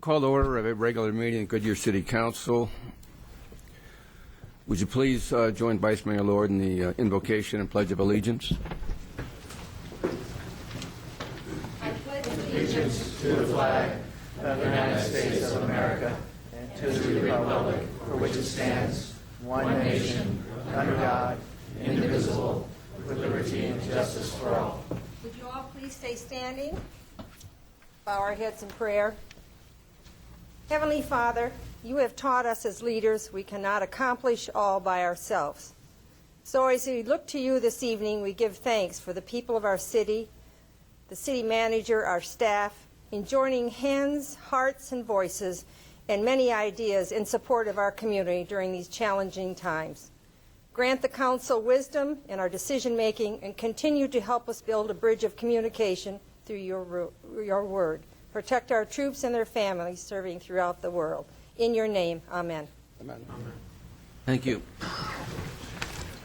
Call to order of a regular meeting of Goodyear City Council. Would you please join Vice Mayor Lord in the invocation and Pledge of Allegiance? I pledge allegiance to the flag of the United States of America and to the republic for which it stands, one nation, under God, indivisible, with liberty and justice for all. Would you all please stay standing? Bow our heads in prayer. Heavenly Father, you have taught us as leaders we cannot accomplish all by ourselves. So as we look to you this evening, we give thanks for the people of our city, the city manager, our staff, in joining hands, hearts, and voices, and many ideas in support of our community during these challenging times. Grant the council wisdom in our decision-making and continue to help us build a bridge of communication through your word. Protect our troops and their families serving throughout the world. In your name, amen. Amen. Thank you.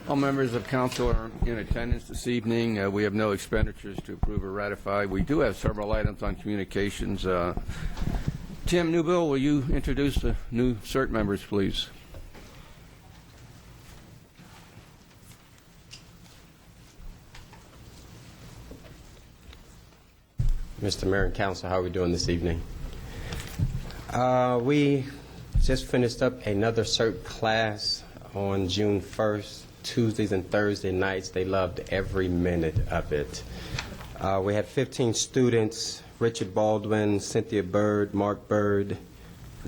All members of council are in attendance this evening. We have no expenditures to approve or ratify. We do have several items on communications. Tim Newbill, will you introduce the new CERT members, please? Mr. Mayor and Council, how are we doing this evening? We just finished up another CERT class on June 1st, Tuesdays and Thursday nights. They loved every minute of it. We had 15 students: Richard Baldwin, Cynthia Bird, Mark Bird,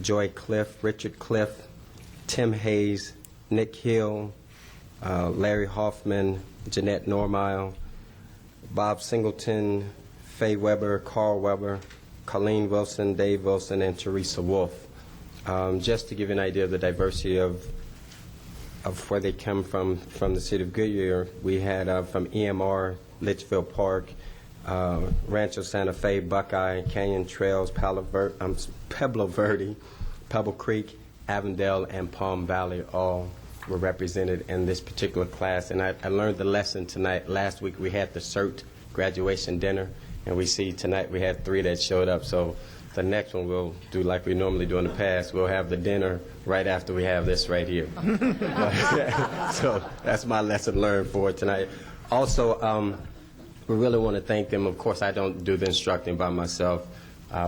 Joy Cliff, Richard Cliff, Tim Hayes, Nick Hill, Larry Hoffman, Jeanette Normile, Bob Singleton, Faye Weber, Carl Weber, Colleen Wilson, Dave Wilson, and Teresa Wolf. Just to give you an idea of the diversity of where they come from the city of Goodyear, we had from EMR, Litchfield Park, Rancho Santa Fe, Buckeye, Canyon Trails, Pueblo Verde, Pebble Creek, Avondale, and Palm Valley all were represented in this particular class. And I learned the lesson tonight. Last week we had the CERT graduation dinner, and we see tonight we had 3 that showed up. So the next one we'll do like we normally do in the past. We'll have the dinner right after we have this right here. So that's my lesson learned for tonight. Also, we really want to thank them. Of course, I don't do the instructing by myself.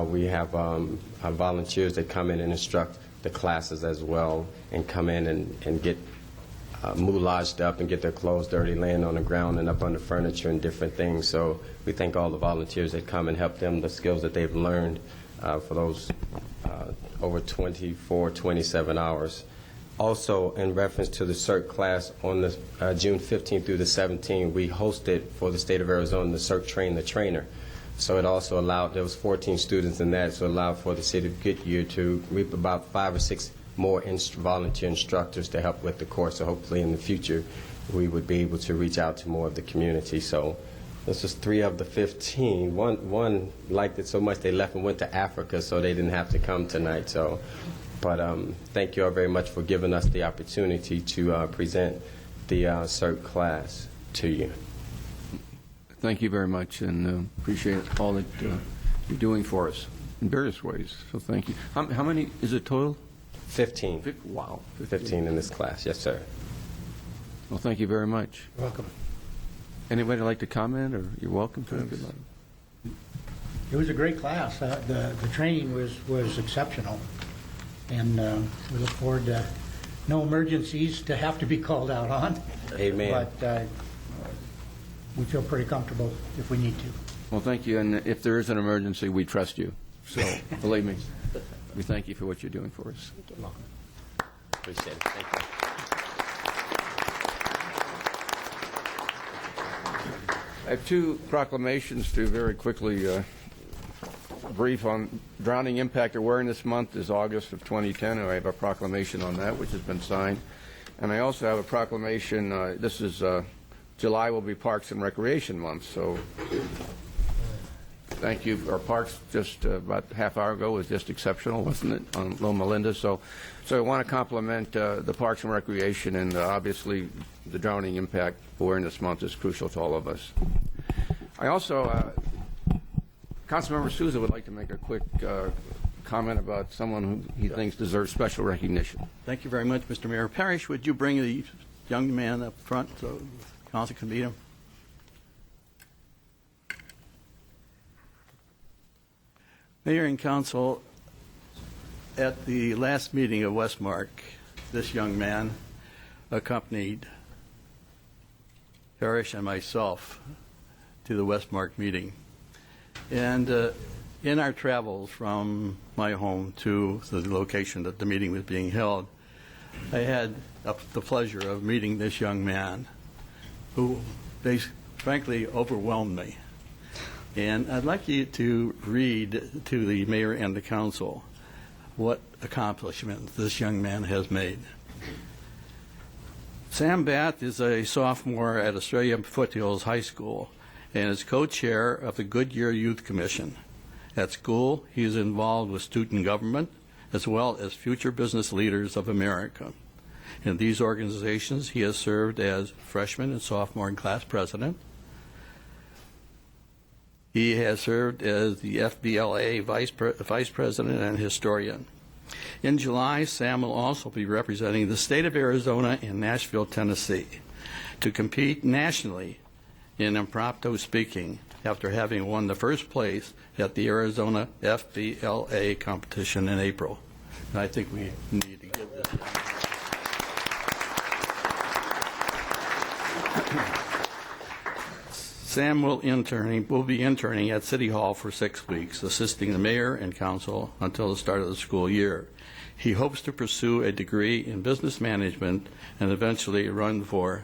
We have volunteers that come in and instruct the classes as well, and come in and get moulaged up and get their clothes dirty, laying on the ground and up on the furniture and different things. So we thank all the volunteers that come and help them, the skills that they've learned for those over 24, 27 hours. Also, in reference to the CERT class, on the June 15th through the 17th, we hosted for the state of Arizona the CERT Train the Trainer. So it also allowed, there was 14 students in that, so it allowed for the city of Goodyear to reap about 5 or 6 more volunteer instructors to help with the course. So hopefully in the future we would be able to reach out to more of the community. So this is 3 of the 15. One liked it so much they left and went to Africa, so they didn't have to come tonight. So, but thank you all very much for giving us the opportunity to present the CERT class to you. Thank you very much, and appreciate all that you're doing for us in various ways. So thank you. How many is it total? 15. Wow. 15 in this class. Yes, sir. Well, thank you very much. You're welcome. Anybody like to comment, or you're welcome to? It was a great class. The training was exceptional, and we look forward to no emergencies to have to be called out on. Amen. But we feel pretty comfortable if we need to. Well, thank you, and if there is an emergency, we trust you. So, believe me, we thank you for what you're doing for us. You're welcome. Appreciate it. Thank you. I have 2 proclamations to very quickly brief on. Drowning Impact Awareness Month is August of 2010, and I have a proclamation on that, which has been signed. And I also have a proclamation, this is July will be Parks and Recreation Month, so thank you. Our parks just about a half hour ago was just exceptional, wasn't it, on Loma Linda? So I want to compliment the Parks and Recreation, and obviously the Drowning Impact Awareness Month is crucial to all of us. I also, Councilmember Souza would like to make a quick comment about someone who he thinks deserves special recognition. Thank you very much, Mr. Mayor. Parrish, would you bring the young man up front so the council can meet him? Mayor and council, at the last meeting of Westmark, this young man accompanied Parrish and myself to the Westmark meeting. And in our travels from my home to the location that the meeting was being held, I had the pleasure of meeting this young man who frankly overwhelmed me. And I'd like you to read to the mayor and the council what accomplishments this young man has made. Sam Batt is a sophomore at Australia Foothills High School and is co-chair of the Goodyear Youth Commission. At school, he is involved with student government as well as Future Business Leaders of America. In these organizations, he has served as freshman and sophomore class president. He has served as the FBLA vice president and historian. In July, Sam will also be representing the state of Arizona in Nashville, Tennessee, to compete nationally in impromptu speaking after having won the first place at the Arizona FBLA competition in April. And I think we need to give this. Sam will be interning at City Hall for 6 weeks, assisting the mayor and council until the start of the school year. He hopes to pursue a degree in business management and eventually run for,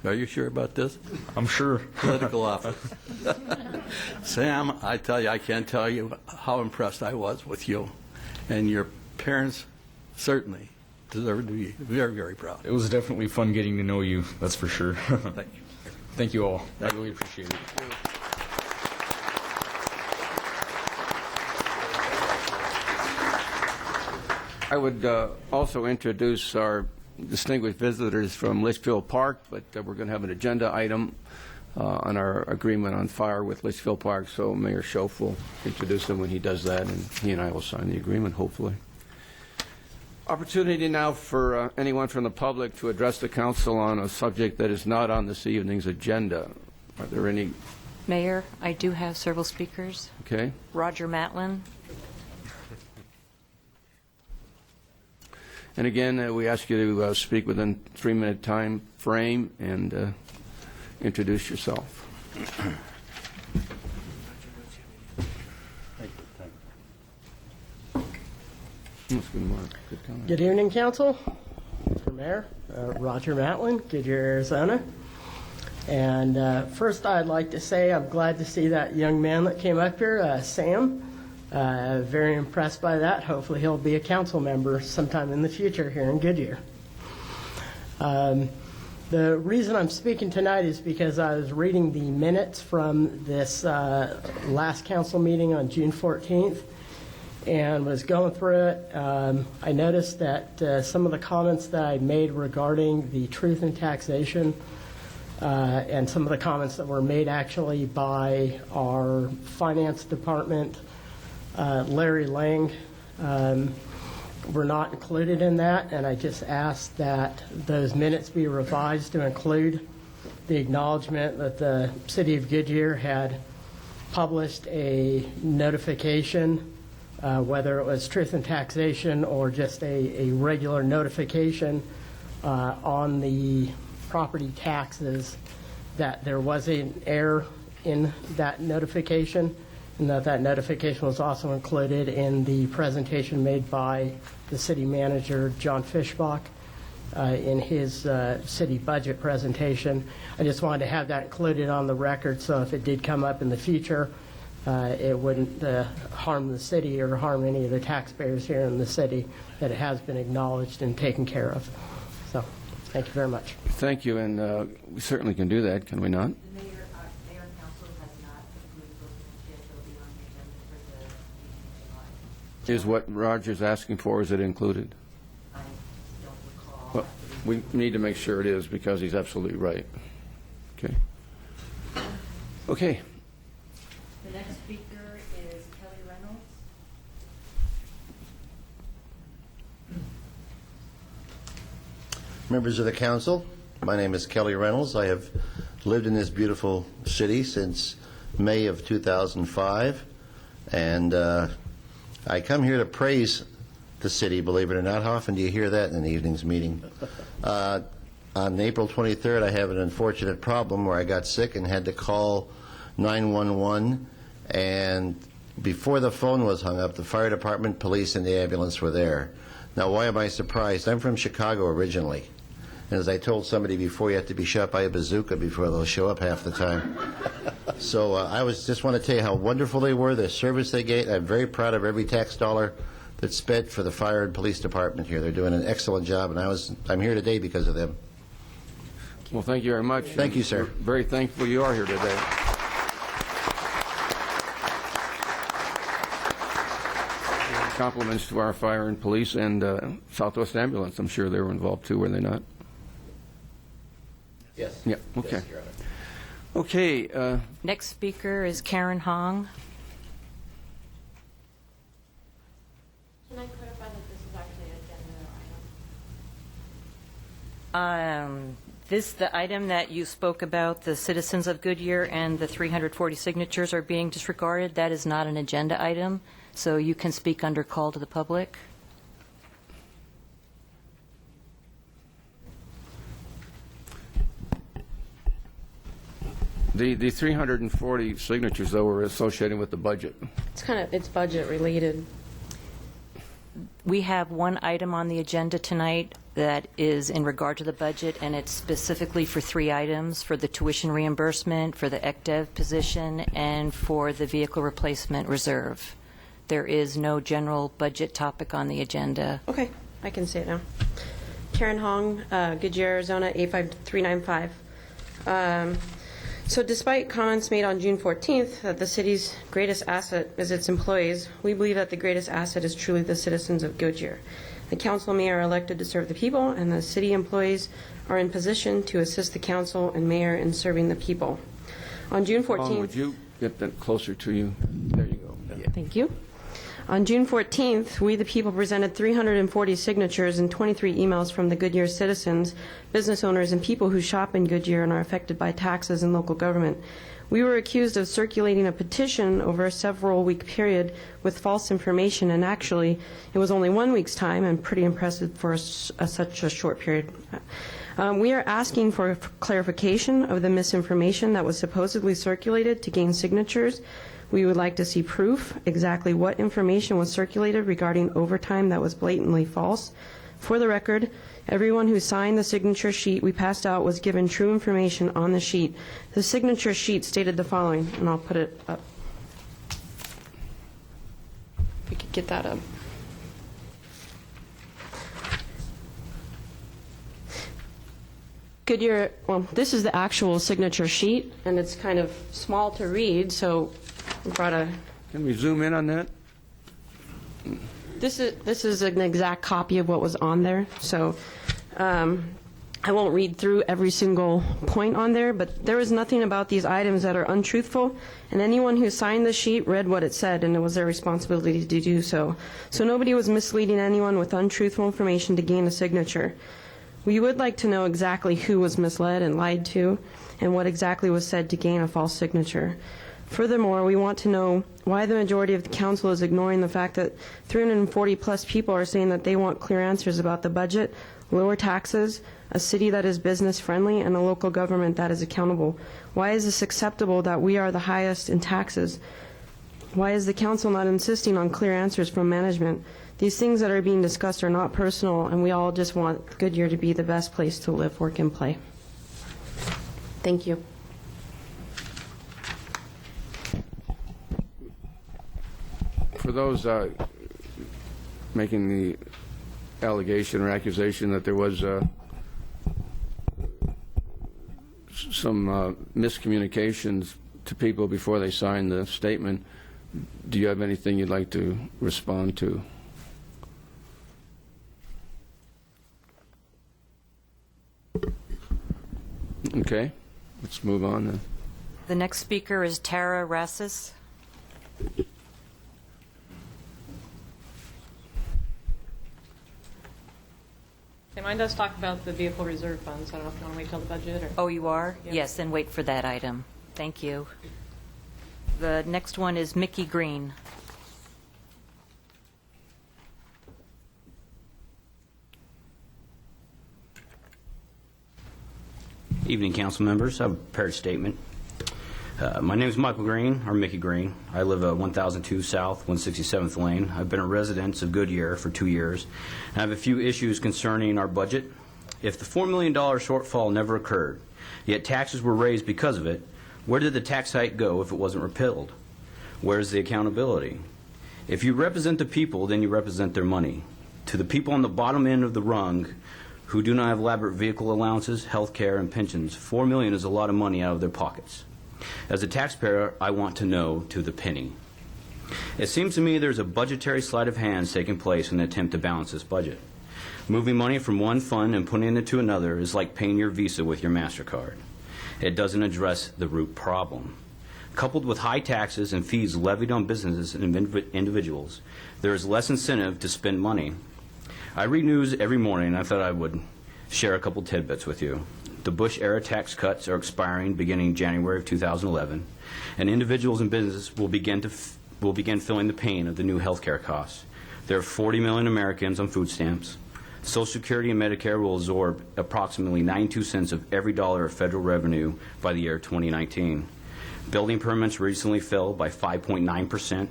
are you sure about this? I'm sure. Political office. Sam, I tell you, I can't tell you how impressed I was with you. And your parents certainly deserve to be very, very proud. It was definitely fun getting to know you, that's for sure. Thank you. Thank you all. I really appreciate it. I would also introduce our distinguished visitors from Litchfield Park, but we're going to have an agenda item on our agreement on fire with Litchfield Park, so Mayor Schoaf will introduce them when he does that, and he and I will sign the agreement, hopefully. Opportunity now for anyone from the public to address the council on a subject that is not on this evening's agenda. Are there any? Mayor, I do have several speakers. Okay. Roger Matlin. And again, we ask you to speak within 3-minute time frame and introduce yourself. Good evening, Council. Mr. Mayor, Roger Matlin, Goodyear, Arizona. And first, I'd like to say I'm glad to see that young man that came up here, Sam. Very impressed by that. Hopefully, he'll be a council member sometime in the future here in Goodyear. The reason I'm speaking tonight is because I was reading the minutes from this last council meeting on June 14th. And was going through it. I noticed that some of the comments that I made regarding the truth in taxation and some of the comments that were made actually by our finance department, Larry Lang, were not included in that. And I just asked that those minutes be revised to include the acknowledgement that the city of Goodyear had published a notification, whether it was truth in taxation or just a regular notification on the property taxes, that there was an error in that notification, and that notification was also included in the presentation made by the city manager, John Fischbach, in his city budget presentation. I just wanted to have that included on the record, so if it did come up in the future, it wouldn't harm the city or harm any of the taxpayers here in the city, that it has been acknowledged and taken care of. So, thank you very much. Thank you, and we certainly can do that, can we not? The mayor and council has not approved those yet. They'll be on the agenda for the meeting in July. Is what Roger's asking for, is it included? I don't recall. Well, we need to make sure it is, because he's absolutely right. Okay. Okay. The next speaker is Kelly Reynolds. members of the council. My name is Kelly Reynolds. I have lived in this beautiful city since May of 2005, and I come here to praise the city, believe it or not. How often do you hear that in an evening's meeting? On April 23rd, I have an unfortunate problem where I got sick and had to call 911, and before the phone was hung up, the fire department, police, and the ambulance were there. Now, why am I surprised? I'm from Chicago originally. And as I told somebody before, you have to be shot by a bazooka before they'll show up half the time. So I just want to tell you how wonderful they were, the service they gave. I'm very proud of every tax dollar that's spent for the fire and police department here. They're doing an excellent job, and I'm here today because of them. Well, thank you very much. Thank you, sir. We're very thankful you are here today. Compliments to our fire and police and Southwest Ambulance. I'm sure they were involved too, were they not? Yes. Yeah, okay. Yes, Your Honor. Okay. Next speaker is Karen Hong. Can I clarify that this is actually an agenda item? The item that you spoke about, the citizens of Goodyear and the 340 signatures are being disregarded, that is not an agenda item, so you can speak under call to the public. The 340 signatures, though, were associated with the budget. It's budget related. We have one item on the agenda tonight that is in regard to the budget, and it's specifically for 3 items, for the tuition reimbursement, for the ECDEV position, and for the vehicle replacement reserve. There is no general budget topic on the agenda. Okay, I can say it now. Karen Hong, Goodyear, Arizona, 85395. So despite comments made on June 14th that the city's greatest asset is its employees, we believe that the greatest asset is truly the citizens of Goodyear. The council and mayor are elected to serve the people, and the city employees are in position to assist the council and mayor in serving the people. On June 14th... Ron, would you get that closer to you? There you go. Yeah. Thank you. On June 14th, we the people presented 340 signatures and 23 emails from the Goodyear citizens, business owners, and people who shop in Goodyear and are affected by taxes and local government. We were accused of circulating a petition over a several-week period with false information, and actually, it was only 1 week's time, and pretty impressive for such a short period. We are asking for clarification of the misinformation that was supposedly circulated to gain signatures. We would like to see proof exactly what information was circulated regarding overtime that was blatantly false. For the record, everyone who signed the signature sheet we passed out was given true information on the sheet. The signature sheet stated the following, and I'll put it up. If we could get that up. Goodyear, well, this is the actual signature sheet, and it's kind of small to read, so I brought a... Can we zoom in on that? This is an exact copy of what was on there, so I won't read through every single point on there, but there was nothing about these items that are untruthful, and anyone who signed the sheet read what it said, and it was their responsibility to do so. So nobody was misleading anyone with untruthful information to gain a signature. We would like to know exactly who was misled and lied to, and what exactly was said to gain a false signature. Furthermore, we want to know why the majority of the council is ignoring the fact that 340 plus people are saying that they want clear answers about the budget, lower taxes, a city that is business friendly, and a local government that is accountable. Why is this acceptable that we are the highest in taxes? Why is the council not insisting on clear answers from management? These things that are being discussed are not personal, and we all just want Goodyear to be the best place to live, work, and play. Thank you. For those making the allegation or accusation that there was some miscommunications to people before they signed the statement, do you have anything you'd like to respond to? Okay, let's move on then. The next speaker is Tara Rassis. Okay, mine does talk about the vehicle reserve funds. I don't know if you want to wait till the budget or. Oh, you are? Yeah. Yes, then wait for that item. Thank you. The next one is Mickey Green. Evening, council members. I have a prepared statement. My name is Michael Green, or Mickey Green. I live at 1002 South, 167th Lane. I've been a resident of Goodyear for 2 years. I have a few issues concerning our budget. If the $4 million shortfall never occurred, yet taxes were raised because of it, where did the tax hike go if it wasn't repealed? Where's the accountability? If you represent the people, then you represent their money. To the people on the bottom end of the rung who do not have elaborate vehicle allowances, health care, and pensions, $4 million is a lot of money out of their pockets. As a taxpayer, I want to know to the penny. It seems to me there's a budgetary sleight of hand taking place in an attempt to balance this budget. Moving money from one fund and putting it into another is like paying your Visa with your MasterCard. It doesn't address the root problem. Coupled with high taxes and fees levied on businesses and individuals, there is less incentive to spend money. I read news every morning, and I thought I would share a couple tidbits with you. The Bush-era tax cuts are expiring beginning January of 2011, and individuals and businesses will begin feeling the pain of the new health care costs. There are 40 million Americans on food stamps. Social Security and Medicare will absorb approximately 92 cents of every dollar of federal revenue by the year 2019. Building permits recently fell by 5.9%.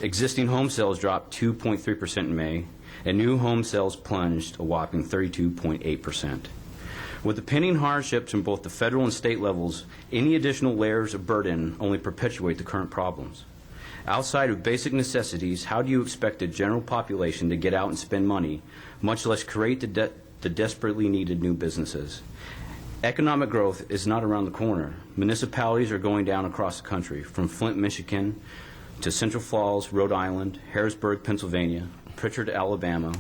Existing home sales dropped 2.3% in May, and new home sales plunged a whopping 32.8%. With the pending hardships from both the federal and state levels, any additional layers of burden only perpetuate the current problems. Outside of basic necessities, how do you expect the general population to get out and spend money, much less create the desperately needed new businesses? Economic growth is not around the corner. Municipalities are going down across the country, from Flint, Michigan, to Central Falls, Rhode Island, Harrisburg, Pennsylvania, Pritchard, Alabama.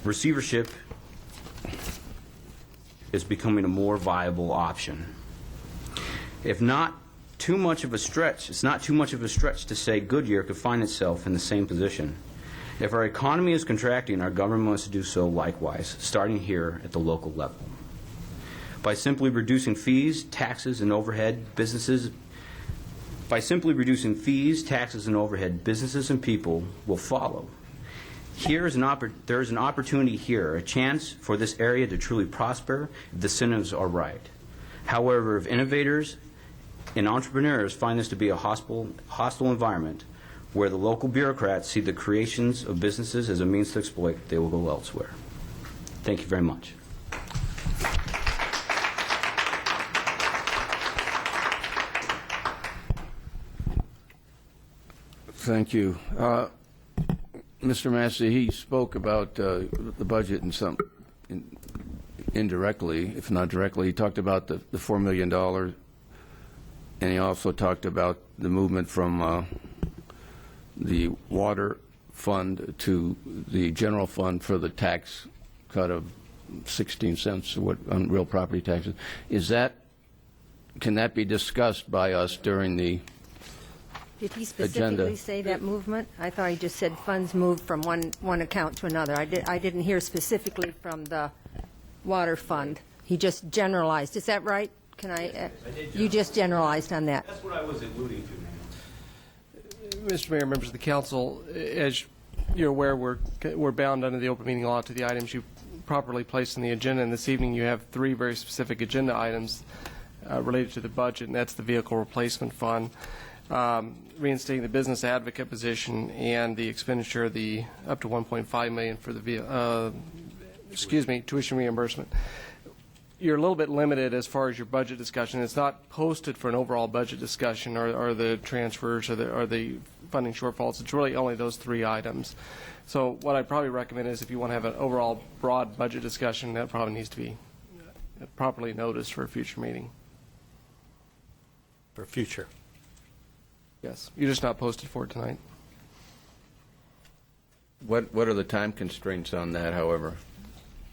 Receivership is becoming a more viable option. If not too much of a stretch, it's not too much of a stretch to say Goodyear could find itself in the same position. If our economy is contracting, our government must do so likewise, starting here at the local level. By simply reducing fees, taxes, and overhead, businesses and people will follow. There is an opportunity here, a chance for this area to truly prosper if the incentives are right. However, if innovators and entrepreneurs find this to be a hostile environment where the local bureaucrats see the creations of businesses as a means to exploit, they will go elsewhere. Thank you very much. Thank you. Mr. Massey, he spoke about the budget indirectly, if not directly. He talked about the $4 million, and he also talked about the movement from the water fund to the general fund for the tax cut of 16 cents on real property taxes. Can that be discussed by us during the Did he specifically say that movement? I thought he just said funds moved from one account to another. I didn't hear specifically from the water fund. He just generalized. Is that right? You just generalized on that. That's what I was alluding to, ma'am. Mr. Mayor, members of the council, as you're aware, we're bound under the open meeting law to the items you properly placed on the agenda. And this evening you have 3 very specific agenda items related to the budget, and that's the vehicle replacement fund, reinstating the business advocate position, and the expenditure of the up to $1.5 million for the tuition reimbursement. You're a little bit limited as far as your budget discussion. It's not posted for an overall budget discussion or the transfers or the funding shortfalls. It's really only those 3 items. So what I'd probably recommend is if you want to have an overall broad budget discussion, that probably needs to be properly noticed for a future meeting. For future. Yes. You're just not posted for it tonight. What are the time constraints on that, however?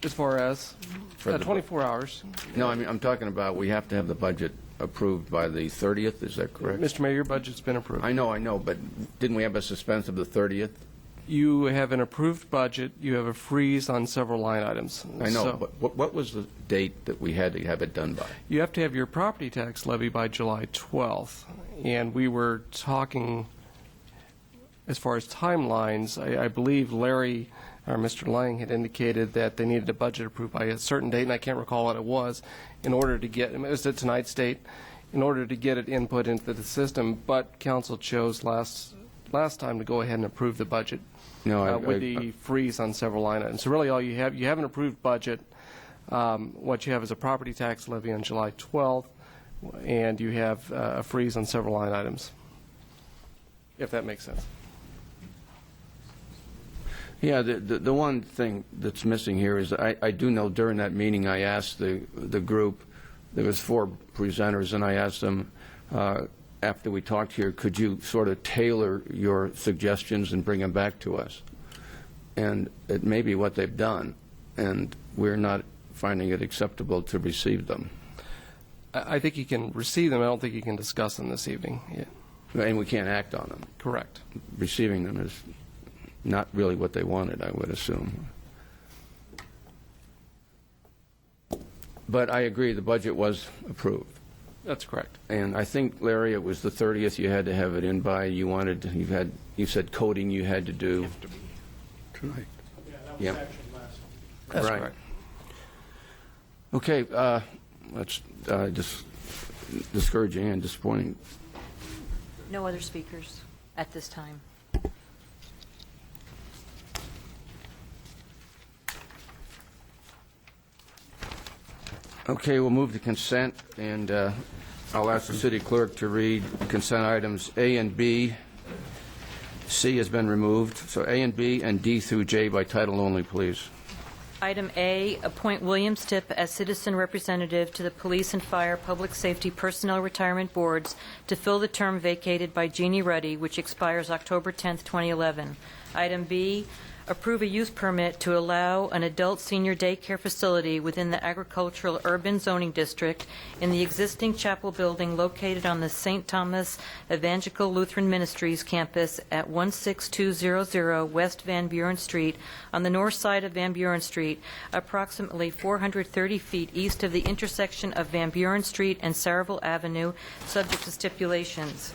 As far as 24 hours. No, I mean, I'm talking about we have to have the budget approved by the 30th. Is that correct? Mr. Mayor, your budget's been approved. I know, but didn't we have a suspense of the 30th? You have an approved budget. You have a freeze on several line items. I know, So but what was the date that we had to have it done by? you have to have your property tax levy by July 12th. And we were talking, as far as timelines, I believe Larry or Mr. Lang had indicated that they needed a budget approved by a certain date, and I can't recall what it was, in order to get, it was at tonight's date, in order to get it input into the system. But council chose last time to go ahead and approve the budget. No, With the freeze on several line items. So really all you have an approved budget. What you have is a property tax levy on July 12th, and you have a freeze on several line items, if that makes sense. Yeah, the one thing that's missing here is I do know during that meeting I asked the group, there was 4 presenters, and I asked them, after we talked here, could you sort of tailor your suggestions and bring them back to us? And it may be what they've done, and we're not finding it acceptable to receive them. I think you can receive them. I don't think you can discuss them this evening. Yeah. And we can't act on them. Correct. Receiving them is not really what they wanted, I would assume. But I agree, the budget was approved. That's correct. And I think, Larry, it was the 30th you had to have it in by. You said coding you had to do. Tonight. Yeah, that was Yep. actually last. That's Right. correct. Okay, that's just discouraging and disappointing. No other speakers at this time. Okay, we'll move to consent, and I'll ask the city clerk to read consent items A and B. C has been removed, so A and B and D through J by title only, please. Item A, appoint William Stipp as citizen representative to the Police and Fire Public Safety Personnel Retirement Boards to fill the term vacated by Jeannie Ruddy, which expires October 10th, 2011. Item B, approve a use permit to allow an adult senior daycare facility within the agricultural urban zoning district in the existing chapel building located on the St. Thomas Evangelical Lutheran Ministries campus at 16200 West Van Buren Street on the north side of Van Buren Street, approximately 430 feet east of the intersection of Van Buren Street and Saraville Avenue, subject to stipulations.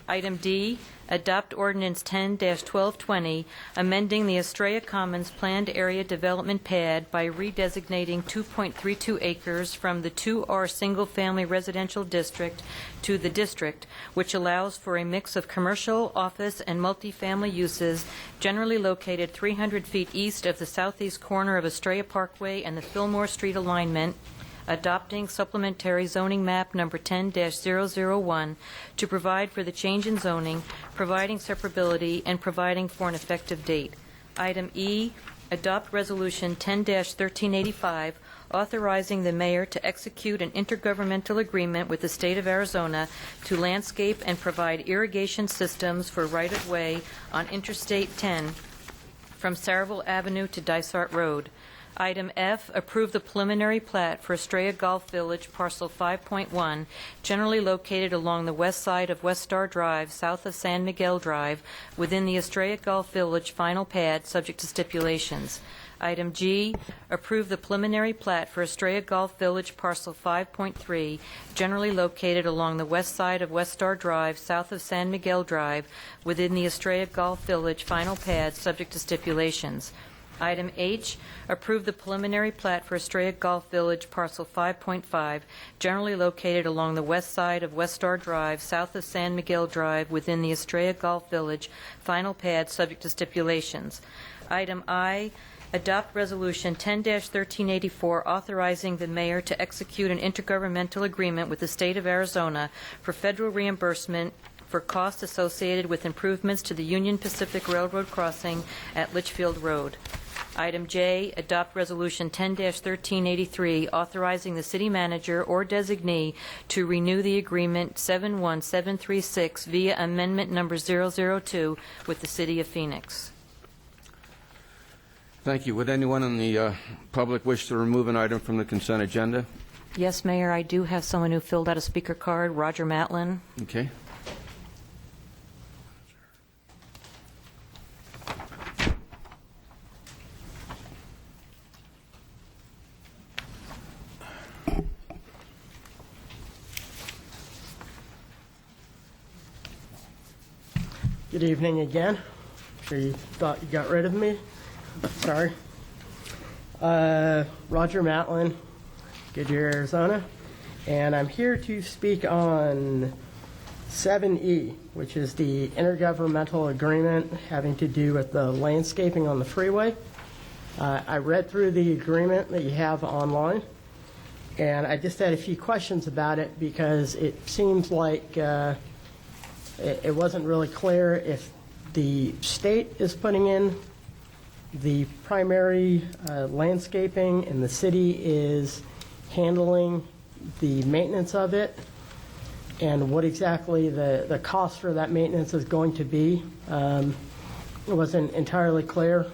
Item D, adopt ordinance 10-1220, amending the Estrella Commons Planned Area Development Pad by redesignating 2.32 acres from the 2R Single-Family Residential District to the district, which allows for a mix of commercial, office, and multifamily uses, generally located 300 feet east of the southeast corner of Estrella Parkway and the Fillmore Street alignment, adopting supplementary zoning map number 10-001 to provide for the change in zoning, providing separability, and providing for an effective date. Item E, adopt resolution 10-1385, authorizing the mayor to execute an intergovernmental agreement with the state of Arizona to landscape and provide irrigation systems for right-of-way on Interstate 10 from Saraville Avenue to Dysart Road. Item F, approve the preliminary plat for Estrella Golf Village, parcel 5.1, generally located along the west side of West Star Drive, south of San Miguel Drive, within the Estrella Golf Village final pad, subject to stipulations. Item G, approve the preliminary plat for Estrella Golf Village, parcel 5.3, generally located along the west side of West Star Drive, south of San Miguel Drive, within the Estrella Golf Village final pad, subject to stipulations. Item H, approve the preliminary plat for Estrella Golf Village, parcel 5.5, generally located along the west side of West Star Drive, south of San Miguel Drive, within the Estrella Golf Village, final pad, subject to stipulations. Item I, adopt resolution 10-1384, authorizing the mayor to execute an intergovernmental agreement with the state of Arizona for federal reimbursement for costs associated with improvements to the Union Pacific Railroad crossing at Litchfield Road. Item J, adopt resolution 10-1383, authorizing the city manager or designee to renew the agreement 71736 via amendment number 002 with the city of Phoenix. Thank you. Would anyone in the public wish to remove an item from the consent agenda? Yes, Mayor, I do have someone who filled out a speaker card, Roger Matlin. Okay. Good evening again. Sure you thought you got rid of me. Sorry. Roger Matlin, Goodyear, Arizona. And I'm here to speak on 7E, which is the intergovernmental agreement having to do with the landscaping on the freeway. I read through the agreement that you have online, and I just had a few questions about it because it seems like it wasn't really clear if the state is putting in the primary landscaping and the city is handling the maintenance of it, and what exactly the cost for that maintenance is going to be. It wasn't entirely clear.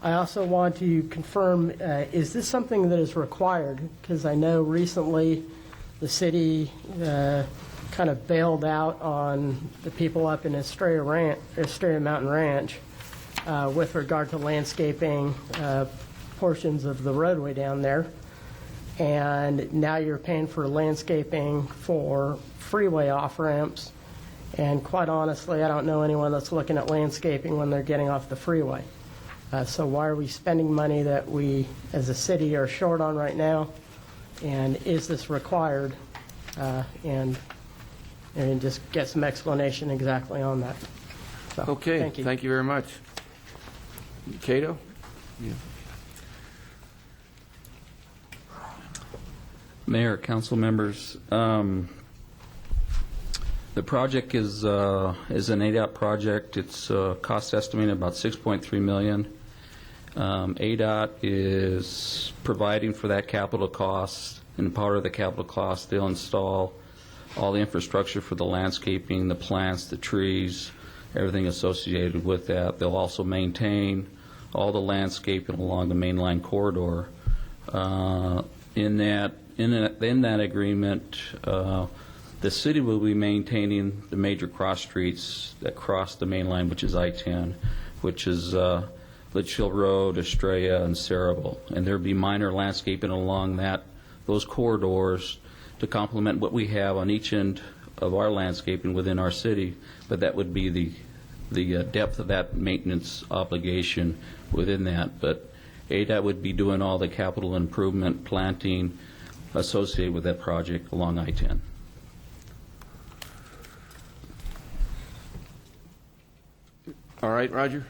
I also want to confirm, is this something that is required? Because I know recently the city kind of bailed out on the people up in Estrella Mountain Ranch with regard to landscaping portions of the roadway down there. And now you're paying for landscaping for freeway off-ramps. And quite honestly, I don't know anyone that's looking at landscaping when they're getting off the freeway. So why are we spending money that we, as a city, are short on right now? And is this required? And just get some explanation exactly on that. So, Okay, thank you very much. Cato? Yeah. Mayor, council members, the project is an ADOT project. It's cost estimated about $6.3 million. ADOT is providing for that capital cost, and part of the capital cost, they'll install all the infrastructure for the landscaping, the plants, the trees, everything associated with that. They'll also maintain all the landscaping along the mainline corridor. In that agreement, the city will be maintaining the major cross streets that cross the main line, which is I-10, which is Litchfield Road, Estrella, and Cerebral. And there'll be minor landscaping along those corridors to complement what we have on each end of our landscaping within our city, but that would be the depth of that maintenance obligation within that. But ADOT would be doing all the capital improvement planting associated with that project along I-10. All right, Roger?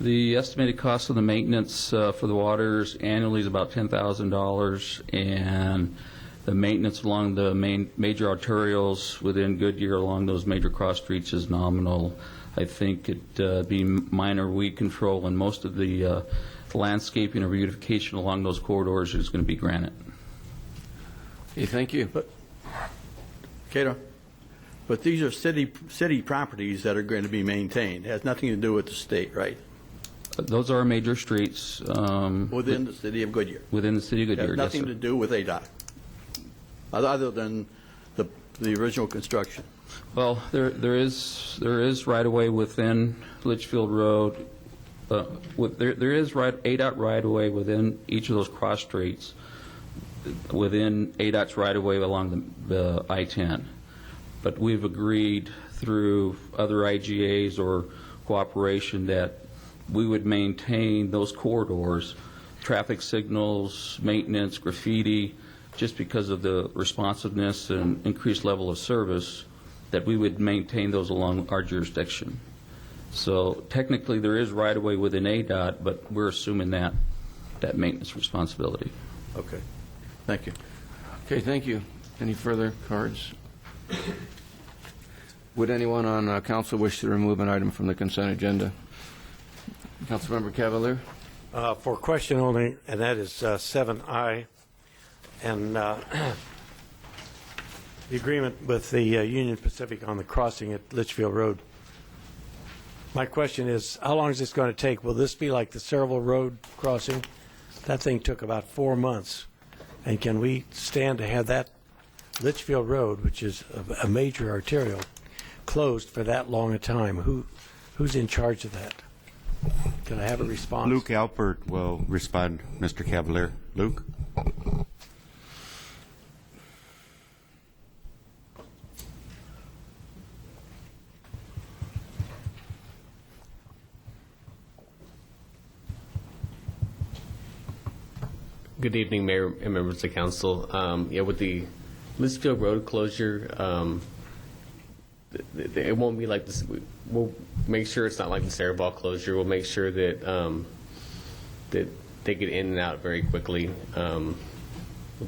The estimated cost of the maintenance for the waters annually is about $10,000, and the maintenance along the major arterials within Goodyear along those major cross streets is nominal. I think it'd be minor weed control, and most of the landscaping or beautification along those corridors is going to be granite. Okay, thank you. Cato, but these are city properties that are going to be maintained. It has nothing to do with the state, right? Those are major streets. Within the city of Goodyear? Within the city of Goodyear, It has nothing to do with ADOT, other than the original construction. Well, there is right-of-way within Litchfield Road. There is ADOT right-of-way within each of those cross streets, within ADOT's right-of-way along the I-10. But we've agreed through other IGAs or cooperation that we would maintain those corridors, traffic signals, maintenance, graffiti, just because of the responsiveness and increased level of service, that we would maintain those along our jurisdiction. So technically there is right-of-way within ADOT, but we're assuming that maintenance responsibility. Okay. Thank you. Okay, thank you. Any further cards? Would anyone on council wish to remove an item from the consent agenda? Councilmember Cavalier? For question only, and that is 7I, and the agreement with the Union Pacific on the crossing at Litchfield Road. My question is, how long is this going to take? Will this be like the Cerebral Road crossing? That thing took about 4 months. And can we stand to have that Litchfield Road, which is a major arterial, closed for that long a time? Who's in charge of that? Can I have a response? Luke Alpert will respond, Mr. Cavalier. Luke? Good evening, Mayor and members of the council. With the Litchfield Road closure, it won't be like this. We'll make sure it's not like the Cerebral closure. We'll make sure that that they get in and out very quickly. We'll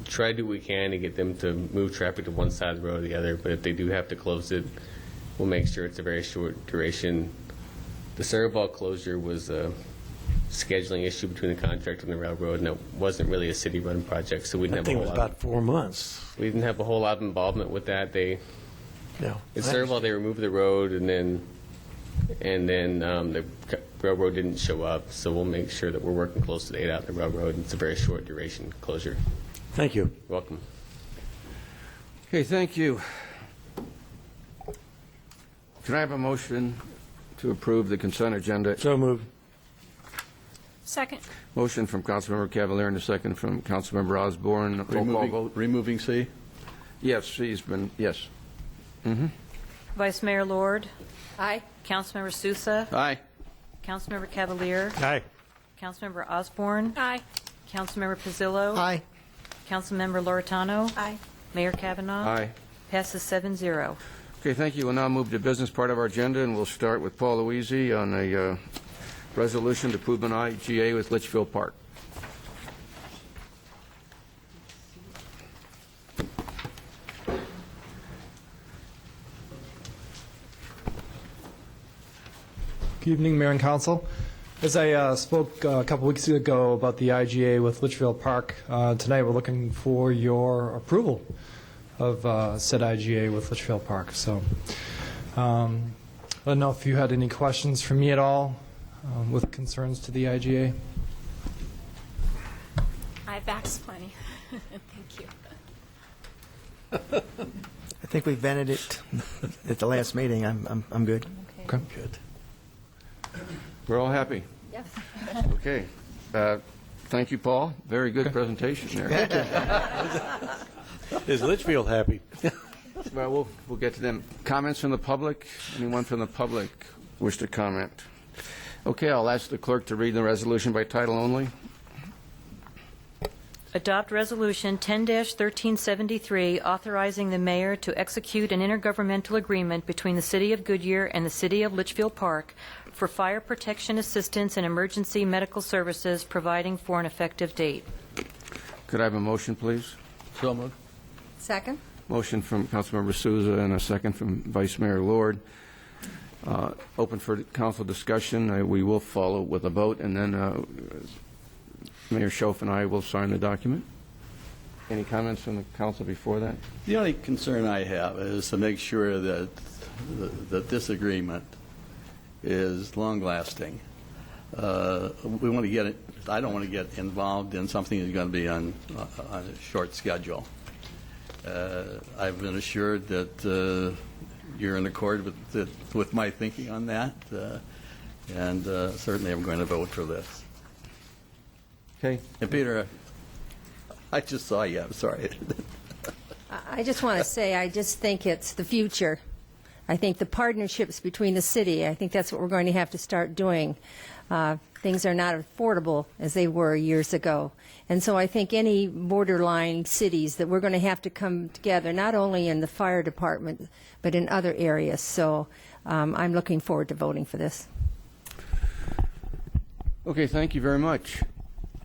try to do what we can to get them to move traffic to one side of the road or the other, but if they do have to close it, we'll make sure it's a very short duration. The Cerebral closure was a scheduling issue between the contractor and the railroad, and it wasn't really a city-run project, so we didn't I have think a it whole was lot. about 4 months. We didn't have a whole lot of involvement with that. At Cerebral, they removed the road, and then the railroad didn't show up. So we'll make sure that we're working close to the ADOT and the railroad. It's a very short duration closure. Thank you. You're welcome. Okay, thank you. Can I have a motion to approve the consent agenda? So moved. Second. Motion from Councilmember Cavalier and a second from Councilmember Osborne. Roll call vote. Removing C? Yes, C's been, yes. Mm-hmm. Vice Mayor Lord, Aye. Councilmember Sousa, Aye. Councilmember Cavalier, Aye. Councilmember Osborne, Aye. Councilmember Pizzillo, Aye. Councilmember Loretano, Aye. Mayor Kavanaugh. Aye. Passes 7-0. Okay, thank you. We'll now move to business part of our agenda, and we'll start with Paul Louisi on a resolution to approve an IGA with Litchfield Park. Good evening, Mayor and Council. As I spoke a couple weeks ago about the IGA with Litchfield Park, tonight we're looking for your approval of said IGA with Litchfield Park. So I don't know if you had any questions for me at all with concerns to the IGA. I've asked plenty. Thank you. I think we vented it at the last meeting. I'm good. Okay. Good. We're all happy? Yes. Okay. Thank you, Paul. Very good presentation there. Is Litchfield happy? Well, we'll get to them. Comments from the public? Anyone from the public wish to comment? Okay, I'll ask the clerk to read the resolution by title only. Adopt Resolution 10-1373, authorizing the mayor to execute an intergovernmental agreement between the City of Goodyear and the City of Litchfield Park for fire protection assistance and emergency medical services, providing for an effective date. Could I have a motion, please? So moved. Second. Motion from Councilmember Souza and a second from Vice Mayor Lord. Open for council discussion. We will follow with a vote, and then Mayor Schoaf and I will sign the document. Any comments from the council before that? The only concern I have is to make sure that this agreement is long-lasting. We want to get it. I don't want to get involved in something that's going to be on a short schedule. I've been assured that you're in accord with my thinking on that, and certainly I'm going to vote for this. Okay. And Peter, I just saw you. I'm sorry. I just want to say, I just think it's the future. I think the partnerships between the city, I think that's what we're going to have to start doing. Things are not affordable as they were years ago. And so I think any borderline cities that we're going to have to come together, not only in the fire department, but in other areas. So I'm looking forward to voting for this. Okay, thank you very much.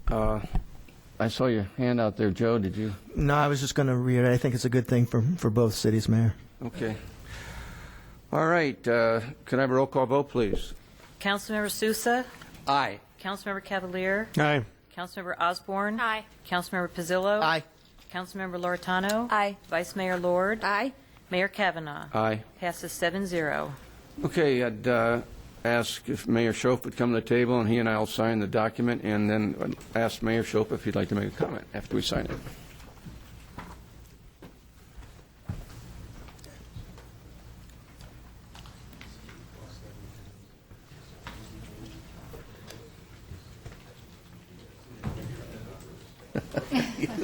I saw your hand out there, Joe. Did you? No, I was just going to reiterate. I think it's a good thing for both cities, Mayor. Okay. All right. Could I have a roll call vote, please? Councilmember Sousa, Aye. Councilmember Cavalier, Aye. Councilmember Osborne, Aye. Councilmember Pizzillo, Aye. Councilmember Loretano, Aye. Vice Mayor Lord, Aye. Mayor Kavanaugh. Aye. Passes 7-0. Okay, I'd ask if Mayor Schoaf would come to the table, and he and I will sign the document, and then I'd ask Mayor Schoaf if he'd like to make a comment after we sign it.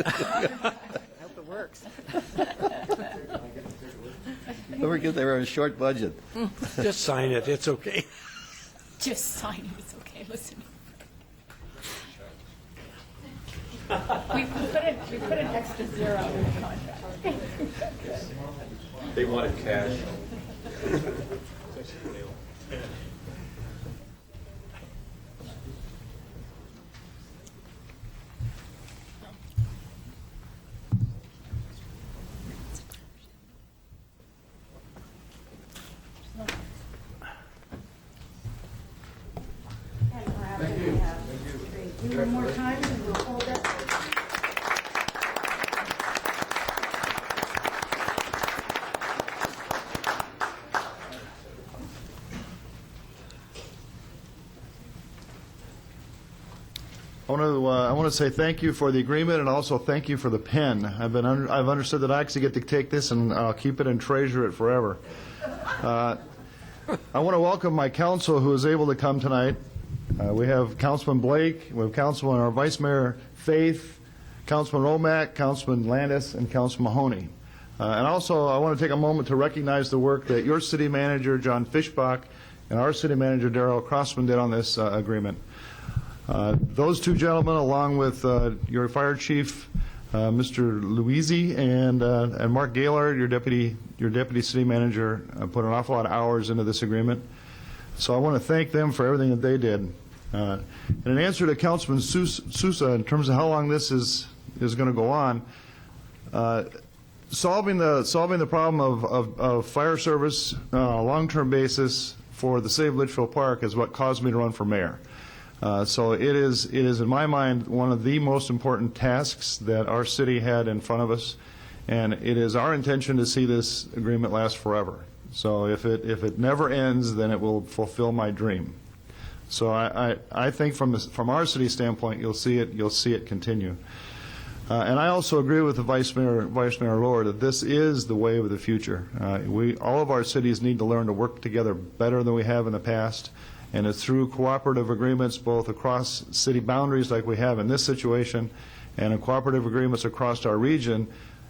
I hope it works. Don't forget they were on a short budget. Just sign it. It's okay. Just sign it. It's okay. Listen. We put an extra zero in the contract. They wanted cash. Do one more time and we'll hold that. I want to say thank you for the agreement and also thank you for the pen. I've understood that I actually get to take this and I'll keep it and treasure it forever. I want to welcome my council who is able to come tonight. We have Councilman Blake, we have Councilman, our Vice Mayor Faith, Councilman Romack, Councilman Landis, and Councilman Mahoney. And also, I want to take a moment to recognize the work that your city manager, John Fischbach, and our city manager, Darrell Crossman, did on this agreement. Those two gentlemen, along with your fire chief, Mr. Luisi, and Mark Gaylord, your deputy city manager, put an awful lot of hours into this agreement. So I want to thank them for everything that they did. And in answer to Councilman Sousa, in terms of how long this is going to go on, solving the problem of fire service on a long-term basis for the city of Litchfield Park is what caused me to run for mayor. So it is in my mind one of the most important tasks that our city had in front of us, and it is our intention to see this agreement last forever. So if it never ends, then it will fulfill my dream. So I think from our city standpoint, you'll see it continue. And I also agree with the Vice Mayor Lohr that this is the way of the future. All of our cities need to learn to work together better than we have in the past. And it's through cooperative agreements both across city boundaries like we have in this situation and in cooperative agreements across our region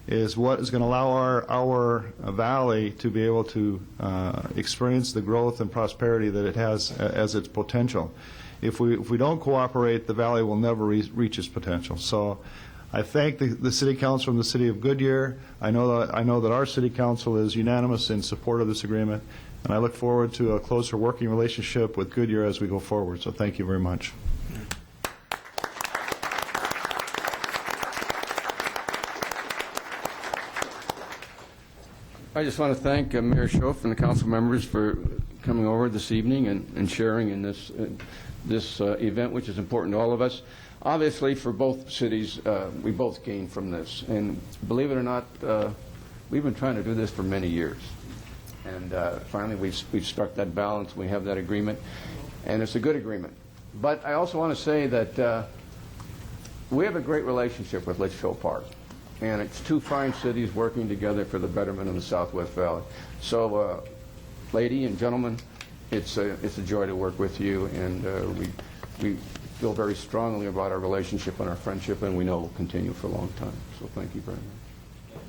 is what is going to allow our valley to be able to experience the growth and prosperity that it has as its potential. If we don't cooperate, the valley will never reach its potential. So I thank the City Council from the City of Goodyear. I know that our City Council is unanimous in support of this agreement, and I look forward to a closer working relationship with Goodyear as we go forward. So thank you very much. I just want to thank Mayor Schoaf and the council members for coming over this evening and sharing in this event, which is important to all of us. Obviously, for both cities, we both gain from this. And believe it or not, we've been trying to do this for many years. And finally, we've struck that balance. We have that agreement, and it's a good agreement. But I also want to say that we have a great relationship with Litchfield Park. And it's two fine cities working together for the betterment of the Southwest Valley. So, lady and gentlemen, it's a joy to work with you, and we feel very strongly about our relationship and our friendship, and we know it will continue for a long time. So thank you very much.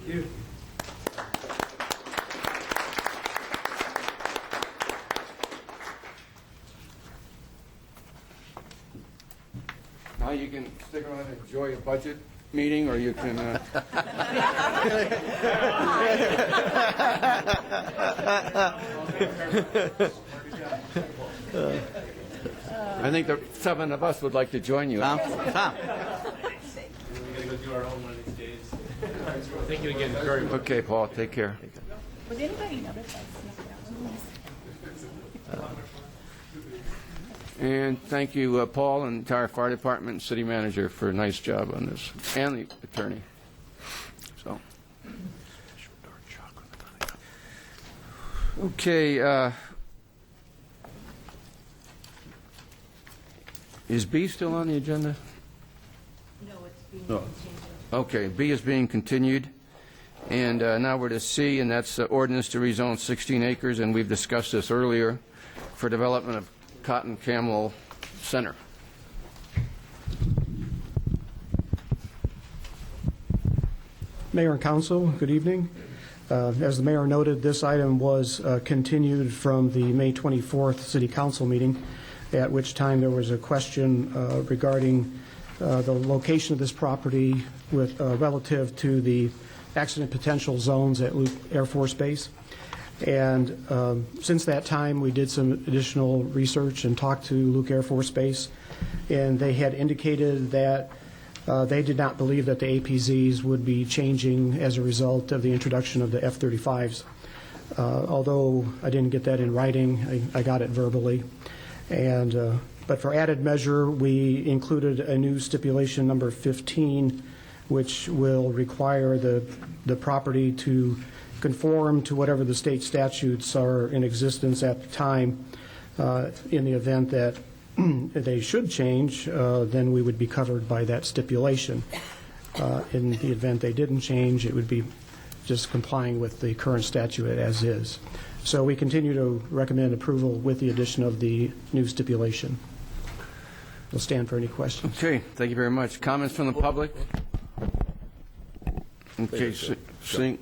Thank you. Now you can stick around and enjoy a budget meeting, or you can... I think the 7 of us would like to join you. Tom? Thank you again very much. Okay, Paul, take care. Would anybody know this? And thank you, Paul, and the entire fire department and city manager for a nice job on this, and the attorney. So, okay. Is B still on the agenda? No, it's being continued. Okay, B is being continued. And now we're to C, and that's ordinance to rezone 16 acres, and we've discussed this earlier, for development of Cotton Camel Center. Mayor and Council, good evening. As the Mayor noted, this item was continued from the May 24th City Council meeting, at which time there was a question regarding the location of this property with relative to the accident potential zones at Luke Air Force Base. And since that time, we did some additional research and talked to Luke Air Force Base, and they had indicated that they did not believe that the APZs would be changing as a result of the introduction of the F-35s. Although I didn't get that in writing, I got it verbally. And but for added measure, we included a new stipulation number 15, which will require the property to conform to whatever the state statutes are in existence at the time. In the event that they should change, then we would be covered by that stipulation. In the event they didn't change, it would be just complying with the current statute as is. So we continue to recommend approval with the addition of the new stipulation. We'll stand for any questions. Okay, thank you very much. Comments from the public? Okay, seeing.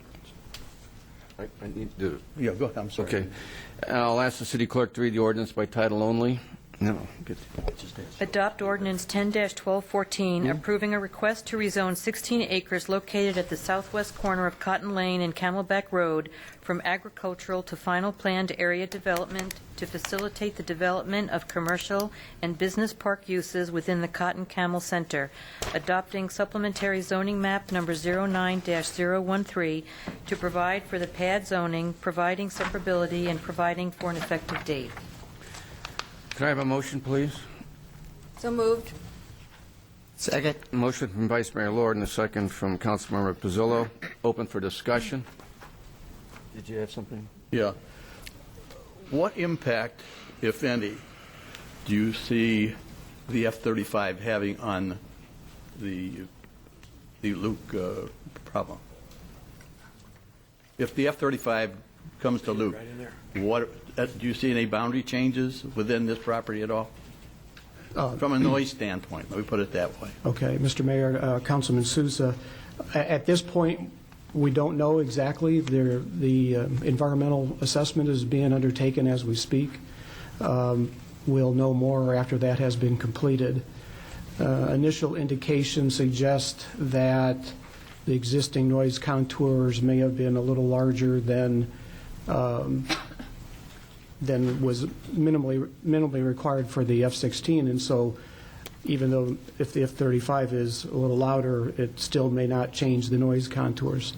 I need to. Yeah, go ahead, I'm sorry. Okay. I'll ask the city clerk to read the ordinance by title only. No, good. Adopt ordinance 10-1214, approving a request to rezone 16 acres located at the southwest corner of Cotton Lane and Camelback Road from agricultural to final planned area development to facilitate the development of commercial and business park uses within the Cotton Camel Center, adopting supplementary zoning map number 09-013 to provide for the pad zoning, providing separability, and providing for an effective date. Can I have a motion, please? So moved. Second. Motion from Vice Mayor Lord and a second from Councilmember Pizzillo. Open for discussion. Did you have something? Yeah. What impact, if any, do you see the F-35 having on the Luke problem? If the F-35 comes to Luke, what do you see any boundary changes within this property at all? From a noise standpoint, let me put it that way. Okay, Mr. Mayor, Councilman Sousa, at this point, we don't know exactly. The environmental assessment is being undertaken as we speak. We'll know more after that has been completed. Initial indications suggest that the existing noise contours may have been a little larger than was minimally required for the F-16, and so even though if the F-35 is a little louder, it still may not change the noise contours.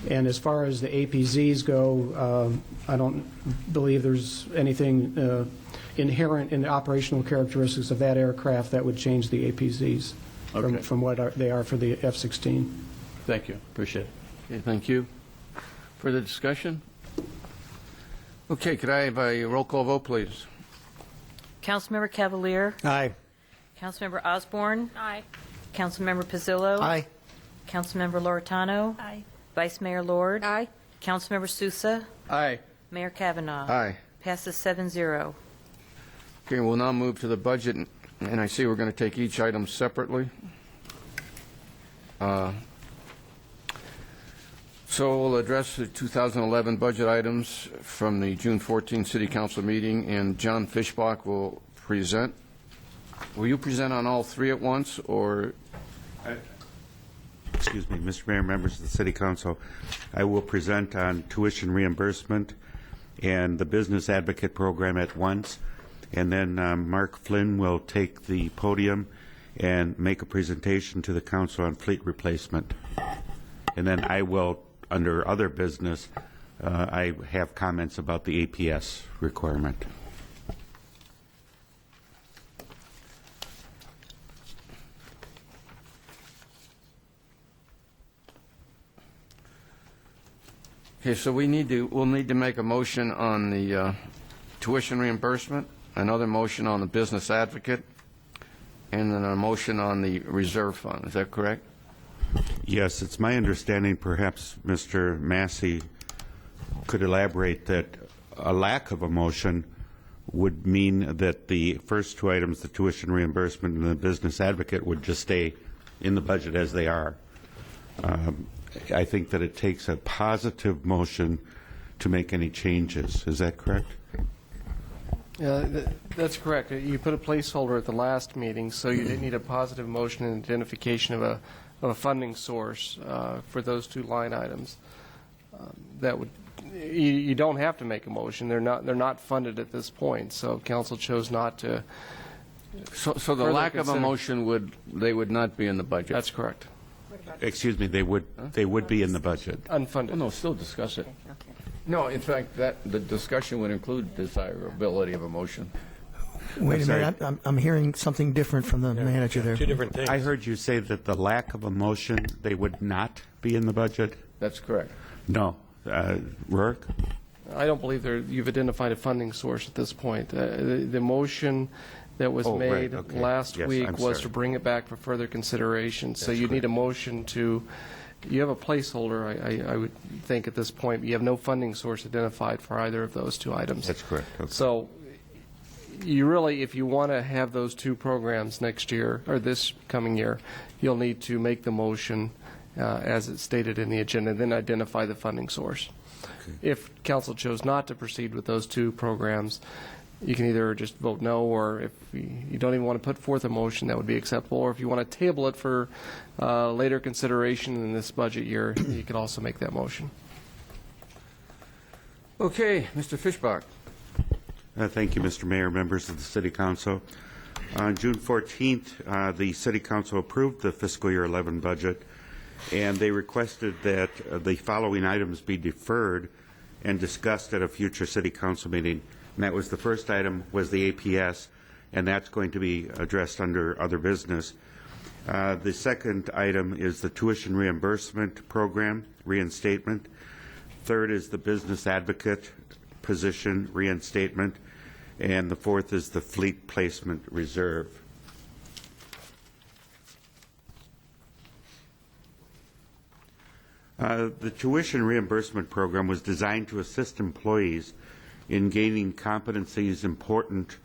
And as far as the APZs go, I don't believe there's anything inherent in the operational characteristics of that aircraft that would change the APZs from what they are for the F-16. Thank you. Appreciate it. Okay, thank you. Further discussion? Okay, could I have a roll call vote, please? Councilmember Cavalier? Aye. Councilmember Osborne? Aye. Councilmember Pizzillo? Aye. Councilmember Loretano? Aye. Vice Mayor Lord? Aye. Councilmember Sousa? Aye. Mayor Kavanaugh? Aye. Passes 7-0. Okay, we'll now move to the budget, and I see we're going to take each item separately. So we'll address the 2011 budget items from the June 14 City Council meeting, and John Fischbach will present. Will you present on all three at once, or? Excuse me, Mr. Mayor, members of the City Council, I will present on tuition reimbursement and the Business Advocate Program at once, and then Mark Flynn will take the podium and make a presentation to the Council on fleet replacement. And then I will, under other business, I have comments about the APS requirement. Okay, so we'll need to make a motion on the tuition reimbursement, another motion on the business advocate, and then a motion on the reserve fund. Is that correct? Yes, it's my understanding, perhaps Mr. Massey could elaborate, that a lack of a motion would mean that the first two items, the tuition reimbursement and the business advocate, would just stay in the budget as they are. I think that it takes a positive motion to make any changes. Is that correct? That's correct. You put a placeholder at the last meeting, so you didn't need a positive motion and identification of a funding source for those two line items. That would you don't have to make a motion. They're not funded at this point. So council chose not to. So the lack of a motion would not be in the budget. That's correct. Excuse me, they would be in the budget. Unfunded. Well, no, still discuss it. No, in fact, the discussion would include desirability of a motion. Wait a minute, I'm hearing something different from the manager there. Two different things. I heard you say that the lack of a motion, they would not be in the budget? That's correct. No. Rourke? I don't believe you've identified a funding source at this point. The motion that was made last week was to bring it back for further consideration. So you need a motion to. You have a placeholder, I would think, at this point. But you have no funding source identified for either of those two items. That's correct. Okay. So you really, if you want to have those two programs next year, or this coming year, you'll need to make the motion as it's stated in the agenda, and then identify the funding source. Okay. If council chose not to proceed with those two programs, you can either just vote no, or if you don't even want to put forth a motion, that would be acceptable. Or if you want to table it for later consideration in this budget year, you could also make that motion. Okay, Mr. Fischbach. Thank you, Mr. Mayor, members of the City Council. On June 14th, the City Council approved the fiscal year 11 budget, and they requested that the following items be deferred and discussed at a future City Council meeting. And that was the first item was the APS, and that's going to be addressed under other business. The second item is the tuition reimbursement program reinstatement. Third is the business advocate position reinstatement. And the fourth is the fleet placement reserve. The tuition reimbursement program was designed to assist employees in gaining competencies important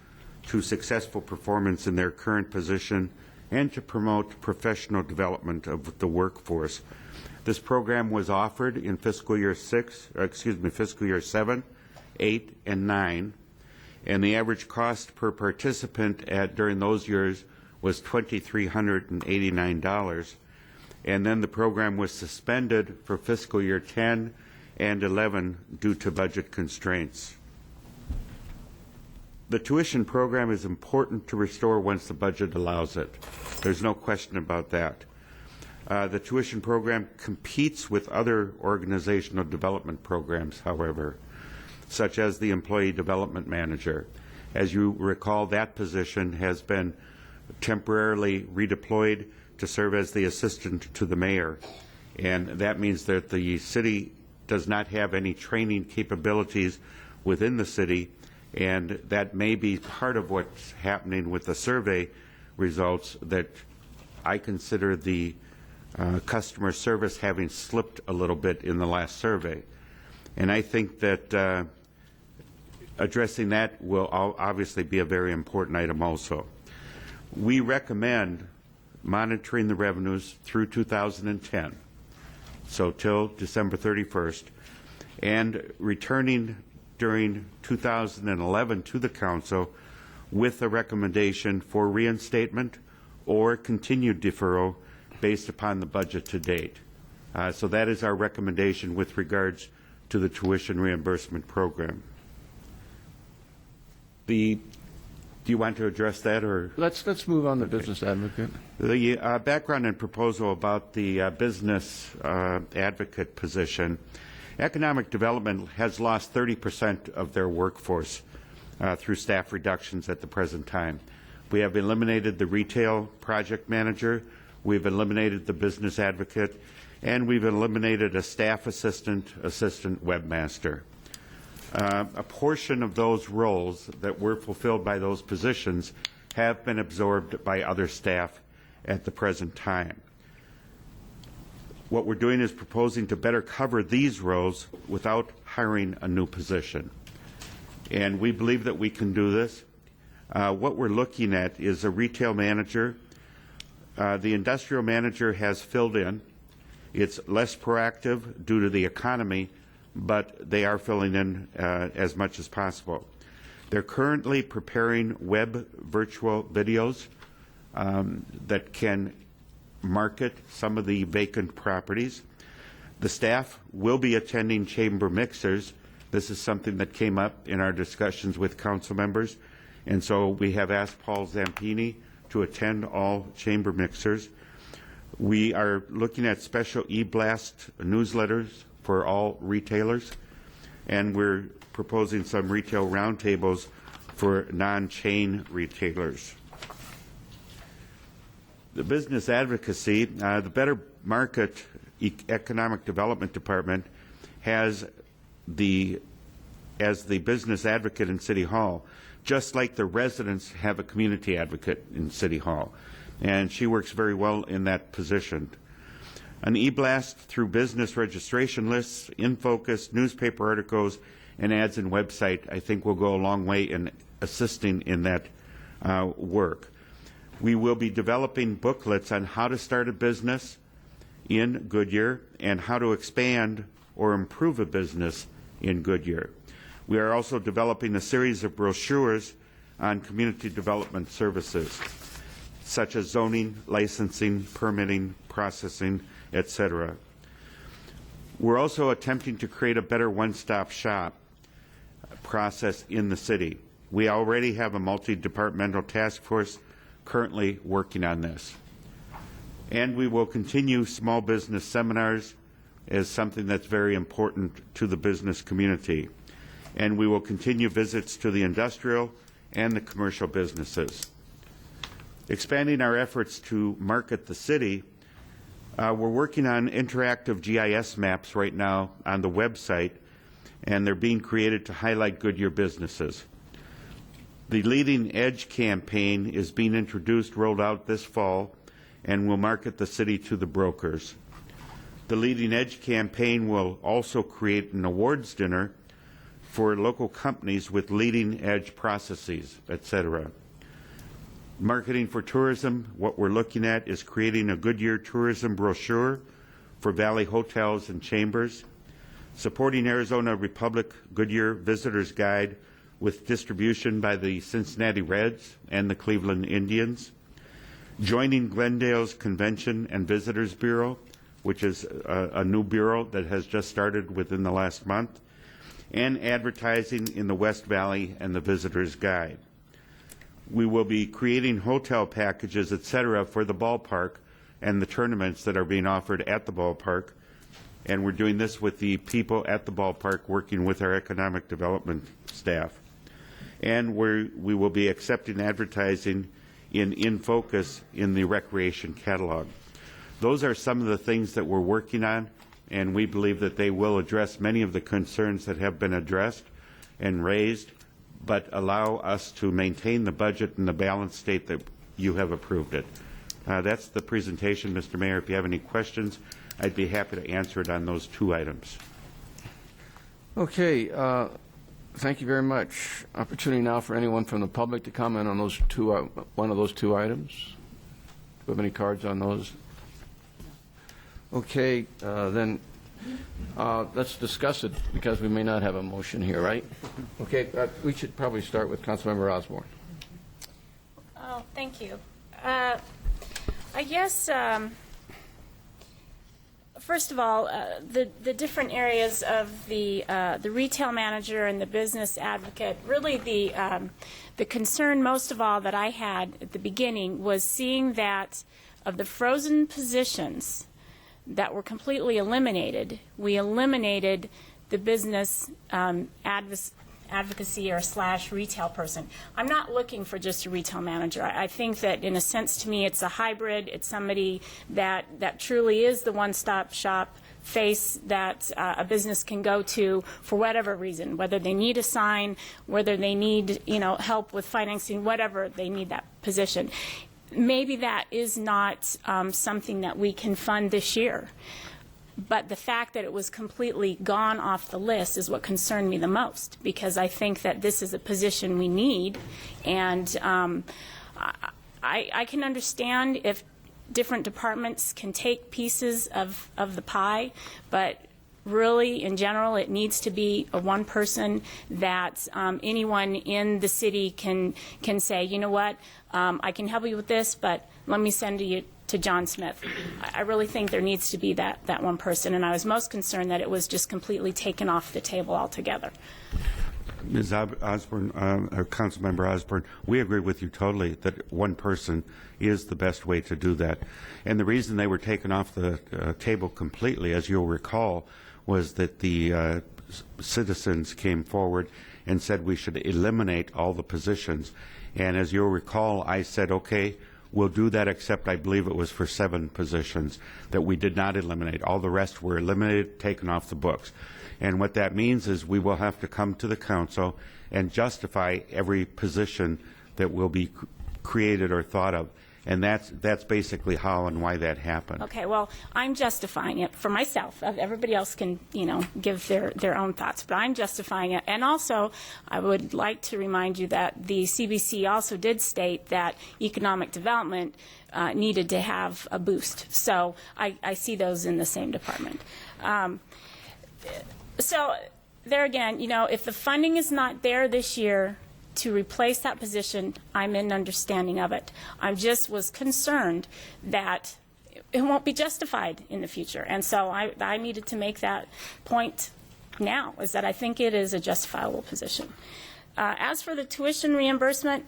to successful performance in their current position and to promote professional development of the workforce. This program was offered in fiscal year 7, 8, and 9, and the average cost per participant during those years was $2,389. And then the program was suspended for fiscal year 10 and 11 due to budget constraints. The tuition program is important to restore once the budget allows it. There's no question about that. The tuition program competes with other organizational development programs, however, such as the Employee Development Manager. As you recall, that position has been temporarily redeployed to serve as the assistant to the mayor. And that means that the city does not have any training capabilities within the city, and that may be part of what's happening with the survey results, that I consider the customer service having slipped a little bit in the last survey. And I think that addressing that will obviously be a very important item also. We recommend monitoring the revenues through 2010, so till December 31st, and returning during 2011 to the Council with a recommendation for reinstatement or continued deferral based upon the budget to date. So that is our recommendation with regards to the tuition reimbursement program. Do you want to address that, or let's move on to business advocate? The background and proposal about the business advocate position. Economic development has lost 30% of their workforce through staff reductions at the present time. We have eliminated the retail project manager, we've eliminated the business advocate, and we've eliminated a staff assistant webmaster. A portion of those roles that were fulfilled by those positions have been absorbed by other staff at the present time. What we're doing is proposing to better cover these roles without hiring a new position. And we believe that we can do this. What we're looking at is a retail manager. The industrial manager has filled in. It's less proactive due to the economy, but they are filling in as much as possible. They're currently preparing web virtual videos that can market some of the vacant properties. The staff will be attending chamber mixers. This is something that came up in our discussions with council members, and so we have asked Paul Zampini to attend all chamber mixers. We are looking at special e-blast newsletters for all retailers, and we're proposing some retail roundtables for non-chain retailers. The business advocacy, the Better Market Economic Development Department has as the business advocate in City Hall, just like the residents have a community advocate in City Hall. And she works very well in that position. An e-blast through business registration lists, in-focus, newspaper articles, and ads and website, I think will go a long way in assisting in that work. We will be developing booklets on how to start a business in Goodyear and how to expand or improve a business in Goodyear. We are also developing a series of brochures on community development services, such as zoning, licensing, permitting, processing, etc. We're also attempting to create a better one-stop shop process in the city. We already have a multi-departmental task force currently working on this. And we will continue small business seminars as something that's very important to the business community. And we will continue visits to the industrial and the commercial businesses. Expanding our efforts to market the city, we're working on interactive GIS maps right now on the website, and they're being created to highlight Goodyear businesses. The Leading Edge campaign is being introduced, rolled out this fall, and will market the city to the brokers. The Leading Edge campaign will also create an awards dinner for local companies with leading edge processes, etc. Marketing for tourism, what we're looking at is creating a Goodyear tourism brochure for Valley hotels and chambers, supporting Arizona Republic Goodyear Visitors Guide with distribution by the Cincinnati Reds and the Cleveland Indians, joining Glendale's Convention and Visitors Bureau, which is a new bureau that has just started within the last month, and advertising in the West Valley and the Visitors Guide. We will be creating hotel packages, etc., for the ballpark and the tournaments that are being offered at the ballpark, and we're doing this with the people at the ballpark working with our economic development staff. And we will be accepting advertising in Focus in the recreation catalog. Those are some of the things that we're working on, and we believe that they will address many of the concerns that have been addressed and raised, but allow us to maintain the budget in the balanced state that you have approved it. That's the presentation, Mr. Mayor. If you have any questions, I'd be happy to answer it on those two items. Okay. Thank you very much. Opportunity now for anyone from the public to comment on those one of those two items. Do we have any cards on those? Okay, then let's discuss it because we may not have a motion here, right? Okay, we should probably start with Councilmember Osborne. Oh, thank you. I guess, first of all, the different areas of the retail manager and the business advocate, really the concern most of all that I had at the beginning was seeing that of the frozen positions that were completely eliminated, we eliminated the business advocacy or / retail person. I'm not looking for just a retail manager. I think that in a sense to me it's a hybrid. It's somebody that truly is the one-stop shop face that a business can go to for whatever reason, whether they need a sign, whether they need help with financing, whatever they need that position. Maybe that is not something that we can fund this year. But the fact that it was completely gone off the list is what concerned me the most, because I think that this is a position we need. And I can understand if different departments can take pieces of the pie, but really, in general, it needs to be a one person that anyone in the city can say, you know what, I can help you with this, but let me send you to John Smith. I really think there needs to be that one person, and I was most concerned that it was just completely taken off the table altogether. Ms. Osborne, Councilmember Osborne, we agree with you totally that one person is the best way to do that. And the reason they were taken off the table completely, as you'll recall, was that the citizens came forward and said we should eliminate all the positions. And as you'll recall, I said, okay, we'll do that, except I believe it was for 7 positions that we did not eliminate. All the rest were eliminated, taken off the books. And what that means is we will have to come to the council and justify every position that will be created or thought of. And that's basically how and why that happened. Okay, well, I'm justifying it for myself. Everybody else can, give their own thoughts, but I'm justifying it. And also, I would like to remind you that the CBC also did state that economic development needed to have a boost. So I see those in the same department. So there again, if the funding is not there this year to replace that position, I'm in understanding of it. I just was concerned that it won't be justified in the future. And so I needed to make that point now, is that I think it is a justifiable position. As for the tuition reimbursement,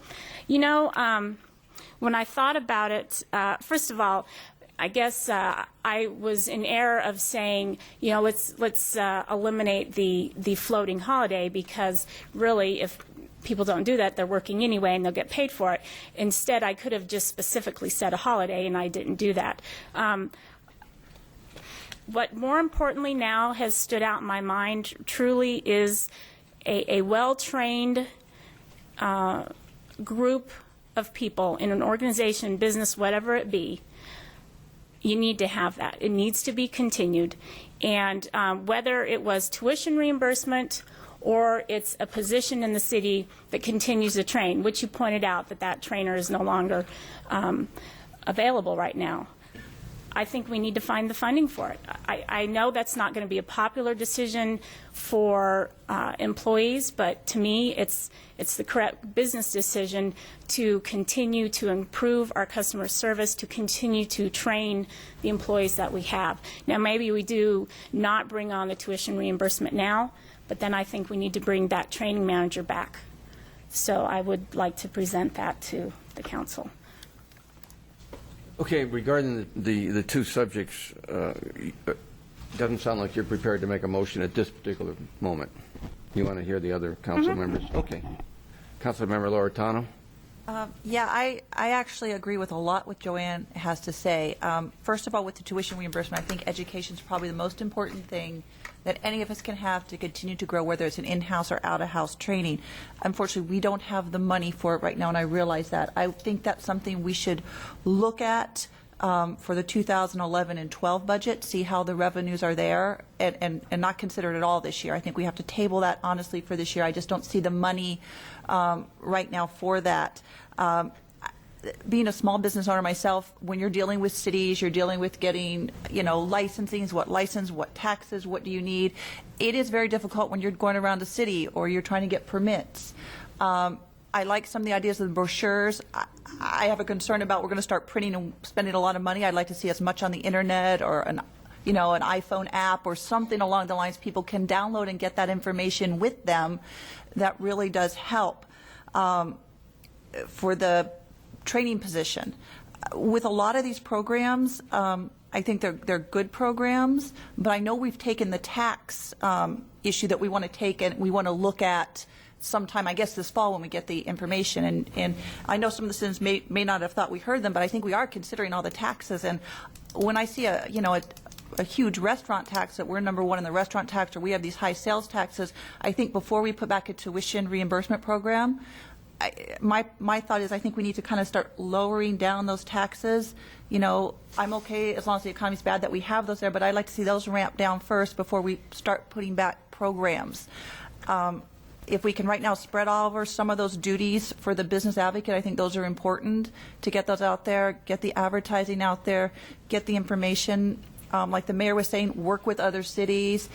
when I thought about it, first of all, I guess I was in error of saying, let's eliminate the floating holiday, because really, if people don't do that, they're working anyway and they'll get paid for it. Instead, I could have just specifically said a holiday, and I didn't do that. What more importantly now has stood out in my mind truly is a well-trained group of people in an organization, business, whatever it be. You need to have that. It needs to be continued. And whether it was tuition reimbursement or it's a position in the city that continues to train, which you pointed out that trainer is no longer available right now. I think we need to find the funding for it. I know that's not going to be a popular decision for employees, but to me, it's the correct business decision to continue to improve our customer service, to continue to train the employees that we have. Now, maybe we do not bring on the tuition reimbursement now, but then I think we need to bring that training manager back. So I would like to present that to the council. Okay, regarding the two subjects, it doesn't sound like you're prepared to make a motion at this particular moment. You want to hear the other council members? Okay. Councilmember Loretano? Yeah, I actually agree with a lot what Joanne has to say. First of all, with the tuition reimbursement, I think education is probably the most important thing that any of us can have to continue to grow, whether it's an in-house or out-of-house training. Unfortunately, we don't have the money for it right now, and I realize that. I think that's something we should look at for the 2011 and 12 budget, see how the revenues are there, and not consider it at all this year. I think we have to table that honestly for this year. I just don't see the money right now for that. Being a small business owner myself, when you're dealing with cities, you're dealing with getting, licensings, what taxes, what do you need? It is very difficult when you're going around a city or you're trying to get permits. I like some of the ideas of the brochures. I have a concern about we're going to start printing and spending a lot of money. I'd like to see as much on the internet or an iPhone app or something along the lines people can download and get that information with them. That really does help for the training position. With a lot of these programs, I think they're good programs, but I know we've taken the tax issue that we want to take and we want to look at sometime, I guess this fall when we get the information. And I know some of the citizens may not have thought we heard them, but I think we are considering all the taxes. And when I see a huge restaurant tax, that we're number one in the restaurant tax, or we have these high sales taxes, I think before we put back a tuition reimbursement program, my thought is I think we need to kind of start lowering down those taxes. I'm okay as long as the economy's bad that we have those there, but I'd like to see those ramp down first before we start putting back programs. If we can right now spread over some of those duties for the business advocate, I think those are important to get those out there, get the advertising out there, get the information. like the mayor was saying, work with other cities.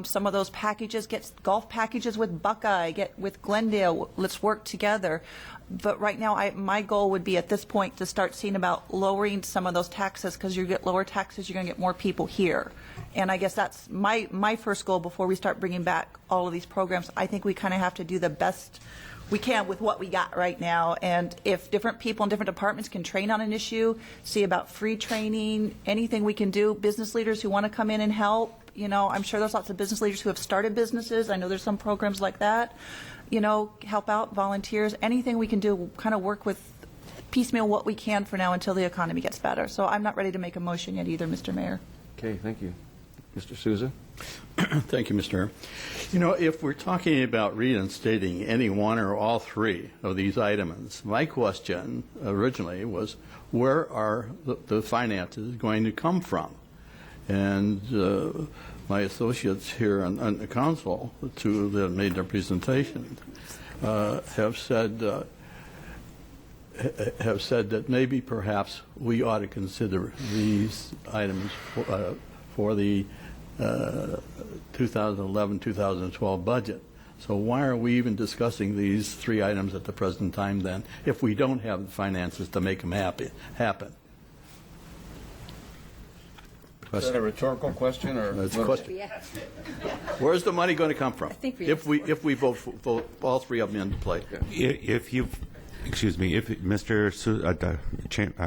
Some of those packages, get golf packages with Buckeye, get with Glendale. Let's work together. But right now, my goal would be at this point to start seeing about lowering some of those taxes, because you get lower taxes, you're going to get more people here. And I guess that's my first goal before we start bringing back all of these programs. I think we kind of have to do the best we can with what we got right now. And if different people in different departments can train on an issue, see about free training, anything we can do, business leaders who want to come in and help, you know, I'm sure there's lots of business leaders who have started businesses. I know there's some programs like that, you know, help out, volunteers, anything we can do, kind of work with piecemeal what we can for now until the economy gets better. So I'm not ready to make a motion yet either, Mr. Mayor. Okay, thank you. Mr. Souza? Thank you, Mr. Mayor. You know, if we're talking about reinstating any one or all three of these items, my question originally was, where are the finances going to come from? And my associates here on the council, the two that made their presentation, have said that maybe perhaps we ought to consider these items for the 2011-2012 budget. So why are we even discussing these three items at the present time then, if we don't have the finances to make them happen? Is that a rhetorical question, or? It's a question. Where's the money going to come from? If we vote all three of them into play. If you've, excuse me, if Mr.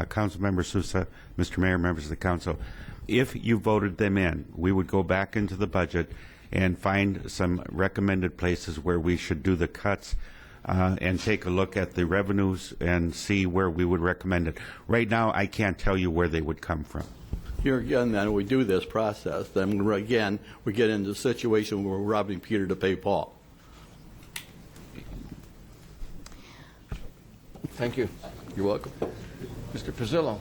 Council Member Sousa, Mr. Mayor, members of the council, if you voted them in, we would go back into the budget and find some recommended places where we should do the cuts and take a look at the revenues and see where we would recommend it. Right now, I can't tell you where they would come from. Here again, then, we do this process, then again, we get into a situation where we're robbing Peter to pay Paul. Thank you. You're welcome. Mr. Pizzillo?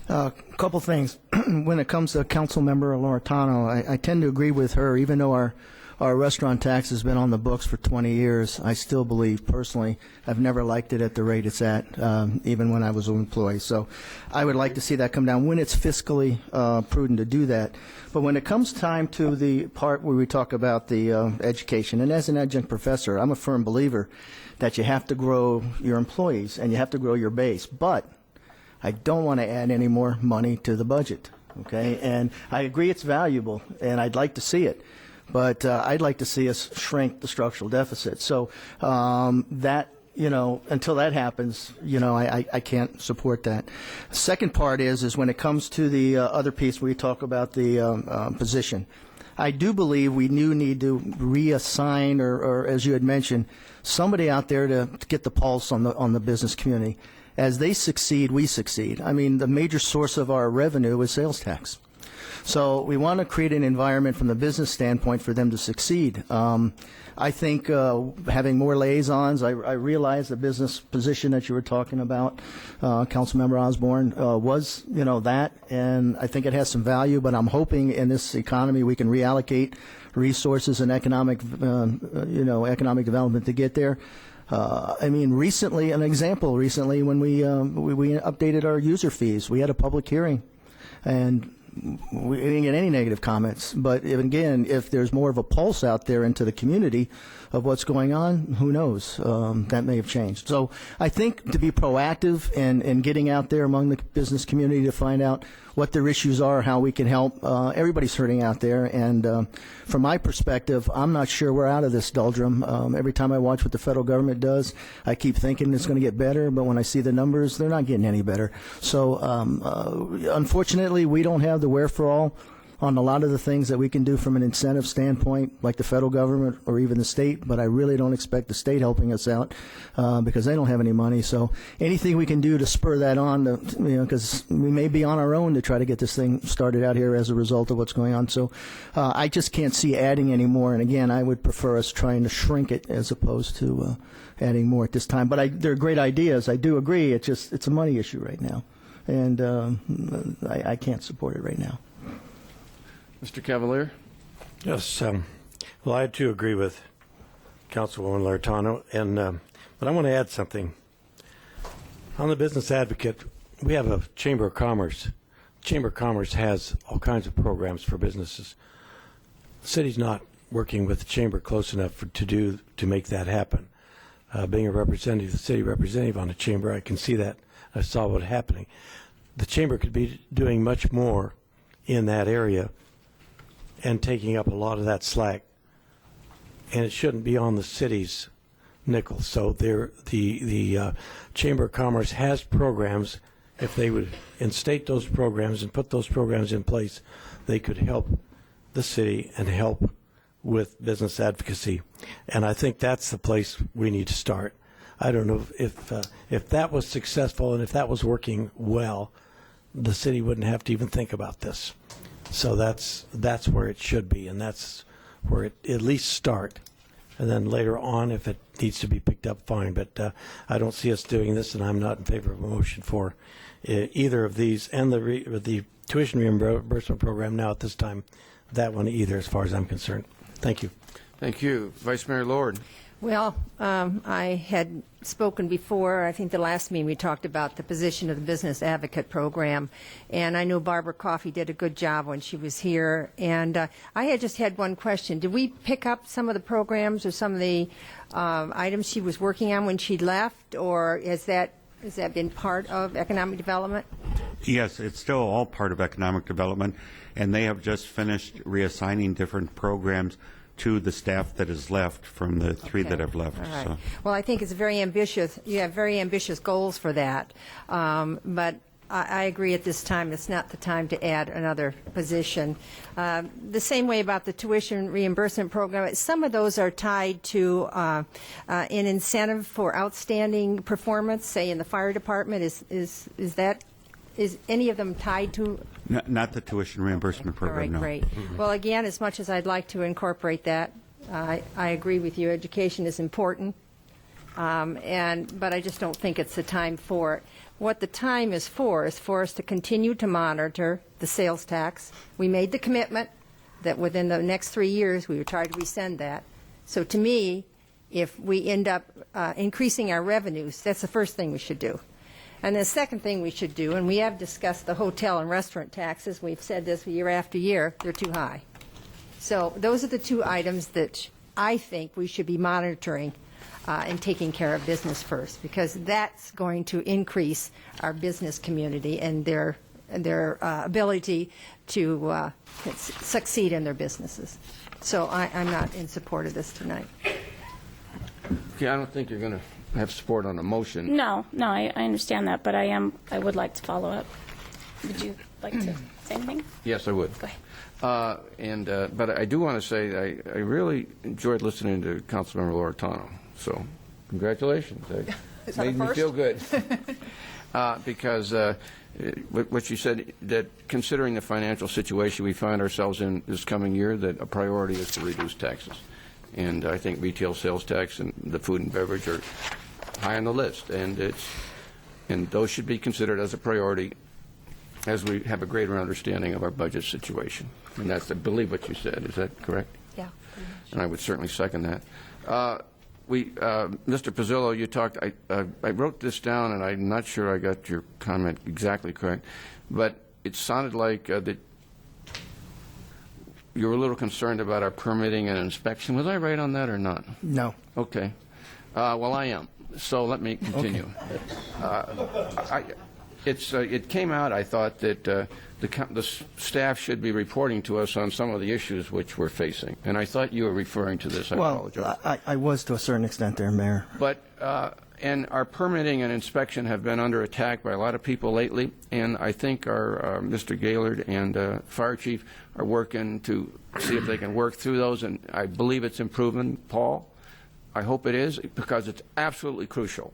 A couple things. When it comes to Councilmember Loretano, I tend to agree with her. Even though our restaurant tax has been on the books for 20 years, I still believe, personally, I've never liked it at the rate it's at, even when I was an employee. So I would like to see that come down when it's fiscally prudent to do that. But when it comes time to the part where we talk about the education, and as an adjunct professor, I'm a firm believer that you have to grow your employees and you have to grow your base. But I don't want to add any more money to the budget, okay? And I agree it's valuable, and I'd like to see it, but I'd like to see us shrink the structural deficit. So that, you know, until that happens, you know, I can't support that. Second part is when it comes to the other piece where we talk about the position. I do believe we do need to reassign, or as you had mentioned, somebody out there to get the pulse on the business community. As they succeed, we succeed. I mean, the major source of our revenue is sales tax. So we want to create an environment from the business standpoint for them to succeed. I think having more liaisons, I realize the business position that you were talking about, Councilmember Osborne, was, you know, that, and I think it has some value, but I'm hoping in this economy we can reallocate resources and economic development to get there. I mean, recently, when we updated our user fees, we had a public hearing, and we didn't get any negative comments. But again, if there's more of a pulse out there into the community of what's going on, who knows? That may have changed. So I think to be proactive and getting out there among the business community to find out what their issues are, how we can help. Everybody's hurting out there, and from my perspective, I'm not sure we're out of this doldrum. Every time I watch what the federal government does, I keep thinking it's going to get better, but when I see the numbers, they're not getting any better. So unfortunately, we don't have the wherewithal on a lot of the things that we can do from an incentive standpoint, like the federal government or even the state, but I really don't expect the state helping us out because they don't have any money. So anything we can do to spur that on, because we may be on our own to try to get this thing started out here as a result of what's going on. So I just can't see adding any more. And again, I would prefer us trying to shrink it as opposed to adding more at this time. But they're great ideas. I do agree. It's a money issue right now, and I can't support it right now. Mr. Cavalier? Yes. Well, I too agree with Councilwoman Loretano, but I want to add something. On the Business Advocate, we have a Chamber of Commerce Chamber of Commerce has all kinds of programs for businesses. The city's not working with the Chamber close enough to make that happen. Being a representative, the city representative on the Chamber, I can see that. I saw what happening. The Chamber could be doing much more in that area and taking up a lot of that slack, and it shouldn't be on the city's nickel. So the Chamber of Commerce has programs. If they would instate those programs and put those programs in place, they could help the city and help with business advocacy. And I think that's the place we need to start. I don't know if that was successful and if that was working well, the city wouldn't have to even think about this. So that's where it should be, and that's where it at least start. And then later on, if it needs to be picked up, fine. But I don't see us doing this, and I'm not in favor of a motion for either of these, and the tuition reimbursement program now at this time, that one either, as far as I'm concerned. Thank you. Thank you. Vice Mayor Lord. Well, I had spoken before. I think the last meeting we talked about the position of the Business Advocate Program, and I know Barbara Coffey did a good job when she was here. And I had just had one question. Did we pick up some of the programs or some of the items she was working on when she left, or has that been part of economic development? Yes, it's still all part of economic development, and they have just finished reassigning different programs to the staff that is left from the three that have left. All right. So. Well, I think it's very ambitious. You have very ambitious goals for that. But I agree at this time it's not the time to add another position. The same way about the tuition reimbursement program. Some of those are tied to an incentive for outstanding performance, say in the fire department. Is any of them tied to? Not the tuition reimbursement program, no. All right, great. Well, again, as much as I'd like to incorporate that, I agree with you. Education is important, but I just don't think it's the time for it. What the time is for us to continue to monitor the sales tax. We made the commitment that within the next 3 years we would try to rescind that. So to me, if we end up increasing our revenues, that's the first thing we should do. And the second thing we should do, and we have discussed the hotel and restaurant taxes, we've said this year after year, they're too high. So those are the two items that I think we should be monitoring and taking care of business first, because that's going to increase our business community and their ability to succeed in their businesses. So I'm not in support of this tonight. Okay, I don't think you're going to have support on a motion. No, I understand that, but I would like to follow up. Would you like to say anything? Yes, I would. Go ahead. But I do want to say I really enjoyed listening to Councilmember Loretano. So, congratulations. It made me feel good. Because what you said, that considering the financial situation we find ourselves in this coming year, that a priority is to reduce taxes. And I think retail sales tax and the food and beverage are high on the list, and those should be considered as a priority as we have a greater understanding of our budget situation. And that's, I believe, what you said. Is that correct? Yeah. And I would certainly second that. Mr. Pizzillo, you talked. I wrote this down, and I'm not sure I got your comment exactly correct, but it sounded like that you were a little concerned about our permitting and inspection. Was I right on that or not? No. Okay. Well, I am. So let me continue. Okay. It came out, I thought, that the staff should be reporting to us on some of the issues which we're facing. And I thought you were referring to this. I apologize. I was to a certain extent there, Mayor. But and our permitting and inspection have been under attack by a lot of people lately, and I think our Mr. Gaylord and Fire Chief are working to see if they can work through those, and I believe it's improving. Paul, I hope it is, because it's absolutely crucial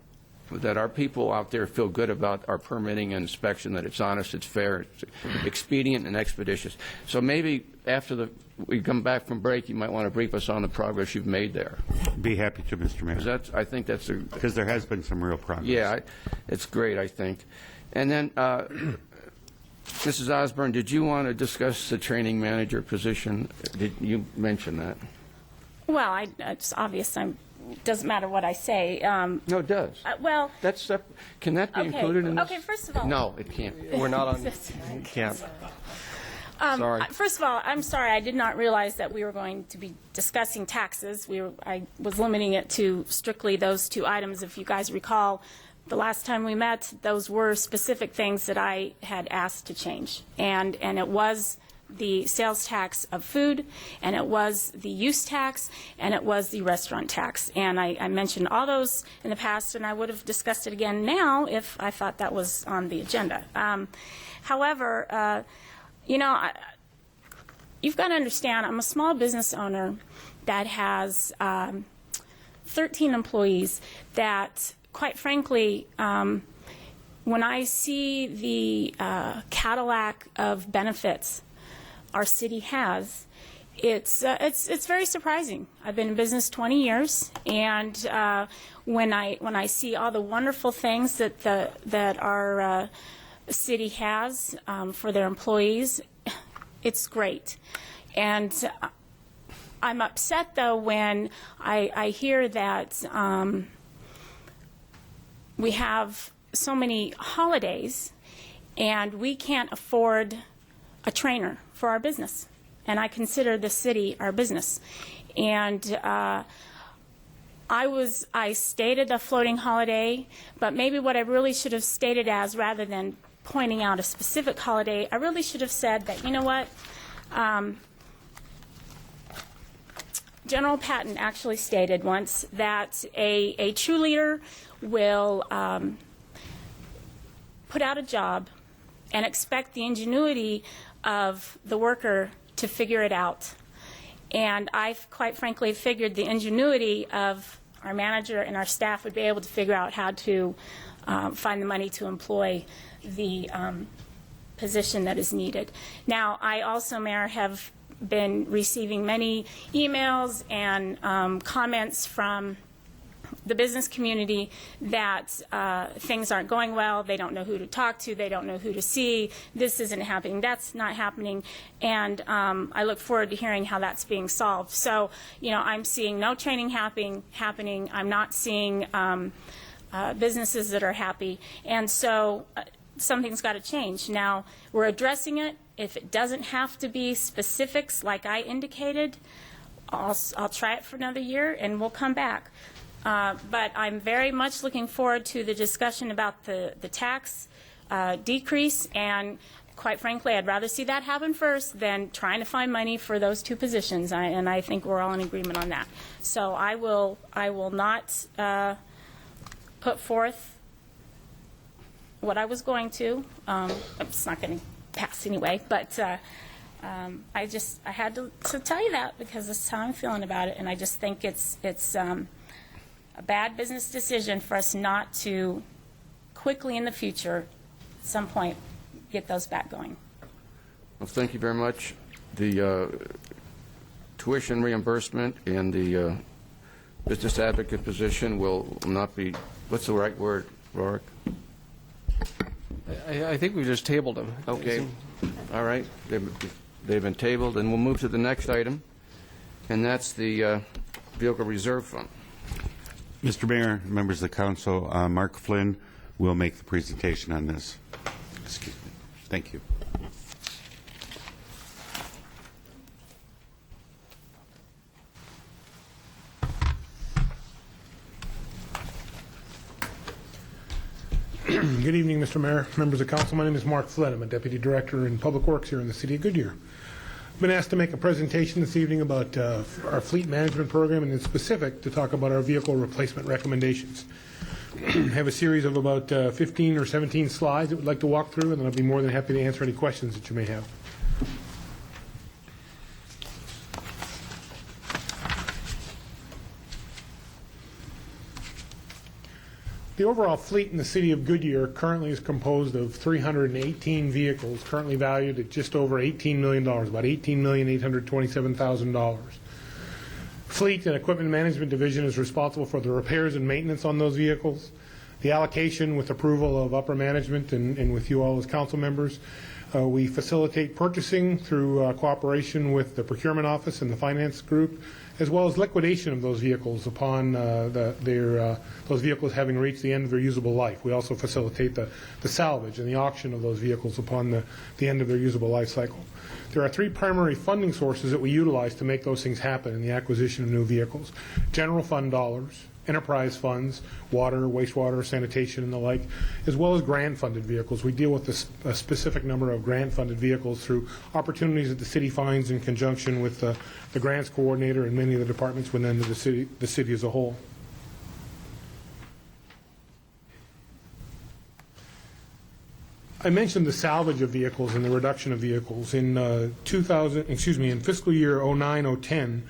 that our people out there feel good about our permitting and inspection, that it's honest, it's fair, it's expedient and expeditious. So maybe after we come back from break, you might want to brief us on the progress you've made there. Be happy to, Mr. Mayor. I think that's because there has been some real progress. Yeah, it's great, I think. And then, Mrs. Osborne, did you want to discuss the training manager position? Did you mention that? Well, it's obvious I'm doesn't matter what I say. No, it does. Well, Can that be okay. included in this? Okay, first of all. No, it can't. We're not on, can't. Sorry. First of all, I'm sorry. I did not realize that we were going to be discussing taxes. I was limiting it to strictly those two items. If you guys recall, the last time we met, those were specific things that I had asked to change. And it was the sales tax of food, and it was the use tax, and it was the restaurant tax. And I mentioned all those in the past, and I would have discussed it again now if I thought that was on the agenda. However, you've got to understand, I'm a small business owner that has 13 employees that, quite frankly, when I see the Cadillac of benefits our city has, it's very surprising. I've been in business 20 years, and when I see all the wonderful things that our city has for their employees, it's great. And I'm upset, though, when I hear that we have so many holidays and we can't afford a trainer for our business. And I consider the city our business. And I stated a floating holiday, but maybe what I really should have stated as, rather than pointing out a specific holiday, I really should have said that, you know what, General Patton actually stated once that a true leader will put out a job and expect the ingenuity of the worker to figure it out. And I, quite frankly, figured the ingenuity of our manager and our staff would be able to figure out how to find the money to employ the position that is needed. Now, I also, Mayor, have been receiving many emails and comments from the business community that things aren't going well, they don't know who to talk to, they don't know who to see, this isn't happening, that's not happening, and I look forward to hearing how that's being solved. So, I'm seeing no training happening, I'm not seeing businesses that are happy, and so something's got to change. Now, we're addressing it. If it doesn't have to be specifics like I indicated, I'll try it for another year and we'll come back. But I'm very much looking forward to the discussion about the tax decrease, and quite frankly, I'd rather see that happen first than trying to find money for those two positions, and I think we're all in agreement on that. So I will not put forth what I was going to. It's not going to pass anyway, but I had to tell you that because that's how I'm feeling about it, and I just think it's a bad business decision for us not to quickly in the future, at some point, get those back going. Well, thank you very much. The tuition reimbursement and the business advocate position will not be, what's the right word, Rourke? I think we just tabled them. Okay. All right. They've been tabled, and we'll move to the next item, and that's the Vehicle Reserve Fund. Mr. Mayor, members of the council, Mark Flynn will make the presentation on this. Excuse me. Thank you. Good evening, Mr. Mayor, members of council. My name is Mark Flynn. I'm a Deputy Director in Public Works here in the city of Goodyear. I've been asked to make a presentation this evening about our fleet management program, and in specific to talk about our vehicle replacement recommendations. I have a series of about 15 or 17 slides that we'd like to walk through, and then I'll be more than happy to answer any questions that you may have. The overall fleet in the city of Goodyear currently is composed of 318 vehicles, currently valued at just over $18 million, about $18,827,000. Fleet and Equipment Management Division is responsible for the repairs and maintenance on those vehicles. The allocation, with approval of upper management and with you all as council members, We facilitate purchasing through cooperation with the procurement office and the finance group, as well as liquidation of those vehicles upon those vehicles having reached the end of their usable life. We also facilitate the salvage and the auction of those vehicles upon the end of their usable life cycle. There are three primary funding sources that we utilize to make those things happen in the acquisition of new vehicles: general fund dollars, enterprise funds, water, wastewater, sanitation, and the like, as well as grant-funded vehicles. We deal with a specific number of grant-funded vehicles through opportunities that the city finds in conjunction with the grants coordinator and many of the departments within the city as a whole. I mentioned the salvage of vehicles and the reduction of vehicles. In fiscal year 09-010,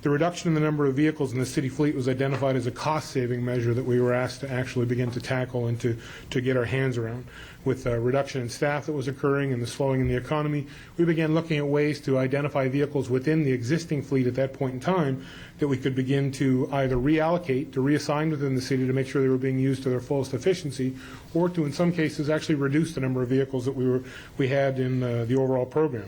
the reduction in the number of vehicles in the city fleet was identified as a cost-saving measure that we were asked to actually begin to tackle and to get our hands around. With a reduction in staff that was occurring and the slowing in the economy, we began looking at ways to identify vehicles within the existing fleet at that point in time that we could begin to either reallocate, to reassign within the city to make sure they were being used to their fullest efficiency, or to, in some cases, actually reduce the number of vehicles that we had in the overall program.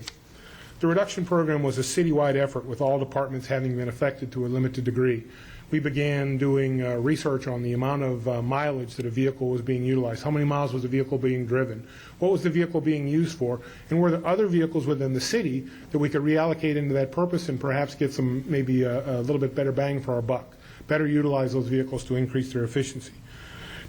The reduction program was a citywide effort, with all departments having been affected to a limited degree. We began doing research on the amount of mileage that a vehicle was being utilized. How many miles was the vehicle being driven? What was the vehicle being used for? And were there other vehicles within the city that we could reallocate into that purpose and perhaps get some, maybe a little bit better bang for our buck, better utilize those vehicles to increase their efficiency?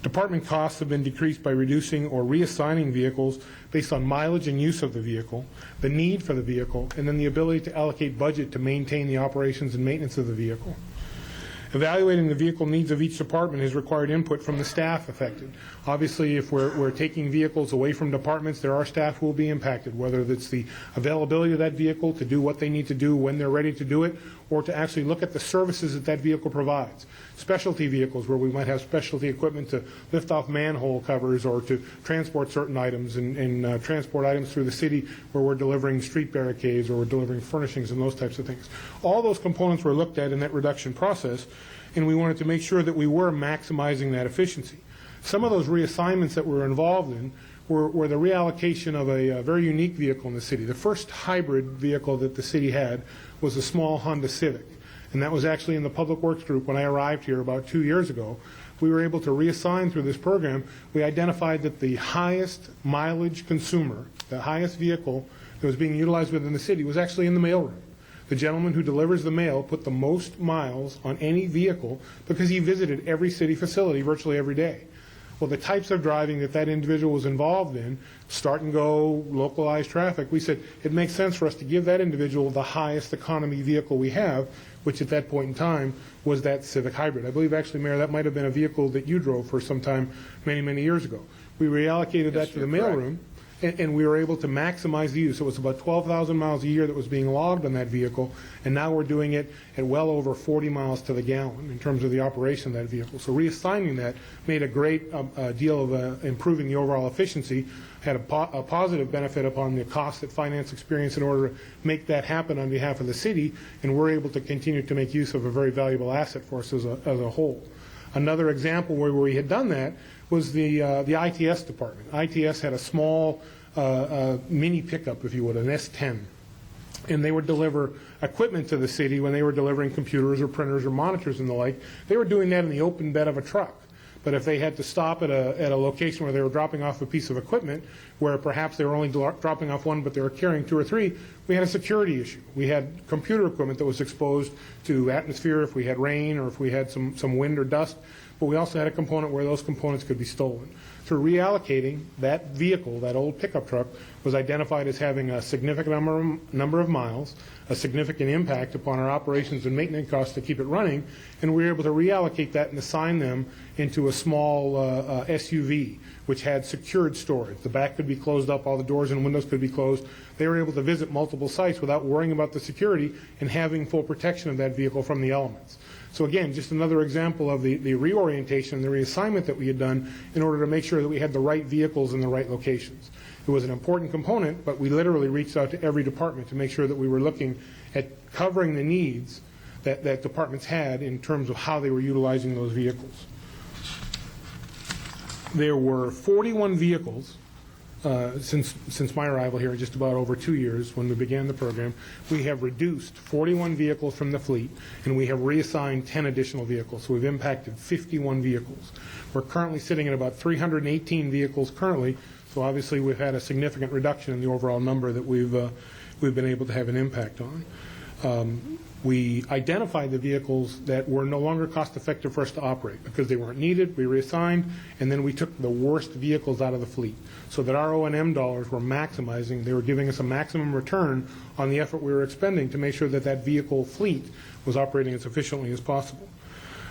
Department costs have been decreased by reducing or reassigning vehicles based on mileage and use of the vehicle, the need for the vehicle, and then the ability to allocate budget to maintain the operations and maintenance of the vehicle. Evaluating the vehicle needs of each department has required input from the staff affected. Obviously, if we're taking vehicles away from departments, there are staff who will be impacted, whether it's the availability of that vehicle to do what they need to do when they're ready to do it, or to actually look at the services that that vehicle provides. Specialty vehicles, where we might have specialty equipment to lift off manhole covers or to transport certain items and transport items through the city where we're delivering street barricades or we're delivering furnishings and those types of things. All those components were looked at in that reduction process, and we wanted to make sure that we were maximizing that efficiency. Some of those reassignments that we're involved in were the reallocation of a very unique vehicle in the city. The first hybrid vehicle that the city had was a small Honda Civic, and that was actually in the Public Works group when I arrived here about 2 years ago. We were able to reassign through this program. We identified that the highest mileage consumer, the highest vehicle that was being utilized within the city, was actually in the mailroom. The gentleman who delivers the mail put the most miles on any vehicle because he visited every city facility virtually every day. Well, the types of driving that individual was involved in, start and go, localized traffic, we said it makes sense for us to give that individual the highest economy vehicle we have, which at that point in time was that Civic Hybrid. I believe, actually, Mayor, that might have been a vehicle that you drove for some time many, many years ago. We reallocated that to the mailroom, and we were able to maximize the use. It was about 12,000 miles a year that was being logged on that vehicle, and now we're doing it at well over 40 miles to the gallon in terms of the operation of that vehicle. So reassigning that made a great deal of improving the overall efficiency, had a positive benefit upon the cost that finance experienced in order to make that happen on behalf of the city, and we're able to continue to make use of a very valuable asset for us as a whole. Another example where we had done that was the ITS department. ITS had a small mini pickup, if you would, an S10. And they would deliver equipment to the city when they were delivering computers or printers or monitors and the like. They were doing that in the open bed of a truck. But if they had to stop at a location where they were dropping off a piece of equipment, where perhaps they were only dropping off one but they were carrying two or three, we had a security issue. We had computer equipment that was exposed to atmosphere if we had rain or if we had some wind or dust. But we also had a component where those components could be stolen. So reallocating that vehicle, that old pickup truck, was identified as having a significant number of miles, a significant impact upon our operations and maintenance costs to keep it running, and we were able to reallocate that and assign them into a small SUV, which had secured storage. The back could be closed up, all the doors and windows could be closed. They were able to visit multiple sites without worrying about the security and having full protection of that vehicle from the elements. So again, just another example of the reorientation, the reassignment that we had done in order to make sure that we had the right vehicles in the right locations. It was an important component, but we literally reached out to every department to make sure that we were looking at covering the needs that departments had in terms of how they were utilizing those vehicles. There were 41 vehicles since my arrival here, just about over 2 years when we began the program, we have reduced 41 vehicles from the fleet, and we have reassigned 10 additional vehicles. So we've impacted 51 vehicles. We're currently sitting at about 318 vehicles currently, so obviously we've had a significant reduction in the overall number that we've been able to have an impact on. We identified the vehicles that were no longer cost-effective for us to operate because they weren't needed. We reassigned, and then we took the worst vehicles out of the fleet so that our O&M dollars were maximizing. They were giving us a maximum return on the effort we were expending to make sure that that vehicle fleet was operating as efficiently as possible.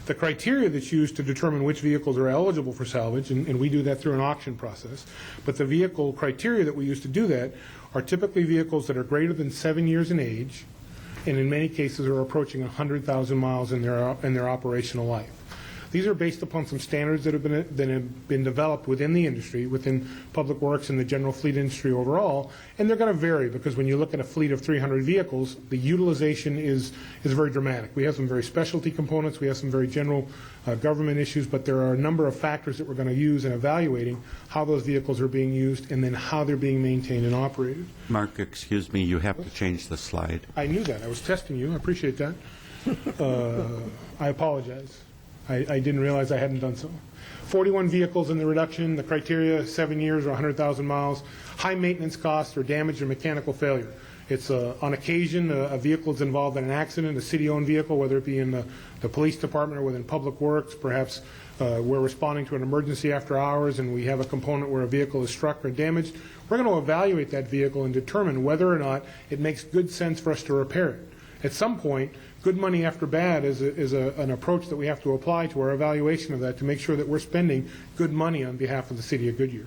The criteria that's used to determine which vehicles are eligible for salvage, and we do that through an auction process, but the vehicle criteria that we use to do that are typically vehicles that are greater than 7 years in age, and in many cases are approaching 100,000 miles in their operational life. These are based upon some standards that have been developed within the industry, within Public Works and the general fleet industry overall, and they're going to vary because when you look at a fleet of 300 vehicles, the utilization is very dramatic. We have some very specialty components, we have some very general government issues, but there are a number of factors that we're going to use in evaluating how those vehicles are being used and then how they're being maintained and operated. Mark, excuse me, you have to change the slide. I knew that. I was testing you. I appreciate that. I apologize. I didn't realize I hadn't done so. 41 vehicles in the reduction. The criteria, 7 years or 100,000 miles. High maintenance costs or damage or mechanical failure. It's on occasion a vehicle is involved in an accident, a city-owned vehicle, whether it be in the police department or within Public Works. Perhaps we're responding to an emergency after hours and we have a component where a vehicle is struck or damaged. We're going to evaluate that vehicle and determine whether or not it makes good sense for us to repair it. At some point, good money after bad is an approach that we have to apply to our evaluation of that to make sure that we're spending good money on behalf of the City of Goodyear.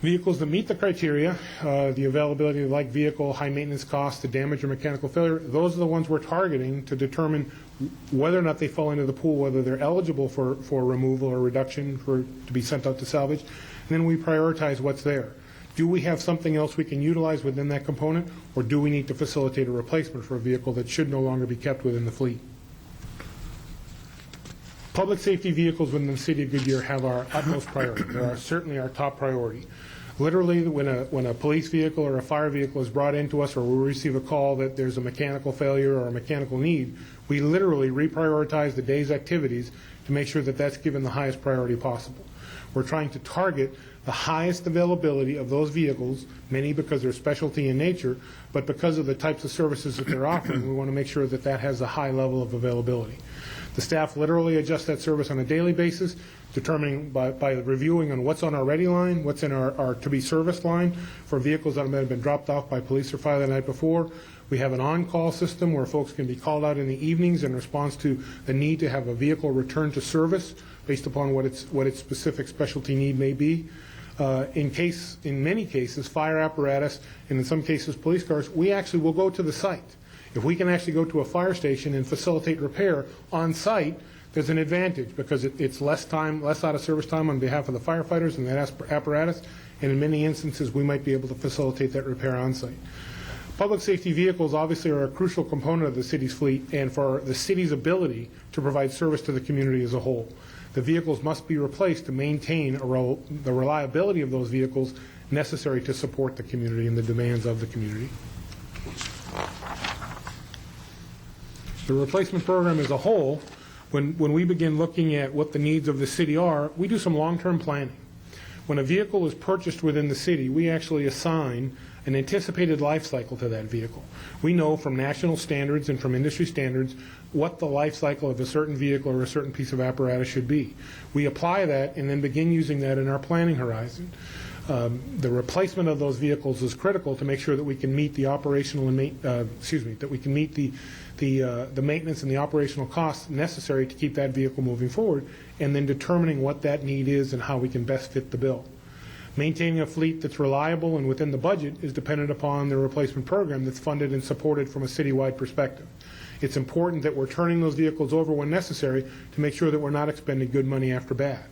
Vehicles that meet the criteria, the availability of light vehicle, high maintenance costs, the damage or mechanical failure, those are the ones we're targeting to determine whether or not they fall into the pool, whether they're eligible for removal or reduction to be sent out to salvage. And then we prioritize what's there. Do we have something else we can utilize within that component, or do we need to facilitate a replacement for a vehicle that should no longer be kept within the fleet? Public safety vehicles within the City of Goodyear have our utmost priority. They are certainly our top priority. Literally, when a police vehicle or a fire vehicle is brought into us or we receive a call that there's a mechanical failure or a mechanical need, we literally reprioritize the day's activities to make sure that that's given the highest priority possible. We're trying to target the highest availability of those vehicles, many because they're specialty in nature, but because of the types of services that they're offering, we want to make sure that that has a high level of availability. The staff literally adjusts that service on a daily basis, determining by reviewing on what's on our ready line, what's in our to-be serviced line for vehicles that have been dropped off by police or fire the night before. We have an on-call system where folks can be called out in the evenings in response to the need to have a vehicle returned to service based upon what its specific specialty need may be. In many cases, fire apparatus, and in some cases, police cars, we actually will go to the site. If we can actually go to a fire station and facilitate repair on site, there's an advantage because it's less out of service time on behalf of the firefighters and that apparatus, and in many instances, we might be able to facilitate that repair on site. Public safety vehicles obviously are a crucial component of the city's fleet and for the city's ability to provide service to the community as a whole. The vehicles must be replaced to maintain the reliability of those vehicles necessary to support the community and the demands of the community. The replacement program as a whole, when we begin looking at what the needs of the city are, we do some long-term planning. When a vehicle is purchased within the city, we actually assign an anticipated life cycle to that vehicle. We know from national standards and from industry standards what the life cycle of a certain vehicle or a certain piece of apparatus should be. We apply that and then begin using that in our planning horizon. The replacement of those vehicles is critical to make sure that we can meet the operational and that we can meet the maintenance and the operational costs necessary to keep that vehicle moving forward, and then determining what that need is and how we can best fit the bill. Maintaining a fleet that's reliable and within the budget is dependent upon the replacement program that's funded and supported from a citywide perspective. It's important that we're turning those vehicles over when necessary to make sure that we're not expending good money after bad.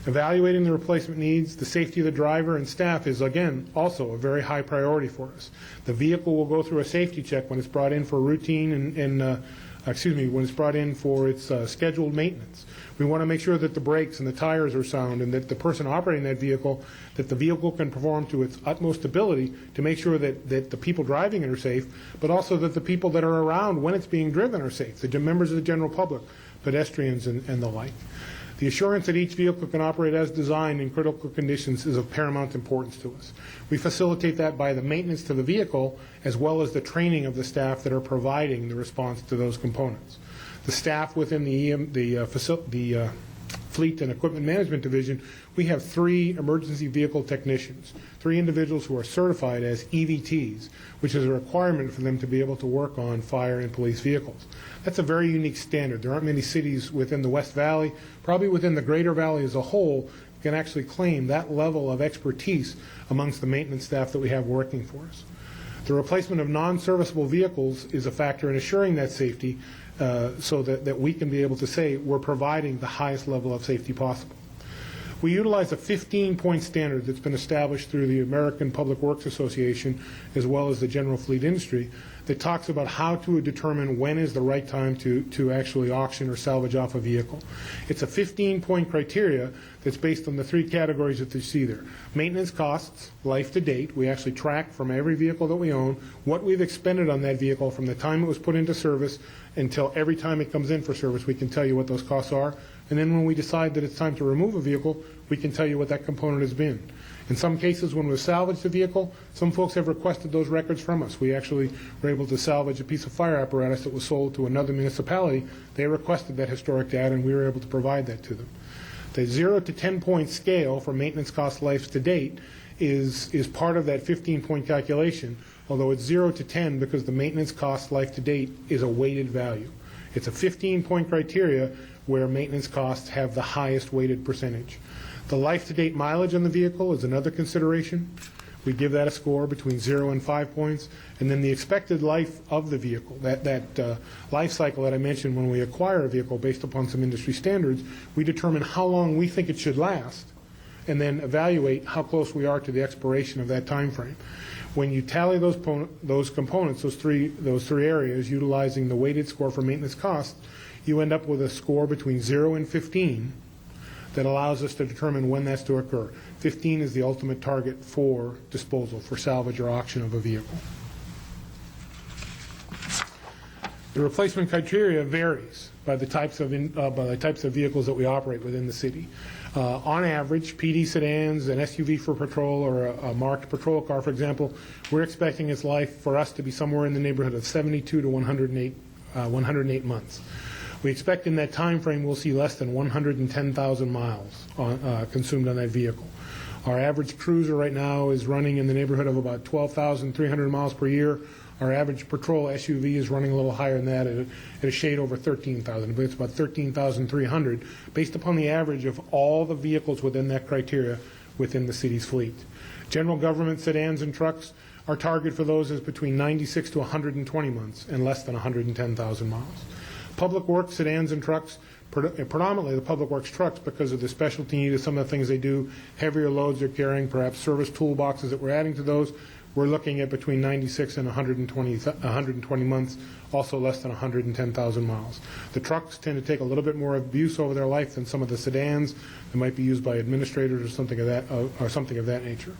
Evaluating the replacement needs, the safety of the driver and staff is, again, also a very high priority for us. The vehicle will go through a safety check when it's brought in for routine and when it's brought in for its scheduled maintenance. We want to make sure that the brakes and the tires are sound and that the person operating that vehicle, that the vehicle can perform to its utmost ability to make sure that the people driving it are safe, but also that the people that are around when it's being driven are safe, the members of the general public, pedestrians and the like. The assurance that each vehicle can operate as designed in critical conditions is of paramount importance to us. We facilitate that by the maintenance to the vehicle as well as the training of the staff that are providing the response to those components. The staff within the Fleet and Equipment Management Division, we have 3 emergency vehicle technicians, 3 individuals who are certified as EVTs, which is a requirement for them to be able to work on fire and police vehicles. That's a very unique standard. There aren't many cities within the West Valley, probably within the Greater Valley as a whole, can actually claim that level of expertise amongst the maintenance staff that we have working for us. The replacement of non-serviceable vehicles is a factor in assuring that safety so that we can be able to say we're providing the highest level of safety possible. We utilize a 15-point standard that's been established through the American Public Works Association as well as the general fleet industry that talks about how to determine when is the right time to actually auction or salvage off a vehicle. It's a 15-point criteria that's based on the 3 categories that you see there. Maintenance costs, life to date. We actually track from every vehicle that we own what we've expended on that vehicle from the time it was put into service until every time it comes in for service. We can tell you what those costs are. And then when we decide that it's time to remove a vehicle, we can tell you what that component has been. In some cases, when we've salvaged the vehicle, some folks have requested those records from us. We actually were able to salvage a piece of fire apparatus that was sold to another municipality. They requested that historic data, and we were able to provide that to them. The 0 to 10-point scale for maintenance cost life to date is part of that 15-point calculation, although it's 0 to 10 because the maintenance cost life to date is a weighted value. It's a 15-point criteria where maintenance costs have the highest weighted percentage. The life-to-date mileage on the vehicle is another consideration. We give that a score between 0 and 5 points. And then the expected life of the vehicle, that life cycle that I mentioned when we acquire a vehicle based upon some industry standards, we determine how long we think it should last and then evaluate how close we are to the expiration of that time frame. When you tally those components, those three areas, utilizing the weighted score for maintenance costs, you end up with a score between 0 and 15 that allows us to determine when that's to occur. 15 is the ultimate target for disposal, for salvage or auction of a vehicle. The replacement criteria varies by the types of vehicles that we operate within the city. On average, PD sedans, an SUV for patrol, or a marked patrol car, for example, we're expecting its life for us to be somewhere in the neighborhood of 72 to 108 months. We expect in that time frame we'll see less than 110,000 miles consumed on that vehicle. Our average cruiser right now is running in the neighborhood of about 12,300 miles per year. Our average patrol SUV is running a little higher than that at a shade over 13,000, but it's about 13,300 based upon the average of all the vehicles within that criteria within the city's fleet. General government sedans and trucks, our target for those is between 96 to 120 months and less than 110,000 miles. Public works sedans and trucks, predominantly the public works trucks because of the specialty need of some of the things they do, heavier loads they're carrying, perhaps service toolboxes that we're adding to those, we're looking at between 96 and 120 months, also less than 110,000 miles. The trucks tend to take a little bit more abuse over their life than some of the sedans that might be used by administrators or something of that nature.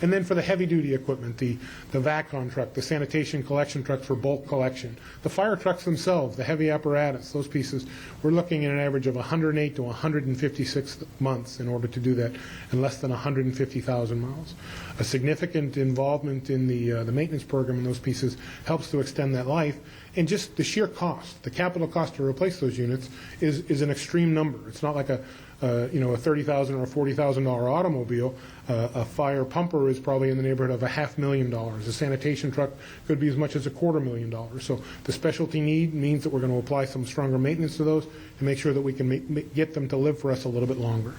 And then for the heavy-duty equipment, the VACON truck, the sanitation collection trucks for bulk collection, the fire trucks themselves, the heavy apparatus, those pieces, we're looking at an average of 108 to 156 months in order to do that, and less than 150,000 miles. A significant involvement in the maintenance program in those pieces helps to extend that life, and just the sheer cost, the capital cost to replace those units is an extreme number. It's not like a $30,000 or $40,000 automobile. A fire pumper is probably in the neighborhood of $500,000. A sanitation truck could be as much as $250,000. So the specialty need means that we're going to apply some stronger maintenance to those to make sure that we can get them to live for us a little bit longer.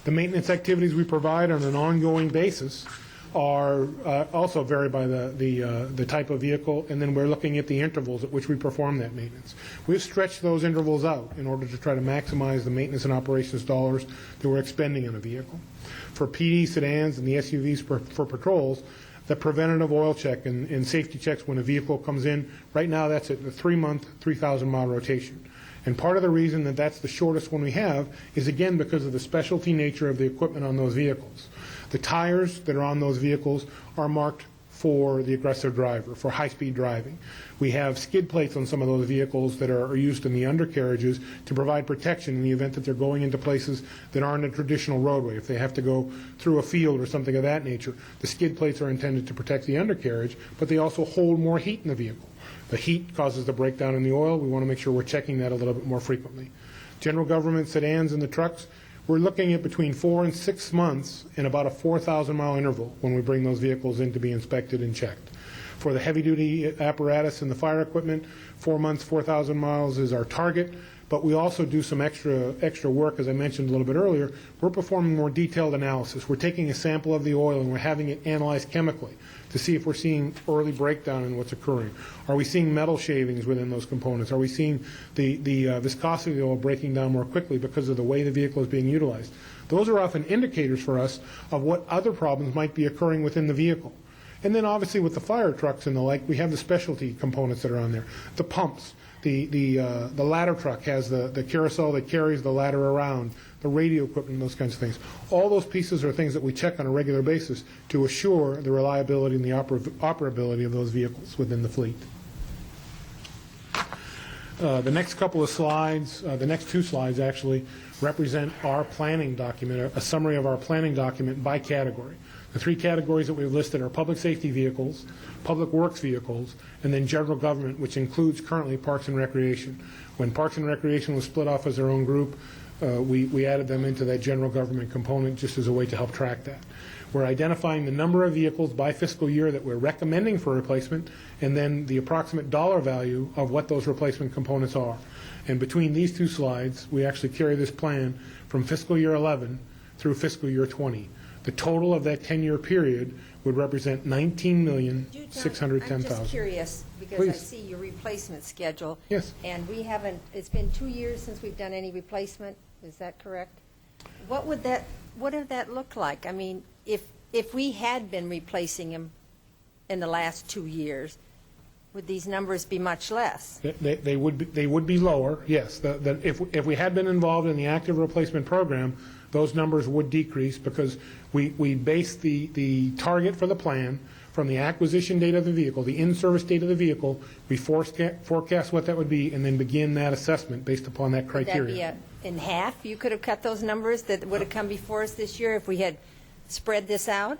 The maintenance activities we provide on an ongoing basis are also vary by the type of vehicle, and then we're looking at the intervals at which we perform that maintenance. We've stretched those intervals out in order to try to maximize the maintenance and operations dollars that we're expending on a vehicle. For PD sedans and the SUVs for patrols, the preventative oil check and safety checks when a vehicle comes in. Right now, that's at the 3-month, 3,000-mile rotation. And part of the reason that that's the shortest one we have is, again, because of the specialty nature of the equipment on those vehicles. The tires that are on those vehicles are marked for the aggressive driver, for high-speed driving. We have skid plates on some of those vehicles that are used in the undercarriages to provide protection in the event that they're going into places that aren't a traditional roadway. If they have to go through a field or something of that nature, the skid plates are intended to protect the undercarriage, but they also hold more heat in the vehicle. The heat causes the breakdown in the oil. We want to make sure we're checking that a little bit more frequently. General government sedans and the trucks, we're looking at between 4 and 6 months in about a 4,000-mile interval when we bring those vehicles in to be inspected and checked. For the heavy-duty apparatus and the fire equipment, 4 months, 4,000 miles is our target. But we also do some extra work, as I mentioned a little bit earlier. We're performing more detailed analysis. We're taking a sample of the oil and we're having it analyzed chemically to see if we're seeing early breakdown in what's occurring. Are we seeing metal shavings within those components? Are we seeing the viscosity of the oil breaking down more quickly because of the way the vehicle is being utilized? Those are often indicators for us of what other problems might be occurring within the vehicle. And then obviously with the fire trucks and the like, we have the specialty components that are on there. The pumps. The ladder truck has the carousel that carries the ladder around, the radio equipment, those kinds of things. All those pieces are things that we check on a regular basis to assure the reliability and the operability of those vehicles within the fleet. The next couple of slides, the next 2 slides actually, represent our planning document, a summary of our planning document by category. The 3 categories that we've listed are public safety vehicles, public works vehicles, and then general government, which includes currently Parks and Recreation. When Parks and Recreation was split off as their own group, we added them into that general government component just as a way to help track that. We're identifying the number of vehicles by fiscal year that we're recommending for replacement, and then the approximate dollar value of what those replacement components are. And between these 2 slides, we actually carry this plan from fiscal year 11 through fiscal year 20. The total of that 10-year period would represent $19,610,000. I'm just curious, because Please. I see your replacement schedule. Yes. And we haven't, it's been 2 years since we've done any replacement, is that correct? What would that look like? I mean, if we had been replacing them in the last 2 years, would these numbers be much less? They would be lower, yes. If we had been involved in the active replacement program, those numbers would decrease because we base the target for the plan from the acquisition date of the vehicle, the in-service date of the vehicle. We forecast what that would be and then begin that assessment based upon that criteria. Would that be in half? You could have cut those numbers that would have come before us this year if we had spread this out?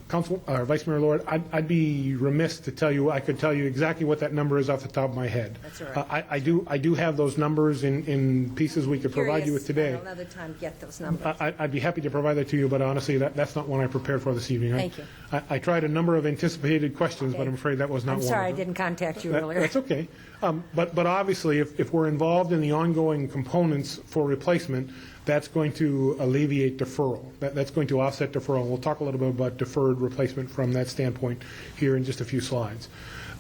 Vice Mayor Lord, I'd be remiss to tell you, I could tell you exactly what that number is off the top of my head. That's all right. I do have those numbers in pieces we could provide you with today. I'll another time get those numbers. I'd be happy to provide that to you, but honestly, that's not one I prepared for this evening. Thank you. I tried a number of anticipated questions, but I'm afraid that was not I'm one sorry I of them. didn't contact you earlier. That's okay. But obviously, if we're involved in the ongoing components for replacement, that's going to alleviate deferral. That's going to offset deferral. We'll talk a little bit about deferred replacement from that standpoint here in just a few slides.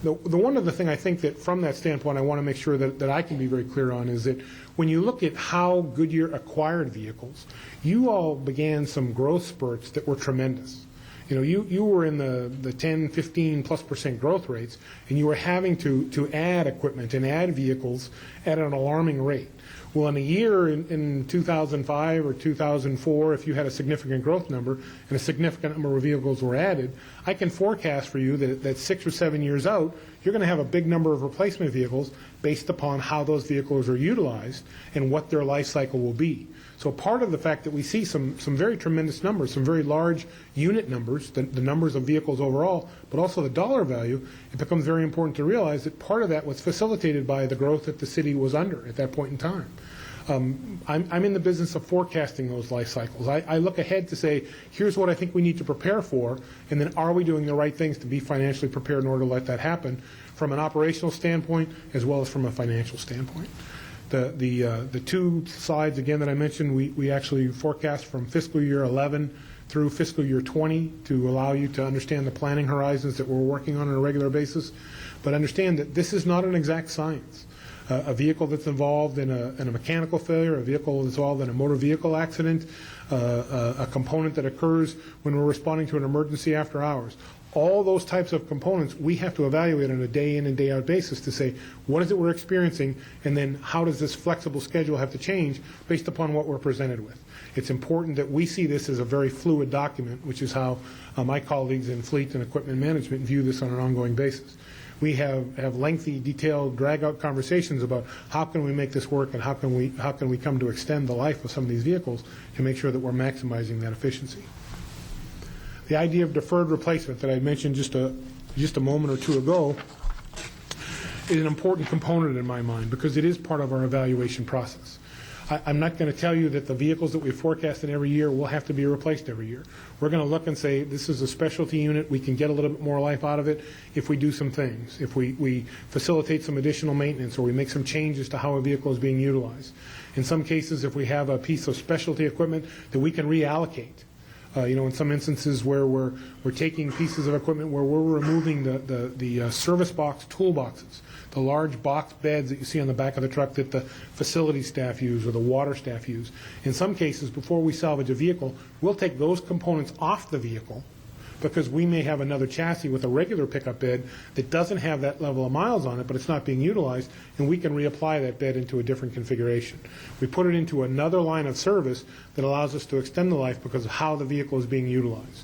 The one other thing I think that from that standpoint I want to make sure that I can be very clear on is that when you look at how Goodyear acquired vehicles, you all began some growth spurts that were tremendous. You know, you were in the 10, 15+% growth rates, and you were having to add equipment and add vehicles at an alarming rate. Well, in a year in 2005 or 2004, if you had a significant growth number and a significant number of vehicles were added, I can forecast for you that 6 or 7 years out, you're going to have a big number of replacement vehicles based upon how those vehicles are utilized and what their life cycle will be. So part of the fact that we see some very tremendous numbers, some very large unit numbers, the numbers of vehicles overall, but also the dollar value, it becomes very important to realize that part of that was facilitated by the growth that the city was under at that point in time. I'm in the business of forecasting those life cycles. I look ahead to say, here's what I think we need to prepare for, and then are we doing the right things to be financially prepared in order to let that happen from an operational standpoint as well as from a financial standpoint. The 2 slides, again, that I mentioned, we actually forecast from fiscal year 11 through fiscal year 20 to allow you to understand the planning horizons that we're working on a regular basis. But understand that this is not an exact science. a vehicle that's involved in a mechanical failure, a vehicle that's involved in a motor vehicle accident, a component that occurs when we're responding to an emergency after hours. All those types of components we have to evaluate on a day in and day out basis to say, what is it we're experiencing, and then how does this flexible schedule have to change based upon what we're presented with. It's important that we see this as a very fluid document, which is how my colleagues in fleet and equipment management view this on an ongoing basis. We have lengthy, detailed, drag-out conversations about how can we make this work and how can we come to extend the life of some of these vehicles to make sure that we're maximizing that efficiency. The idea of deferred replacement that I mentioned just a moment or two ago is an important component in my mind because it is part of our evaluation process. I'm not going to tell you that the vehicles that we forecast in every year will have to be replaced every year. We're going to look and say, this is a specialty unit. We can get a little bit more life out of it if we do some things, if we facilitate some additional maintenance or we make some changes to how a vehicle is being utilized. In some cases, if we have a piece of specialty equipment that we can reallocate. In some instances where we're taking pieces of equipment where we're removing the service box toolboxes, the large box beds that you see on the back of the truck that the facility staff use or the water staff use. In some cases, before we salvage a vehicle, we'll take those components off the vehicle because we may have another chassis with a regular pickup bed that doesn't have that level of miles on it, but it's not being utilized, and we can reapply that bed into a different configuration. We put it into another line of service that allows us to extend the life because of how the vehicle is being utilized.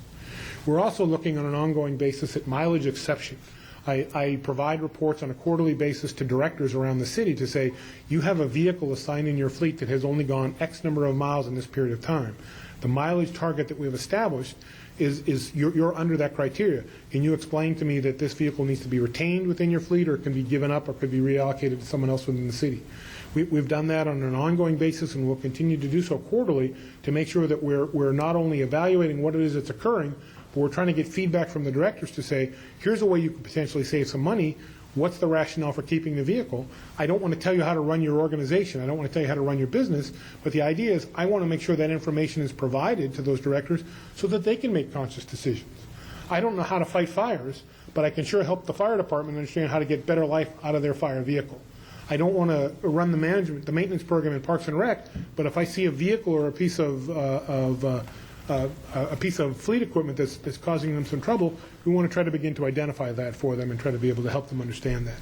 We're also looking on an ongoing basis at mileage exception. I provide reports on a quarterly basis to directors around the city to say, you have a vehicle assigned in your fleet that has only gone X number of miles in this period of time. The mileage target that we have established is you're under that criteria. Can you explain to me that this vehicle needs to be retained within your fleet or can be given up or could be reallocated to someone else within the city? We've done that on an ongoing basis and we'll continue to do so quarterly to make sure that we're not only evaluating what it is that's occurring, but we're trying to get feedback from the directors to say, here's a way you could potentially save some money. What's the rationale for keeping the vehicle? I don't want to tell you how to run your organization. I don't want to tell you how to run your business. But the idea is I want to make sure that information is provided to those directors so that they can make conscious decisions. I don't know how to fight fires, but I can sure help the fire department understand how to get better life out of their fire vehicle. I don't want to run the maintenance program in Parks and Rec, but if I see a vehicle or a piece of fleet equipment that's causing them some trouble, we want to try to begin to identify that for them and try to be able to help them understand that.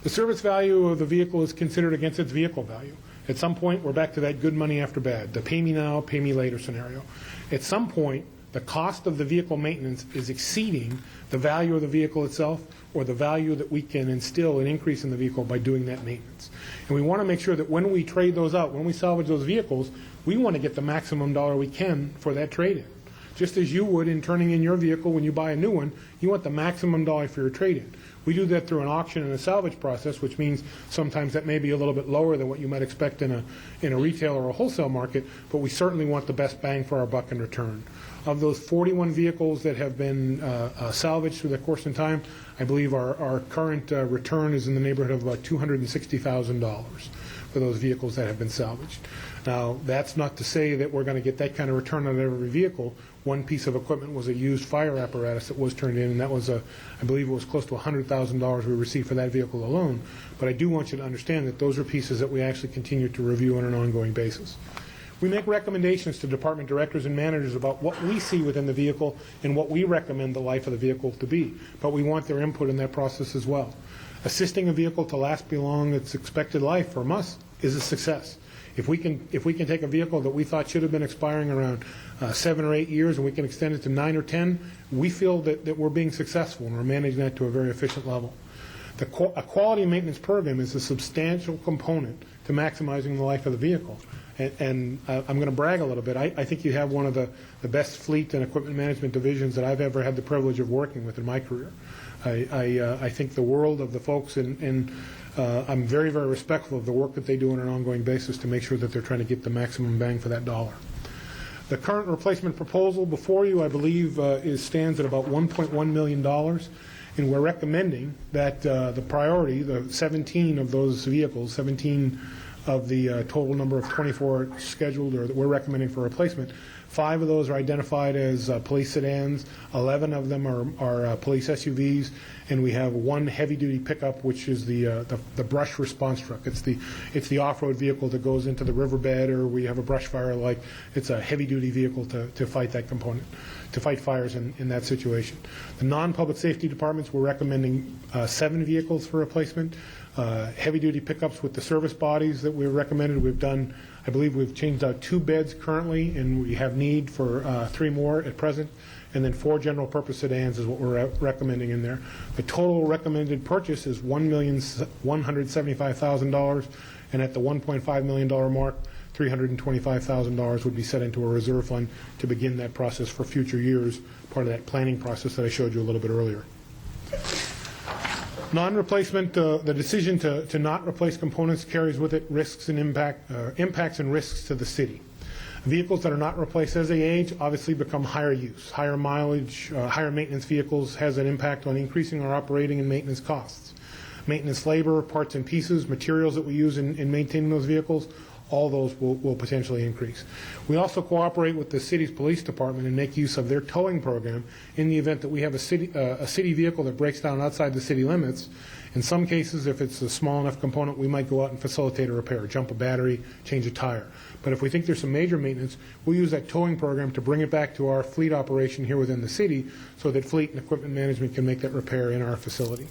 The service value of the vehicle is considered against its vehicle value. At some point, we're back to that good money after bad, the pay me now, pay me later scenario. At some point, the cost of the vehicle maintenance is exceeding the value of the vehicle itself or the value that we can instill an increase in the vehicle by doing that maintenance. And we want to make sure that when we trade those out, when we salvage those vehicles, we want to get the maximum dollar we can for that trade-in. Just as you would in turning in your vehicle when you buy a new one, you want the maximum dollar for your trade-in. We do that through an auction and a salvage process, which means sometimes that may be a little bit lower than what you might expect in a retail or a wholesale market, but we certainly want the best bang for our buck in return. Of those 41 vehicles that have been salvaged through the course and time, I believe our current return is in the neighborhood of about $260,000 for those vehicles that have been salvaged. Now, that's not to say that we're going to get that kind of return on every vehicle. One piece of equipment was a used fire apparatus that was turned in, and that was I believe it was close to $100,000 we received for that vehicle alone. But I do want you to understand that those are pieces that we actually continue to review on an ongoing basis. We make recommendations to department directors and managers about what we see within the vehicle and what we recommend the life of the vehicle to be, but we want their input in that process as well. Assisting a vehicle to last beyond its expected life from us is a success. If we can take a vehicle that we thought should have been expiring around 7 or 8 years and we can extend it to 9 or 10, we feel that we're being successful and we're managing that to a very efficient level. A quality maintenance program is a substantial component to maximizing the life of the vehicle. And I'm going to brag a little bit. I think you have one of the best fleet and equipment management divisions that I've ever had the privilege of working with in my career. I think the world of the folks, and I'm very, very respectful of the work that they do on an ongoing basis to make sure that they're trying to get the maximum bang for that dollar. The current replacement proposal before you, I believe, stands at about $1.1 million, and we're recommending that the priority, the 17 of those vehicles, 17 of the total number of 24 scheduled or that we're recommending for replacement, 5 of those are identified as police sedans, 11 of them are police SUVs, and we have 1 heavy-duty pickup, which is the brush response truck. It's the off-road vehicle that goes into the riverbed, or we have a brush fire. Like, it's a heavy-duty vehicle to fight that component, to fight fires in that situation. The non-public safety departments, we're recommending 7 vehicles for replacement. Heavy-duty pickups with the service bodies that we recommended. We've done, I believe we've changed out 2 beds currently, and we have need for 3 more at present. And then 4 general purpose sedans is what we're recommending in there. The total recommended purchase is $1,175,000, and at the $1.5 million mark, $325,000 would be set into a reserve fund to begin that process for future years, part of that planning process that I showed you a little bit earlier. Non-replacement, the decision to not replace components carries with it risks and impacts and risks to the city. Vehicles that are not replaced as they age obviously become higher use. Higher mileage, higher maintenance vehicles has an impact on increasing our operating and maintenance costs. Maintenance labor, parts and pieces, materials that we use in maintaining those vehicles, all those will potentially increase. We also cooperate with the city's police department and make use of their towing program in the event that we have a city vehicle that breaks down outside the city limits. In some cases, if it's a small enough component, we might go out and facilitate a repair, jump a battery, change a tire. But if we think there's some major maintenance, we'll use that towing program to bring it back to our fleet operation here within the city so that fleet and equipment management can make that repair in our facility.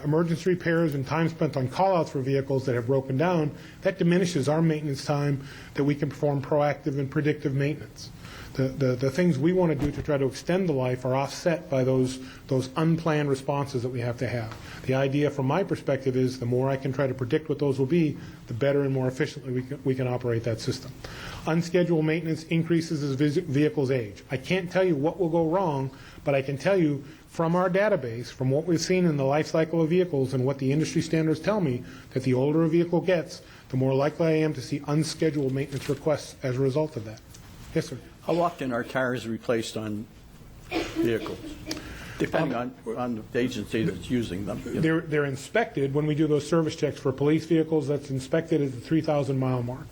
Emergency repairs and time spent on call-outs for vehicles that have broken down, that diminishes our maintenance time that we can perform proactive and predictive maintenance. The things we want to do to try to extend the life are offset by those unplanned responses that we have to have. The idea from my perspective is the more I can try to predict what those will be, the better and more efficiently we can operate that system. Unscheduled maintenance increases as vehicles age. I can't tell you what will go wrong, but I can tell you from our database, from what we've seen in the life cycle of vehicles and what the industry standards tell me, that the older a vehicle gets, the more likely I am to see unscheduled maintenance requests as a result of that. Yes, sir. How often are tires replaced on vehicles, depending on the agency that's using them? They're inspected when we do those service checks for police vehicles. That's inspected at the 3,000-mile mark.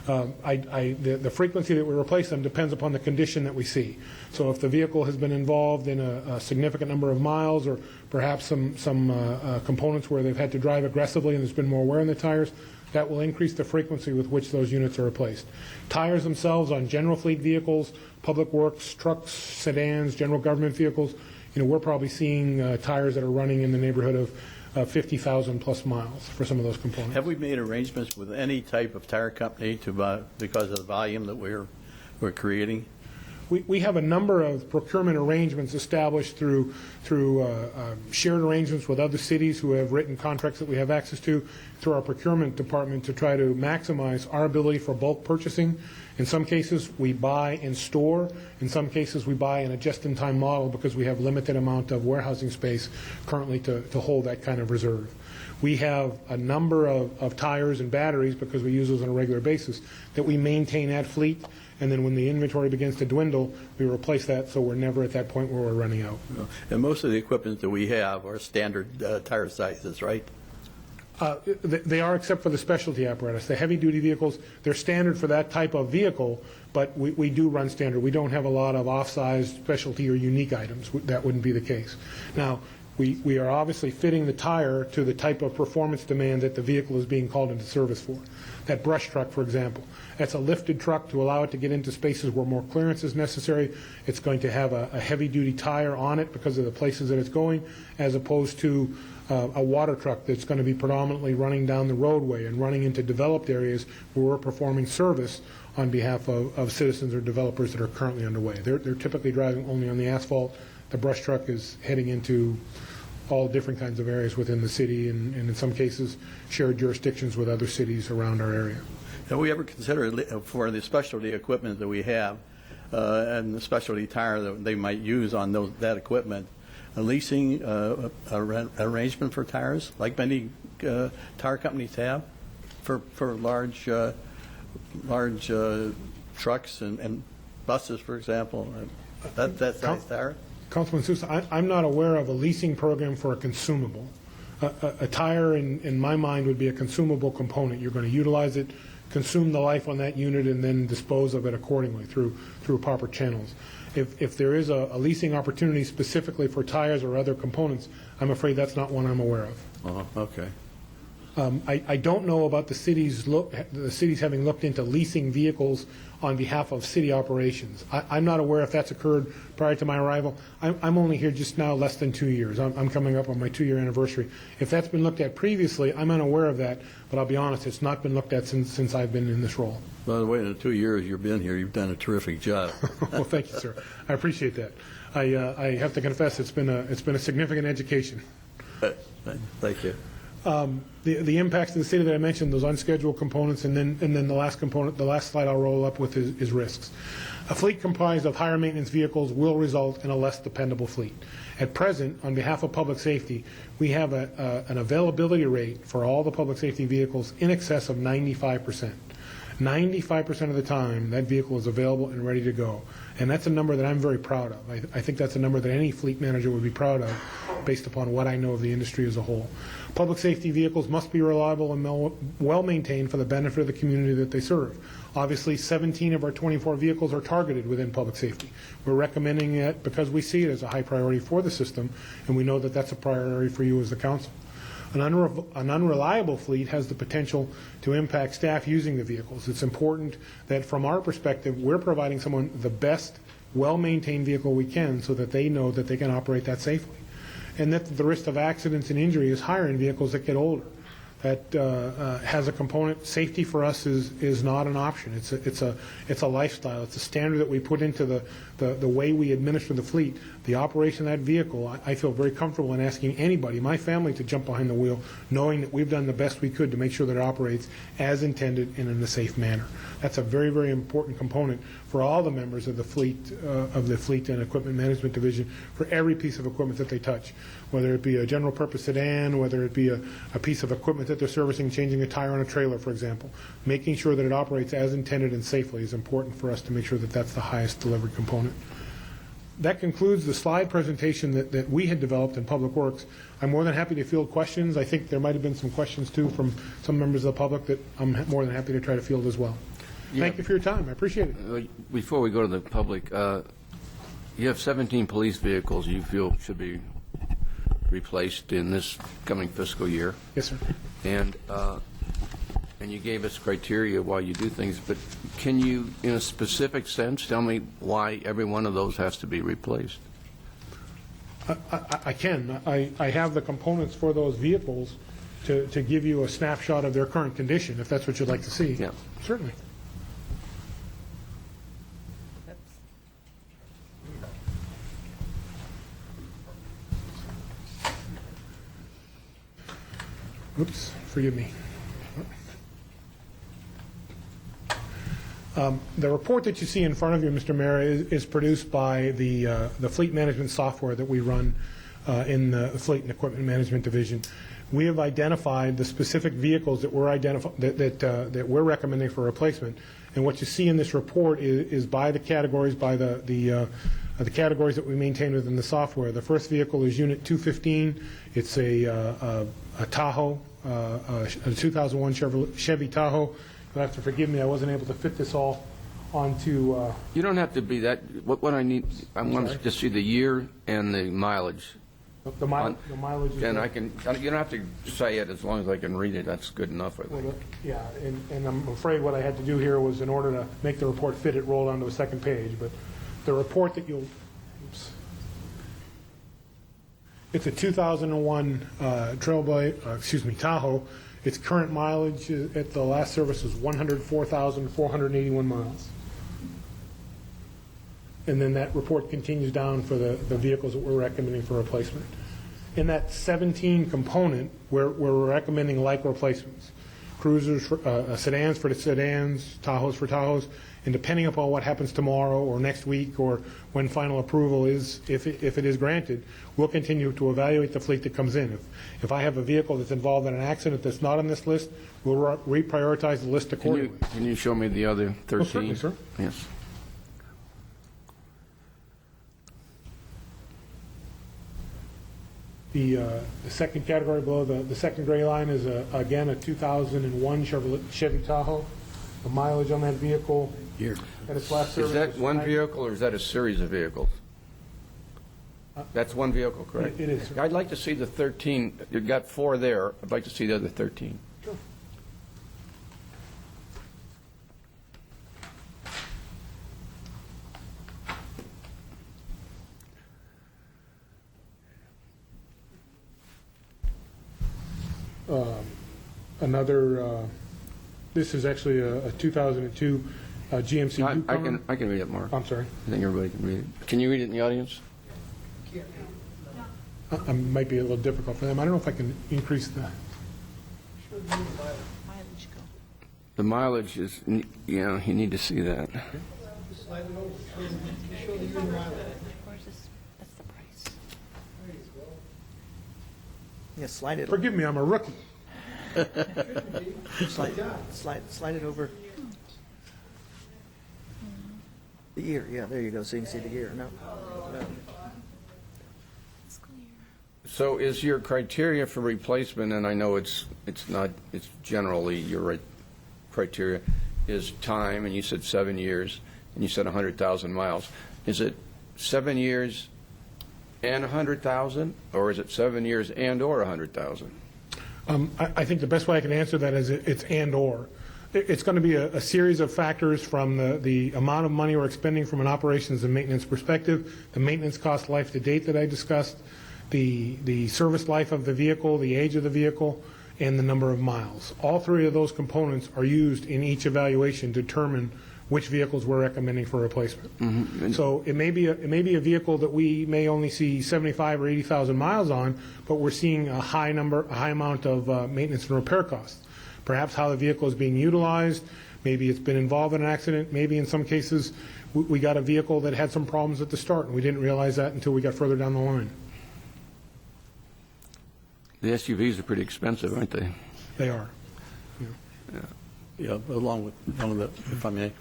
The frequency that we replace them depends upon the condition that we see. So if the vehicle has been involved in a significant number of miles, or perhaps some components where they've had to drive aggressively and there's been more wear on the tires, that will increase the frequency with which those units are replaced. Tires themselves on general fleet vehicles, public works, trucks, sedans, general government vehicles, we're probably seeing tires that are running in the neighborhood of 50,000 plus miles for some of those components. Have we made arrangements with any type of tire company because of the volume that we're creating? We have a number of procurement arrangements established through shared arrangements with other cities who have written contracts that we have access to through our procurement department to try to maximize our ability for bulk purchasing. In some cases, we buy in store. In some cases, we buy in a just-in-time model because we have limited amount of warehousing space currently to hold that kind of reserve. We have a number of tires and batteries, because we use those on a regular basis, that we maintain at fleet, and then when the inventory begins to dwindle, we replace that, so we're never at that point where we're running out. And most of the equipment that we have are standard tire sizes, right? They are, except for the specialty apparatus. The heavy-duty vehicles, they're standard for that type of vehicle, but we do run standard. We don't have a lot of off-size specialty or unique items. That wouldn't be the case. Now, we are obviously fitting the tire to the type of performance demand that the vehicle is being called into service for. That brush truck, for example, that's a lifted truck to allow it to get into spaces where more clearance is necessary. It's going to have a heavy-duty tire on it because of the places that it's going, as opposed to a water truck that's going to be predominantly running down the roadway and running into developed areas where we're performing service on behalf of citizens or developers that are currently underway. They're typically driving only on the asphalt. The brush truck is heading into all different kinds of areas within the city, and in some cases shared jurisdictions with other cities around our area. Have we ever considered, for the specialty equipment that we have and the specialty tire that they might use on that equipment, leasing arrangement for tires, like many tire companies have for large trucks and buses, for example? That size tire? Councilman Sousa, I'm not aware of a leasing program for a consumable. A tire, in my mind, would be a consumable component. You're going to utilize it consume the life on that unit and then dispose of it accordingly through proper channels. If there is a leasing opportunity specifically for tires or other components, I'm afraid that's not one I'm aware of. Okay. I don't know about the cities having looked into leasing vehicles on behalf of city operations. I'm not aware if that's occurred prior to my arrival. I'm only here just now less than 2 years. I'm coming up on my 2-year anniversary. If that's been looked at previously, I'm unaware of that, but I'll be honest, it's not been looked at since I've been in this role. By the way, in the 2 years you've been here, you've done a terrific job. Well, thank you, sir. I appreciate that. I have to confess it's been a significant education. Thank you. The impacts to the city that I mentioned, those unscheduled components, and then the last component, the last slide I'll roll up with is risks. A fleet comprised of higher maintenance vehicles will result in a less dependable fleet. At present, on behalf of public safety, we have an availability rate for all the public safety vehicles in excess of 95%. 95% of the time, that vehicle is available and ready to go. And that's a number that I'm very proud of. I think that's a number that any fleet manager would be proud of based upon what I know of the industry as a whole. Public safety vehicles must be reliable and well maintained for the benefit of the community that they serve. Obviously, 17 of our 24 vehicles are targeted within public safety. We're recommending it because we see it as a high priority for the system, and we know that that's a priority for you as the council. An unreliable fleet has the potential to impact staff using the vehicles. It's important that from our perspective, we're providing someone the best, well-maintained vehicle we can so that they know that they can operate that safely. And that the risk of accidents and injury is higher in vehicles that get older. That has a component. Safety for us is not an option. It's a lifestyle. It's a standard that we put into the way we administer the fleet. The operation of that vehicle, I feel very comfortable in asking anybody, my family, to jump behind the wheel, knowing that we've done the best we could to make sure that it operates as intended and in a safe manner. That's a very, very important component for all the members of the fleet and equipment management division for every piece of equipment that they touch, whether it be a general purpose sedan, whether it be a piece of equipment that they're servicing, changing a tire on a trailer, for example. Making sure that it operates as intended and safely is important for us to make sure that that's the highest delivered component. That concludes the slide presentation that we had developed in Public Works. I'm more than happy to field questions. I think there might have been some questions, too, from some members of the public that I'm more than happy to try to field as well. Thank you for your time. I appreciate it. Before we go to the public, you have 17 police vehicles you feel should be replaced in this coming fiscal year. Yes, sir. And you gave us criteria why you do things, but can you, in a specific sense, tell me why every one of those has to be replaced? I can. I have the components for those vehicles to give you a snapshot of their current condition, if that's what you'd like to see. Yeah. Certainly. Oops, forgive me. The report that you see in front of you, Mr. Mayor, is produced by the fleet management software that we run in the Fleet and Equipment Management Division. We have identified the specific vehicles that we're recommending for replacement. And what you see in this report is by the categories, by the categories that we maintain within the software. The first vehicle is Unit 215. It's a Tahoe, a 2001 Chevy Tahoe. You'll have to forgive me, I wasn't able to fit this all onto... You don't have to be that... What I need, I want to just see the year and the mileage. The mileage is... And I can... You don't have to say it as long as I can read it. That's good enough, I think. Well, yeah, and I'm afraid what I had to do here was, in order to make the report fit, it rolled onto a second page. But the report that you'll... Oops. It's a 2001 Tahoe. Its current mileage at the last service was 104,481 miles. And then that report continues down for the vehicles that we're recommending for replacement. In that 17 component, we're recommending like replacements. Cruisers, sedans for the sedans, Tahoes for Tahoes, and depending upon what happens tomorrow or next week or when final approval is, if it is granted, we'll continue to evaluate the fleet that comes in. If I have a vehicle that's involved in an accident that's not on this list, we'll reprioritize the list accordingly. Can you show me the other 13? Oh, certainly, sir. Yes. The second category below the second gray line is, again, a 2001 Chevy Tahoe. the mileage on that vehicle, Here. and its last service. Is that was one nine- vehicle, or is that a series of vehicles? That's one vehicle, correct? It is, sir. I'd like to see the 13, you've got 4 there, I'd like to see the other 13. Sure. Another, this is actually a 2002 GMC I Yukon. can read it, Mark. I'm sorry. I think everybody can read it. Can you read it in the audience? It might be a little difficult for them. I don't know if I can increase the, The mileage is, you know, you need to see that. Yeah, slide it. forgive me, I'm a rookie. Slide it over. The gear, yeah, there you go, so you can see the gear. No. So is your criteria for replacement, and I know it's not, it's generally your criteria, is time, and you said 7 years, and you said 100,000 miles. Is it 7 years and 100,000, or is it 7 years and or 100,000? I think the best way I can answer that is it's and/or. It's going to be a series of factors from the amount of money we're expending from an operations and maintenance perspective, the maintenance cost life to date that I discussed, the service life of the vehicle, the age of the vehicle, and the number of miles. All 3 of those components are used in each evaluation to determine which vehicles we're recommending for replacement. Mm-hmm. So it may be a vehicle that we may only see 75 or 80,000 miles on, but we're seeing a high amount of maintenance and repair costs. Perhaps how the vehicle is being utilized, maybe it's been involved in an accident, maybe in some cases we got a vehicle that had some problems at the start and we didn't realize that until we got further down the line. The SUVs are pretty expensive, aren't they? They are. Yeah, along with one of the, if I may.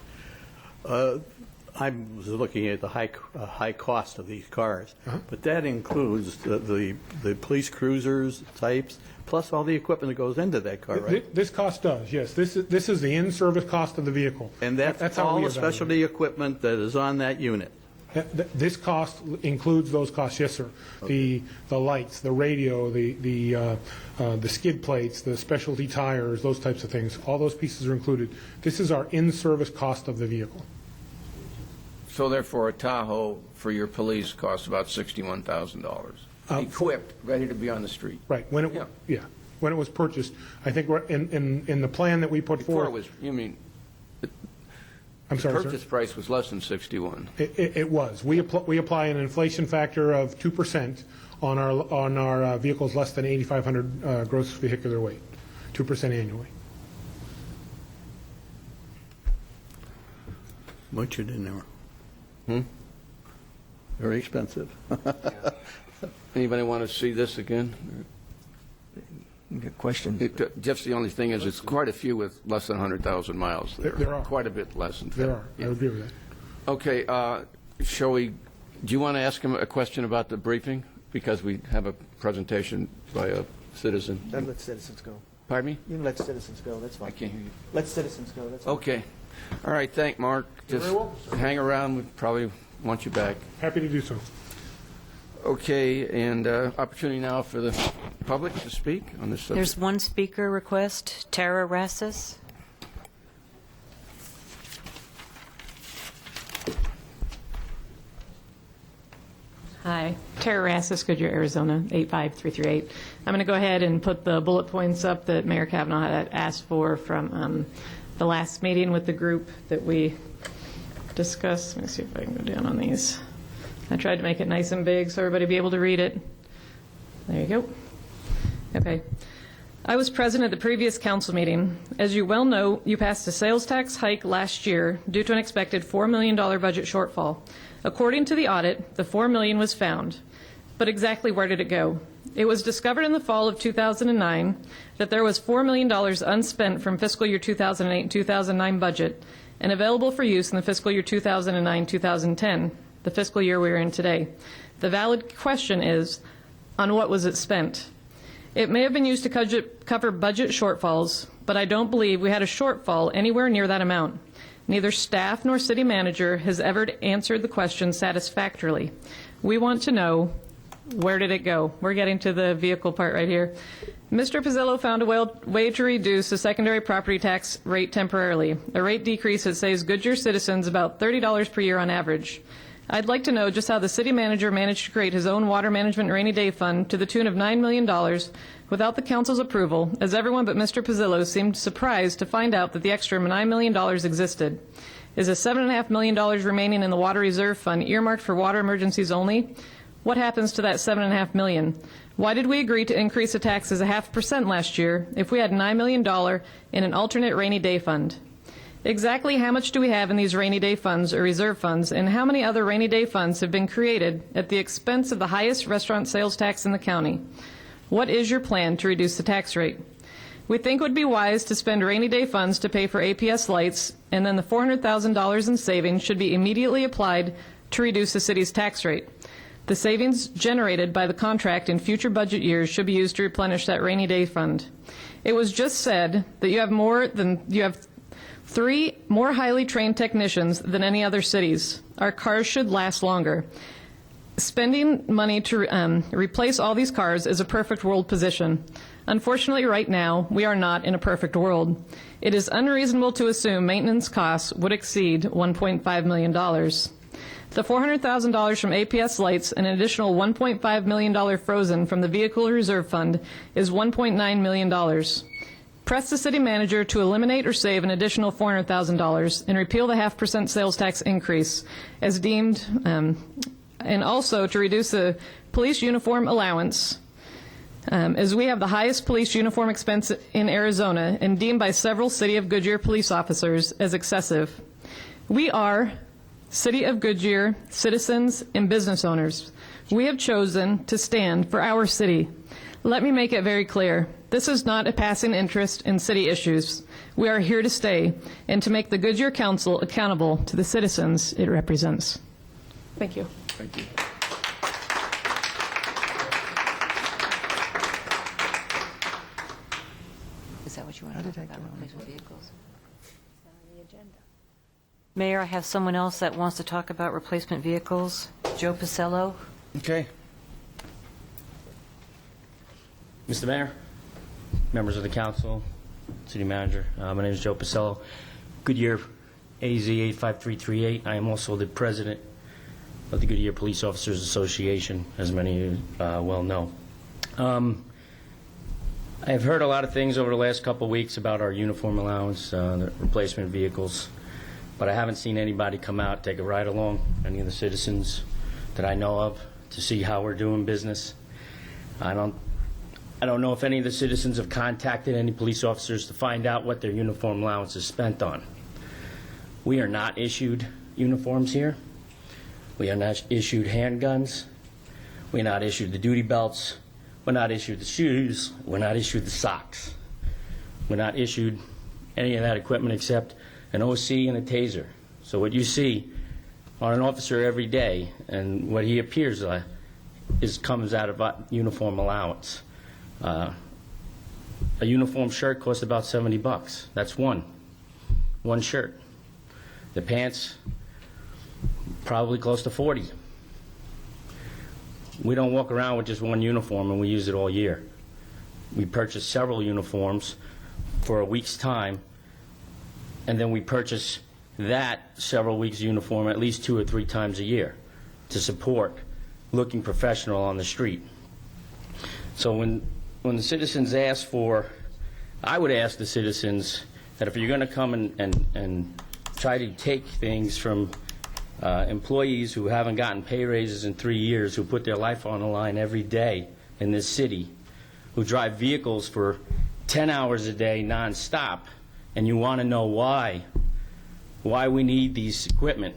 I was looking at the high cost of these cars, but that includes the police cruisers types, plus all the equipment that goes into that car, right? This cost does, yes. This is the in-service cost of the vehicle. And that's how all we the evaluate. specialty equipment that is on that unit. This cost includes those costs, yes, sir. The lights, the radio, the skid plates, the specialty tires, those types of things. All those pieces are included. This is our in-service cost of the vehicle. So therefore, a Tahoe for your police costs about $61,000, equipped, ready to be on the street. Right. When it was purchased, I think we're in the plan that we put Before forth. it was, you mean, I'm sorry, the sir. purchase price was less than 61. It was. We apply an inflation factor of 2% on our vehicles less than 8,500 gross vehicular weight, 2% annually. Much you didn't know. Very expensive. Anybody want to see this again? Good question. Just the only thing is, it's quite a few with less than 100,000 miles. There are. Quite a bit less, in fact. There are. I agree with that. Okay, shall we, do you want to ask him a question about the briefing? Because we have a presentation by a citizen. Let citizens go. Pardon me? You can let citizens go, that's fine. I can't hear you. Let citizens go, that's fine. Okay. All right, thank Mark. You're Just very welcome, sir. hang around, we probably want you back. Happy to do so. Okay, and opportunity now for the public to speak on this subject. There's one speaker request, Tara Rassis. Hi, Tara Rassis, Goodyear, Arizona, 85338. I'm going to go ahead and put the bullet points up that Mayor Kavanaugh had asked for from the last meeting with the group that we discussed. Let me see if I can go down on these. I tried to make it nice and big so everybody be able to read it. There you go. Okay. I was present at the previous council meeting. As you well know, you passed a sales tax hike last year due to an expected $4 million budget shortfall. According to the audit, the $4 million was found. But exactly where did it go? It was discovered in the fall of 2009 that there was $4 million unspent from fiscal year 2008 and 2009 budget and available for use in the fiscal year 2009-2010, the fiscal year we are in today. The valid question is, on what was it spent? It may have been used to cover budget shortfalls, but I don't believe we had a shortfall anywhere near that amount. Neither staff nor city manager has ever answered the question satisfactorily. We want to know, where did it go? We're getting to the vehicle part right here. Mr. Pizzillo found a way to reduce the secondary property tax rate temporarily, a rate decrease that saves Goodyear citizens about $30 per year on average. I'd like to know just how the city manager managed to create his own water management rainy day fund to the tune of $9 million without the council's approval, as everyone but Mr. Pizzillo seemed surprised to find out that the extra $9 million existed. Is the $7.5 million remaining in the water reserve fund earmarked for water emergencies only? What happens to that $7.5 million? Why did we agree to increase the taxes 0.5% last year if we had $9 million in an alternate rainy day fund? Exactly how much do we have in these rainy day funds or reserve funds, and how many other rainy day funds have been created at the expense of the highest restaurant sales tax in the county? What is your plan to reduce the tax rate? We think it would be wise to spend rainy day funds to pay for APS lights, and then the $400,000 in savings should be immediately applied to reduce the city's tax rate. The savings generated by the contract in future budget years should be used to replenish that rainy day fund. It was just said that you have 3 more highly trained technicians than any other cities. Our cars should last longer. Spending money to replace all these cars is a perfect world position. Unfortunately, right now, we are not in a perfect world. It is unreasonable to assume maintenance costs would exceed $1.5 million. The $400,000 from APS lights and an additional $1.5 million frozen from the Vehicle Reserve Fund is $1.9 million. Press the city manager to eliminate or save an additional $400,000 and repeal the 0.5% sales tax increase as deemed, and also to reduce the police uniform allowance, as we have the highest police uniform expense in Arizona and deemed by several City of Goodyear police officers as excessive. We are City of Goodyear citizens and business owners. We have chosen to stand for our city. Let me make it very clear. This is not a passing interest in city issues. We are here to stay and to make the Goodyear Council accountable to the citizens it represents. Thank you. Thank you. Is that what you want to talk about, replacement vehicles? Mayor, I have someone else that wants to talk about replacement vehicles. Joe Picello. Okay. Mr. Mayor, members of the council, city manager, my name is Joe Picello, Goodyear AZ 85338. I am also the president of the Goodyear Police Officers Association, as many of you well know. I've heard a lot of things over the last couple of weeks about our uniform allowance, the replacement vehicles, but I haven't seen anybody come out, take a ride along, any of the citizens that I know of, to see how we're doing business. I don't know if any of the citizens have contacted any police officers to find out what their uniform allowance is spent on. We are not issued uniforms here. We are not issued handguns. We're not issued the duty belts. We're not issued the shoes. We're not issued the socks. We're not issued any of that equipment except an OC and a taser. So what you see on an officer every day and what he appears like comes out of uniform allowance. A uniform shirt costs about $70. That's one shirt. The pants, probably close to $40. We don't walk around with just one uniform and we use it all year. We purchase several uniforms for a week's time, and then we purchase that several weeks uniform at least 2 or 3 times a year to support looking professional on the street. So when the citizens ask for, I would ask the citizens that if you're going to come and try to take things from employees who haven't gotten pay raises in 3 years, who put their life on the line every day in this city, who drive vehicles for 10 hours a day nonstop, and you want to know why we need these equipment.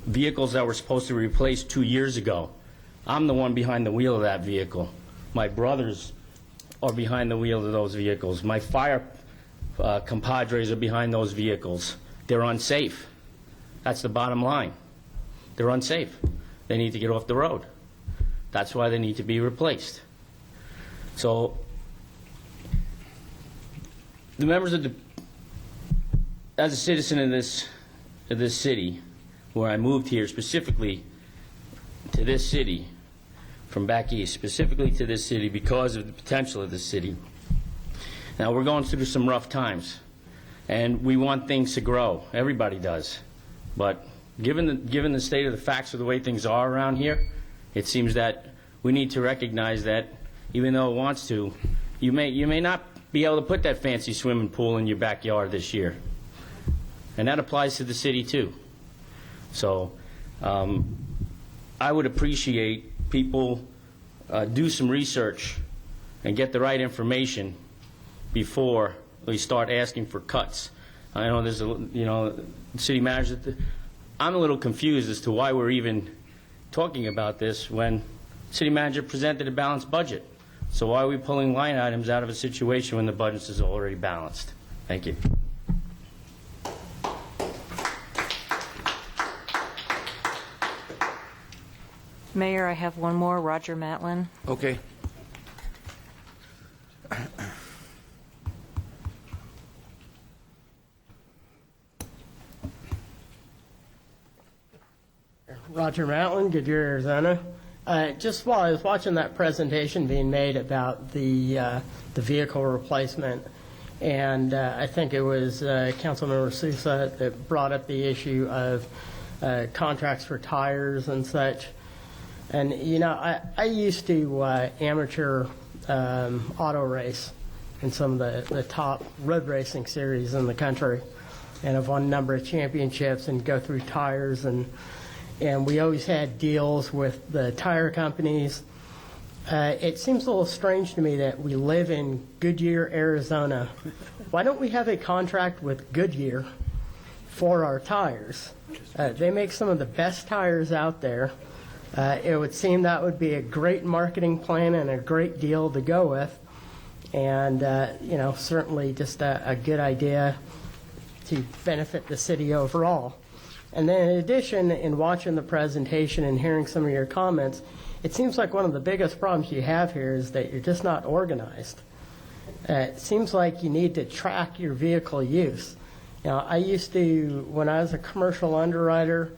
Vehicles that were supposed to be replaced 2 years ago. I'm the one behind the wheel of that vehicle. My brothers are behind the wheel of those vehicles. My fire compadres are behind those vehicles. They're unsafe. That's the bottom line. They're unsafe. They need to get off the road. That's why they need to be replaced. So the members of the, as a citizen of this city, where I moved here specifically to this city from back east, specifically to this city because of the potential of this city. Now we're going through some rough times, and we want things to grow. Everybody does, but given the state of the facts of the way things are around here, it seems that we need to recognize that even though it wants to, you may not be able to put that fancy swimming pool in your backyard this year, and that applies to the city too. So I would appreciate people do some research and get the right information before we start asking for cuts. I know there's the city manager. I'm a little confused as to why we're even talking about this when the city manager presented a balanced budget. So why are we pulling line items out of a situation when the budget is already balanced? Thank you. Mayor, I have one more. Roger Matlin. Okay. Roger Matlin, Goodyear, Arizona. Just while I was watching that presentation being made about the vehicle replacement, and I think it was Councilmember Sousa that brought up the issue of contracts for tires and such. And, you know, I used to amateur auto race in some of the top road racing series in the country, and I've won a number of championships and go through tires, and we always had deals with the tire companies. It seems a little strange to me that we live in Goodyear, Arizona. Why don't we have a contract with Goodyear for our tires? They make some of the best tires out there. It would seem that would be a great marketing plan and a great deal to go with, and you know, certainly just a good idea to benefit the city overall. And then in addition, in watching the presentation and hearing some of your comments, it seems like one of the biggest problems you have here is that you're just not organized. It seems like you need to track your vehicle use. You know, I used to, when I was a commercial underwriter,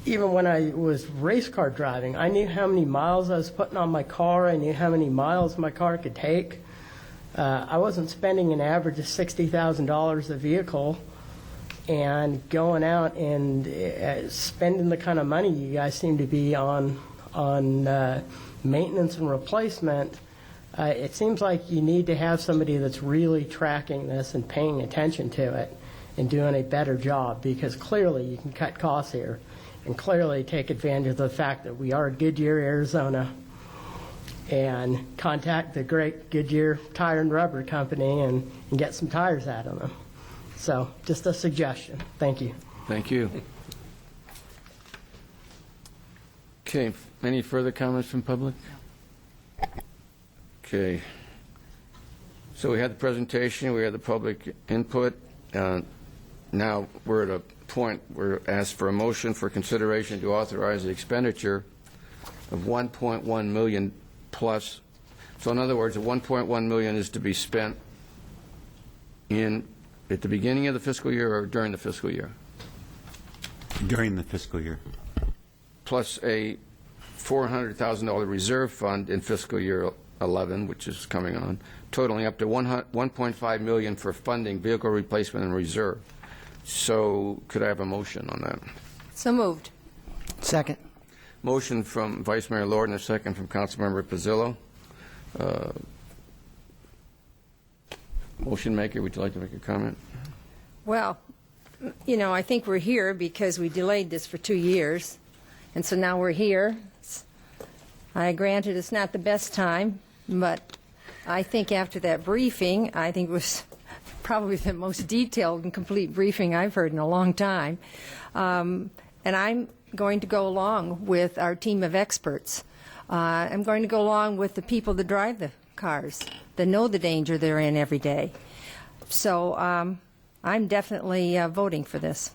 even when I was race car driving, I knew how many miles I was putting on my car. I knew how many miles my car could take. I wasn't spending an average of $60,000 a vehicle and going out and spending the kind of money you guys seem to be on maintenance and replacement. It seems like you need to have somebody that's really tracking this and paying attention to it and doing a better job, because clearly you can cut costs here and clearly take advantage of the fact that we are Goodyear, Arizona, and contact the great Goodyear Tire and Rubber Company and get some tires out of them. So just a suggestion. Thank you. Thank you. Okay, any further comments from public? Okay. So we had the presentation, we had the public input. Now we're at a point where we're asked for a motion for consideration to authorize the expenditure of $1.1 million plus. So in other words, the $1.1 million is to be spent at the beginning of the fiscal year or during the fiscal year? During the fiscal year. Plus a $400,000 reserve fund in fiscal year 11, which is coming on, totaling up to $1.5 million for funding vehicle replacement and reserve. So could I have a motion on that? So moved. Second. Motion from Vice Mayor Lord and a second from Councilmember Pizzillo. Motion maker, would you like to make a comment? Well, you know, I think we're here because we delayed this for 2 years, and so now we're here. Granted, it's not the best time, but I think after that briefing, I think it was probably the most detailed and complete briefing I've heard in a long time. And I'm going to go along with our team of experts. I'm going to go along with the people that drive the cars, that know the danger they're in every day. So I'm definitely voting for this.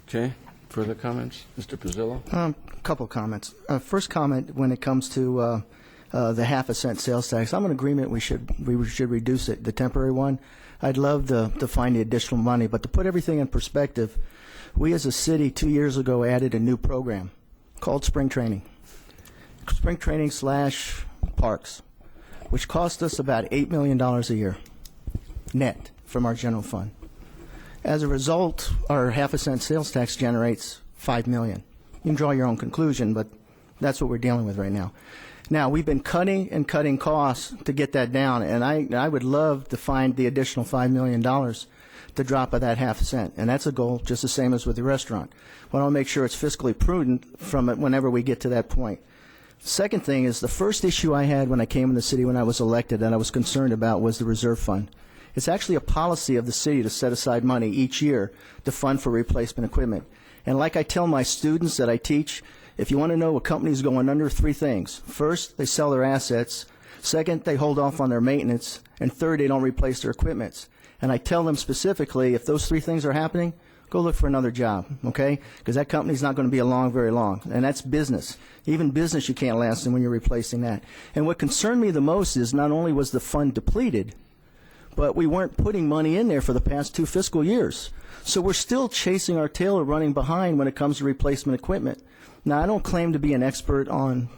Okay. Further comments? Mr. Pizzillo? A couple comments. First comment, when it comes to the half-a-cent sales tax. I'm in agreement we should reduce it, the temporary one. I'd love to find the additional money, but to put everything in perspective, we as a city 2 years ago added a new program called Spring Training. Spring Training / Parks, which cost us about $8 million a year net from our general fund. As a result, our half-a-cent sales tax generates $5 million. You can draw your own conclusion, but that's what we're dealing with right now. Now, we've been cutting and cutting costs to get that down, and I would love to find the additional $5 million to drop of that half-a-cent, and that's a goal just the same as with the restaurant. But I want to make sure it's fiscally prudent from it whenever we get to that point. Second thing is the first issue I had when I came in the city when I was elected and I was concerned about was the reserve fund. It's actually a policy of the city to set aside money each year to fund for replacement equipment. And like I tell my students that I teach, if you want to know a company's going under, 3 things. First, they sell their assets. Second, they hold off on their maintenance. And third, they don't replace their equipment. And I tell them specifically, if those 3 things are happening, go look for another job, okay? Because that company's not going to be along very long. And that's business. Even business you can't last in when you're replacing that. And what concerned me the most is not only was the fund depleted, but we weren't putting money in there for the past 2 fiscal years. So we're still chasing our tail or running behind when it comes to replacement equipment. Now, I don't claim to be an expert on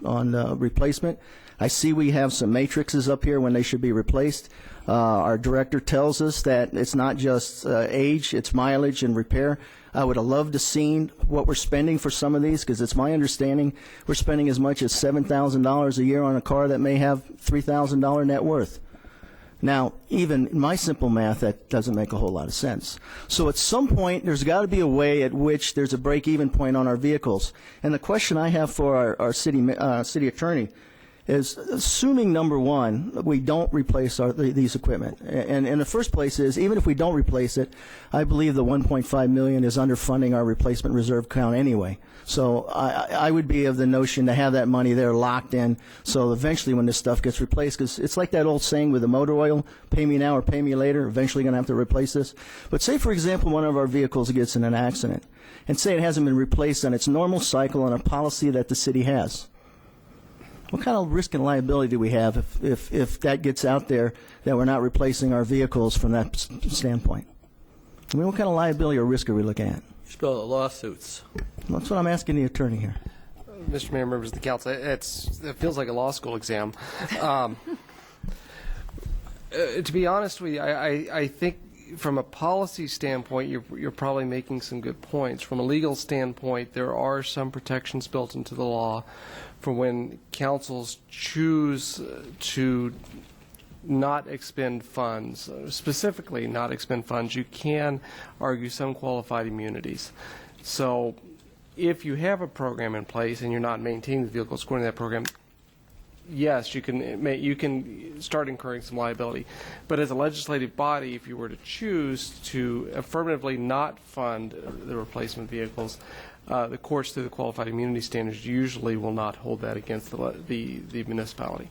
replacement. I see we have some matrices up here when they should be replaced. Our director tells us that it's not just age, it's mileage and repair. I would have loved to seen what we're spending for some of these, because it's my understanding we're spending as much as $7,000 a year on a car that may have $3,000 net worth. Now, even in my simple math, that doesn't make a whole lot of sense. So at some point, there's got to be a way at which there's a break-even point on our vehicles. And the question I have for our city attorney is, assuming, number one, we don't replace these equipment. And in the first place is, even if we don't replace it, I believe the $1.5 million is underfunding our replacement reserve count anyway. So I would be of the notion to have that money there locked in, so eventually when this stuff gets replaced, because it's like that old saying with the motor oil, pay me now or pay me later, eventually going to have to replace this. But say, for example, one of our vehicles gets in an accident, and say it hasn't been replaced on its normal cycle on a policy that the city has. What kind of risk and liability do we have if that gets out there that we're not replacing our vehicles from that standpoint? I mean, what kind of liability or risk are we looking at? Spell it, lawsuits. That's what I'm asking the attorney here. Mr. Mayor, members of the council, it feels like a law school exam. To be honest with you, I think from a policy standpoint, you're probably making some good points. From a legal standpoint, there are some protections built into the law for when councils choose to not expend funds, specifically not expend funds, you can argue some qualified immunities. So if you have a program in place and you're not maintaining the vehicles according to that program, yes, you can start incurring some liability. But as a legislative body, if you were to choose to affirmatively not fund the replacement vehicles, the courts through the qualified immunity standards usually will not hold that against the municipality.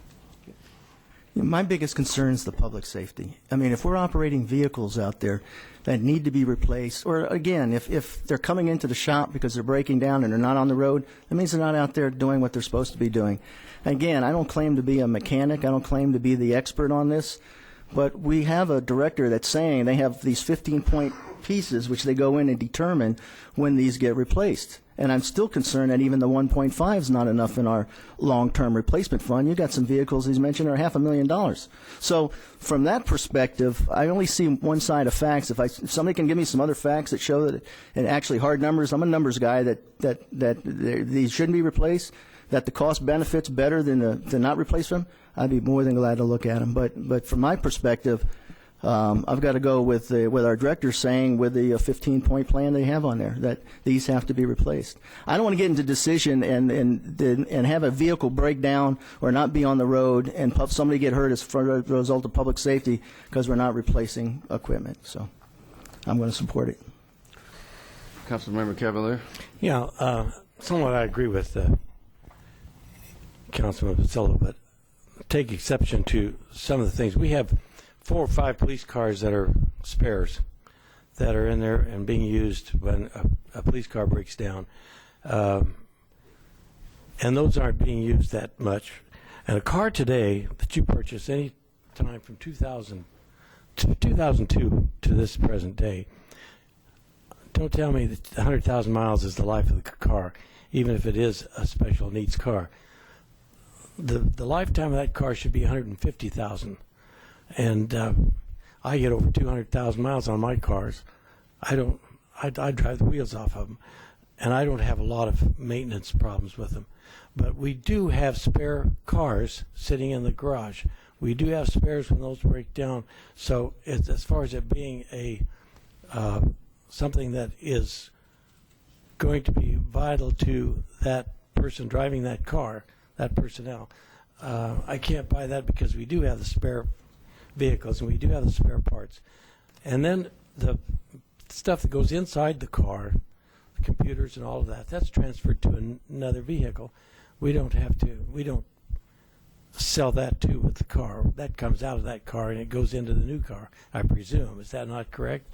My biggest concern is the public safety. I mean, if we're operating vehicles out there that need to be replaced, or again, if they're coming into the shop because they're breaking down and they're not on the road, that means they're not out there doing what they're supposed to be doing. Again, I don't claim to be a mechanic. I don't claim to be the expert on this. But we have a director that's saying they have these 15-point pieces which they go in and determine when these get replaced. And I'm still concerned that even the 1.5 is not enough in our long-term replacement fund. You got some vehicles he's mentioned are $500,000. So from that perspective, I only see one side of facts. If somebody can give me some other facts that show that, and actually hard numbers, I'm a numbers guy, that these shouldn't be replaced, that the cost benefits better than to not replace them, I'd be more than glad to look at them. But from my perspective, I've got to go with our director saying with the 15-point plan they have on there that these have to be replaced. I don't want to get into decision and have a vehicle break down or not be on the road and somebody get hurt as a result of public safety because we're not replacing equipment. So I'm going to support it. Councilmember Cavalier. Yeah, somewhat I agree with Councilman Pasillo, but take exception to some of the things. We have 4 or 5 police cars that are spares that are in there and being used when a police car breaks down. And those aren't being used that much. And a car today that you purchase any time from 2000 to 2002 to this present day, don't tell me that 100,000 miles is the life of the car, even if it is a special needs car. The lifetime of that car should be 150,000. And I get over 200,000 miles on my cars. I drive the wheels off of them, and I don't have a lot of maintenance problems with them. But we do have spare cars sitting in the garage. We do have spares when those break down. So as far as it being a something that is going to be vital to that person driving that car, that personnel, I can't buy that, because we do have the spare vehicles and we do have the spare parts. And then the stuff that goes inside the car, the computers and all of that, that's transferred to another vehicle. We don't sell that too with the car. That comes out of that car and it goes into the new car, I presume. Is that not correct?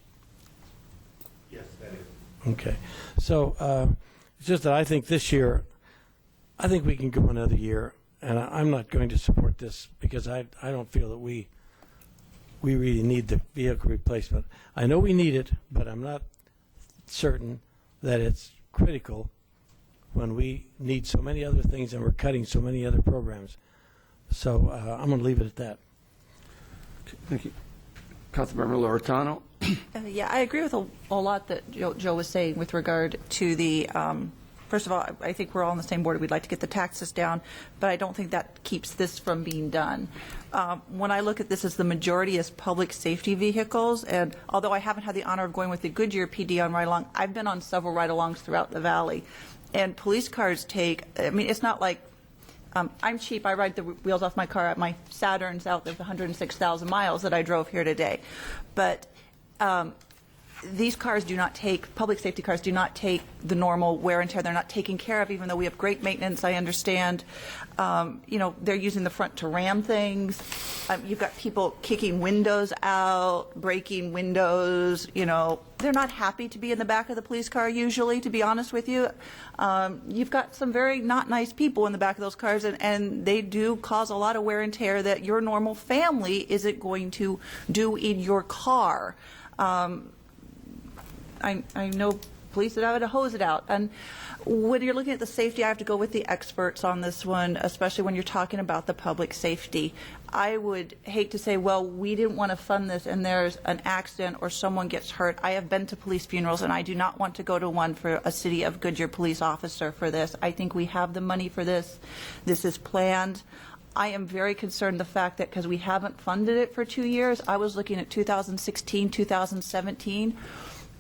Yes, that is. Okay. So it's just that I think this year, I think we can go another year, and I'm not going to support this because I don't feel that we really need the vehicle replacement. I know we need it, but I'm not certain that it's critical when we need so many other things and we're cutting so many other programs. So I'm going to leave it at that. Thank you. Councilmember Loretano. Yeah, I agree with a lot that Joe was saying with regard to the, first of all, I think we're all on the same board. We'd like to get the taxes down, but I don't think that keeps this from being done. When I look at this, as the majority is public safety vehicles, and although I haven't had the honor of going with the Goodyear PD on ride-along, I've been on several ride-alongs throughout the valley. And police cars take, I mean, it's not like, I'm cheap. I ride the wheels off my car at my Saturns out of 106,000 miles that I drove here today. But these cars do not take, public safety cars do not take the normal wear and tear. They're not taken care of, even though we have great maintenance, I understand. They're using the front to ram things. You've got people kicking windows out, breaking windows, They're not happy to be in the back of the police car usually, to be honest with you. You've got some very not nice people in the back of those cars, and they do cause a lot of wear and tear that your normal family isn't going to do in your car. I know police that have to hose it out. And when you're looking at the safety, I have to go with the experts on this one, especially when you're talking about the public safety. I would hate to say, well, we didn't want to fund this and there's an accident or someone gets hurt. I have been to police funerals, and I do not want to go to one for a City of Goodyear police officer for this. I think we have the money for this. This is planned. I am very concerned the fact that because we haven't funded it for 2 years, I was looking at 2016, 2017,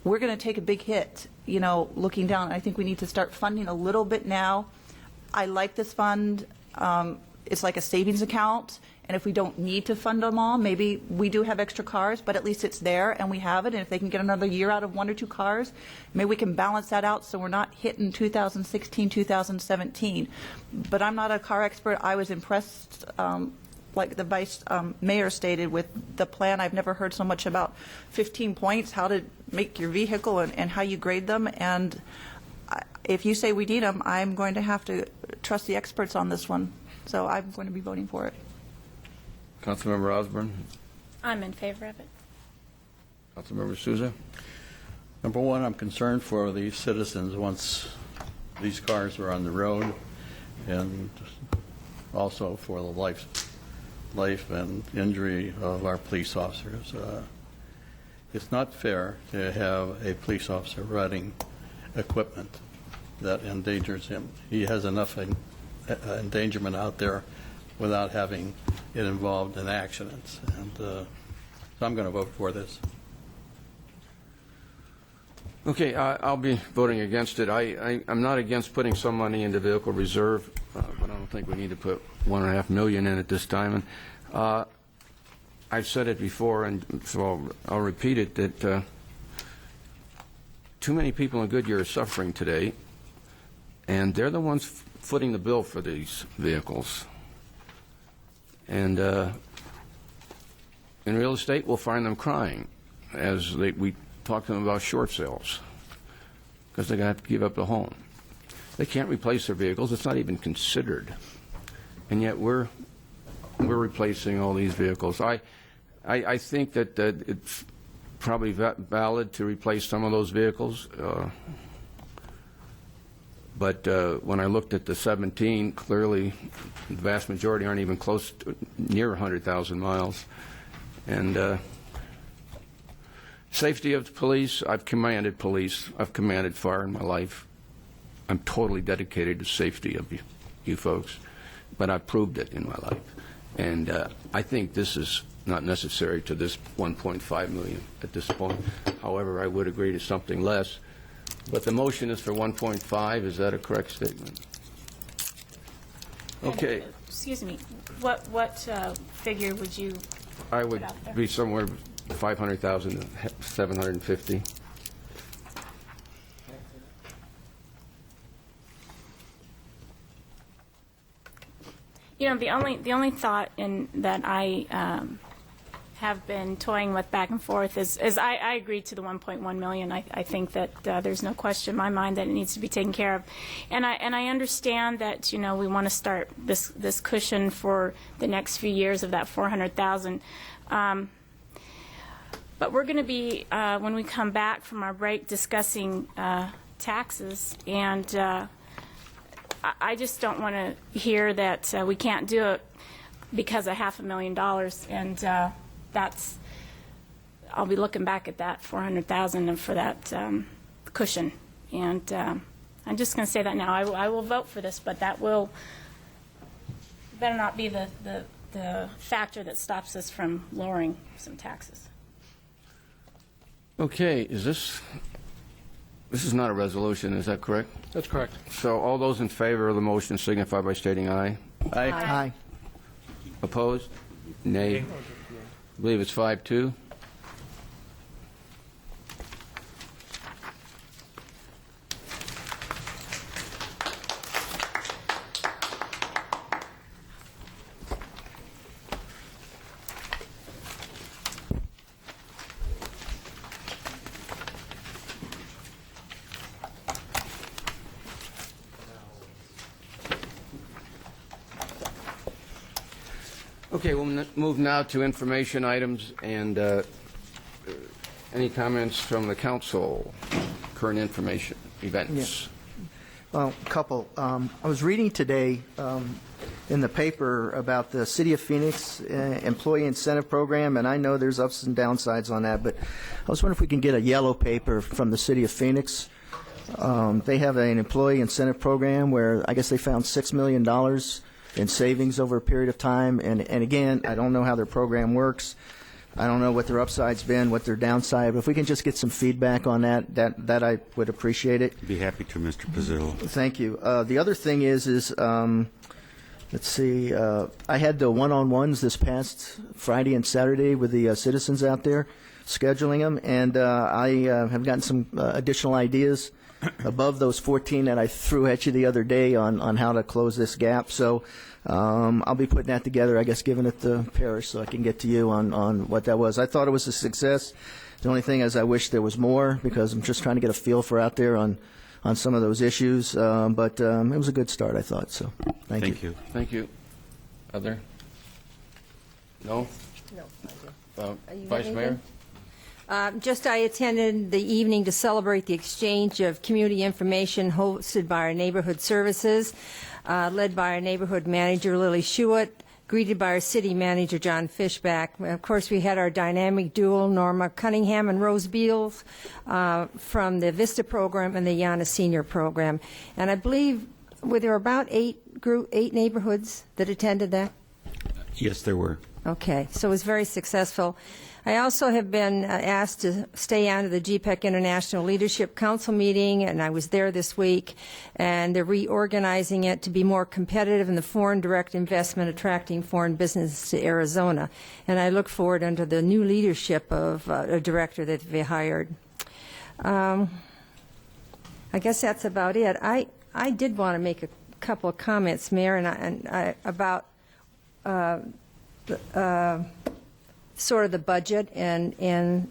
we're going to take a big hit, looking down. I think we need to start funding a little bit now. I like this fund. It's like a savings account, and if we don't need to fund them all, maybe we do have extra cars, but at least it's there and we have it, and if they can get another year out of 1 or 2 cars, maybe we can balance that out so we're not hitting 2016, 2017. But I'm not a car expert. I was impressed, like the Vice Mayor stated, with the plan. I've never heard so much about 15 points, how to make your vehicle and how you grade them. And if you say we need them, I'm going to have to trust the experts on this one. So I'm going to be voting for it. Councilmember Osborne. I'm in favor of it. Councilmember Souza. Number one, I'm concerned for the citizens once these cars are on the road, and also for the life and injury of our police officers. It's not fair to have a police officer riding equipment that endangers him. He has enough endangerment out there without having it involved in accidents. And so I'm going to vote for this. Okay, I'll be voting against it. I'm not against putting some money into vehicle reserve, but I don't think we need to put $1.5 million in at this time. And I've said it before, and so I'll repeat it, that too many people in Goodyear are suffering today, and they're the ones footing the bill for these vehicles. And in real estate, we'll find them crying as we talk to them about short sales, because they're going to have to give up the home. They can't replace their vehicles. It's not even considered. and yet we're replacing all these vehicles. I think that it's probably valid to replace some of those vehicles, but when I looked at the 17, clearly the vast majority aren't even close to near 100,000 miles. And safety of the police, I've commanded fire in my life. I'm totally dedicated to safety of you folks, but I've proved it in my life. And I think this is not necessary to this 1.5 million at this point. However, I would agree to something less. But the motion is for 1.5. Is that a correct statement? Okay. Excuse me, what figure would you I would put out there? be somewhere 500,000 to 750. You know, the only thought in that I have been toying with back and forth is I agree to the 1.1 million. I think that there's no question in my mind that it needs to be taken care of, and I understand that, you know, we want to start this cushion for the next few years of that 400,000. But we're going to be when we come back from our break discussing taxes, and I just don't want to hear that we can't do it because of $500,000, and that's, I'll be looking back at that 400,000 for that cushion, and I'm just going to say that now. I will vote for this, but that will better not be the factor that stops us from lowering some taxes. Okay, this is not a resolution, is that correct? That's correct. So all those in favor of the motion signify by stating aye. Aye. Aye. Opposed? Nay. I believe it's 5-2. Okay, we'll move now to information items and any comments from the council, current information, events. Well, a couple. I was reading today in the paper about the City of Phoenix Employee Incentive Program, and I know there's ups and downsides on that, but I was wondering if we can get a yellow paper from the City of Phoenix. They have an employee incentive program where I guess they found $6 million in savings over a period of time. And again, I don't know how their program works. I don't know what their upside's been, what their downside. But if we can just get some feedback on that I would appreciate it. Be happy to, Mr. Pizzillo. Thank you. The other thing is let's see, I had the one-on-ones this past Friday and Saturday with the citizens out there, scheduling them, and I have gotten some additional ideas above those 14 that I threw at you the other day on how to close this gap. So I'll be putting that together, I guess, giving it to Parrish so I can get to you on what that was. I thought it was a success. The only thing is I wish there was more, because I'm just trying to get a feel for out there on some of those issues. But it was a good start, I thought. So thank you. Thank you. Other? No? No. Vice Mayor? I attended the evening to celebrate the exchange of community information hosted by our neighborhood services, led by our neighborhood manager, Lily Schuett, greeted by our city manager, John Fishback. Of course, we had our dynamic duo, Norma Cunningham and Rose Beals, from the VISTA program and the Yana Senior program. And I believe, were there about eight neighborhoods that attended that? Yes, there were. Okay, so it was very successful. I also have been asked to stay on to the GPEC International Leadership Council meeting, and I was there this week, and they're reorganizing it to be more competitive in the foreign direct investment, attracting foreign business to Arizona. And I look forward under the new leadership of a director that they hired. I guess that's about it. I did want to make a couple of comments, Mayor, about sort of the budget and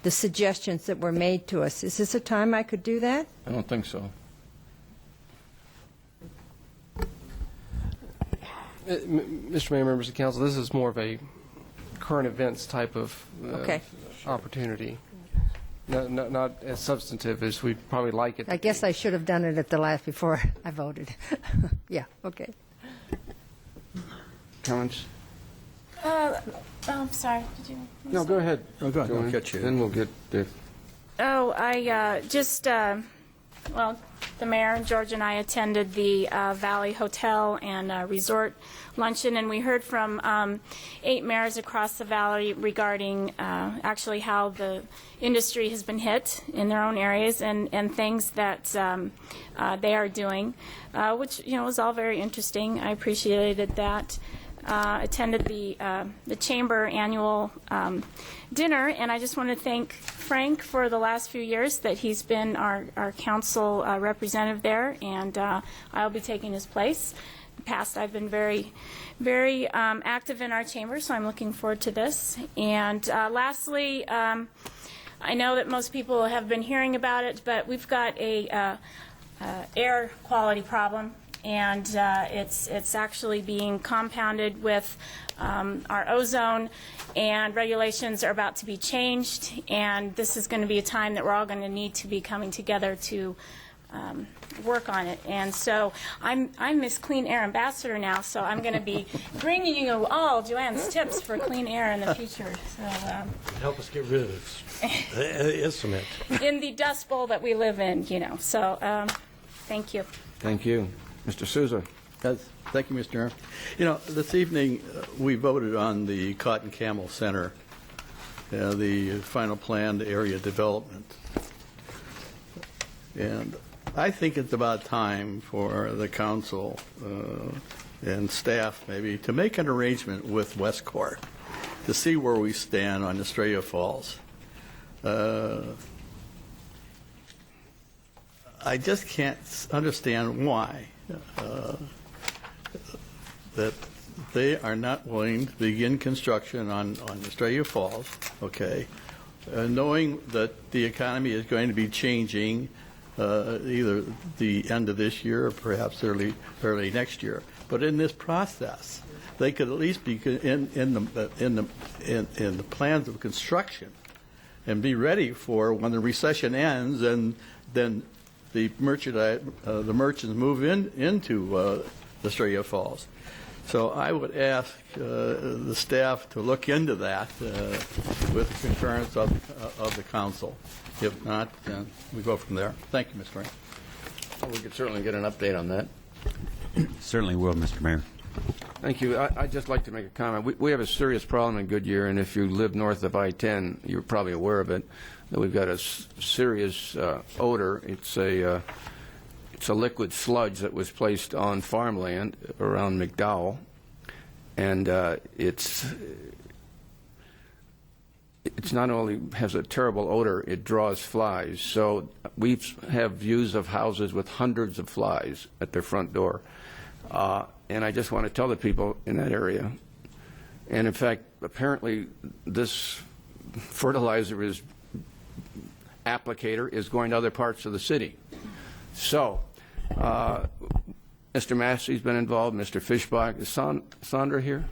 the suggestions that were made to us. Is this a time I could do that? I don't think so. Mr. Mayor, members of council, this is more of a current events type of Okay. opportunity. Not as substantive as we'd probably like it. I guess I should have done it at the last before I voted. Yeah, okay. Comments? Sorry, did you? No, go ahead. Oh, go ahead. I'll Joanne. catch you. Then we'll get the... Oh, I just, well, the mayor and George and I attended the Valley Hotel and Resort luncheon, and we heard from 8 mayors across the valley regarding actually how the industry has been hit in their own areas and things that they are doing, which, was all very interesting. I appreciated that. Attended the chamber annual dinner, and I just want to thank Frank for the last few years that he's been our council representative there, and I'll be taking his place. In the past, I've been very, very active in our chamber, so I'm looking forward to this. And lastly, I know that most people have been hearing about it, but we've got a air quality problem. And it's actually being compounded with our ozone, and regulations are about to be changed, and this is going to be a time that we're all going to need to be coming together to work on it. And so I'm Miss Clean Air Ambassador now, so I'm going to be bringing you all Joanne's tips for clean air in the future. So Help us get rid of this cement. in the dust bowl that we live in, So thank you. Thank you. Mr. Souza. Thank you, Mr. Mayor. This evening, we voted on the Cotton Camel Center, the final planned area development. And I think it's about time for the council and staff maybe to make an arrangement with Westcourt to see where we stand on Estrella Falls. I just can't understand why that they are not willing to begin construction on Estrella Falls, okay, knowing that the economy is going to be changing either the end of this year or perhaps early next year. But in this process, they could at least be in the plans of construction and be ready for when the recession ends, and then the merchants move into Estrella Falls. So I would ask the staff to look into that with the concurrence of the council. If not, then we go from there. Thank you, Mr. Mayor. Well, we could certainly get an update on that. Certainly will, Mr. Mayor. Thank you. I'd just like to make a comment. We have a serious problem in Goodyear, and if you live north of I-10, you're probably aware of it, that we've got a serious odor. It's a liquid sludge that was placed on farmland around McDowell, and it's not only has a terrible odor, it draws flies. So we have views of houses with hundreds of flies at their front door. And I just want to tell the people in that area, and in fact, apparently this fertilizer applicator is going to other parts of the city. So, Mr. Massey's been involved, Mr. Fischbach. Is Sandra here?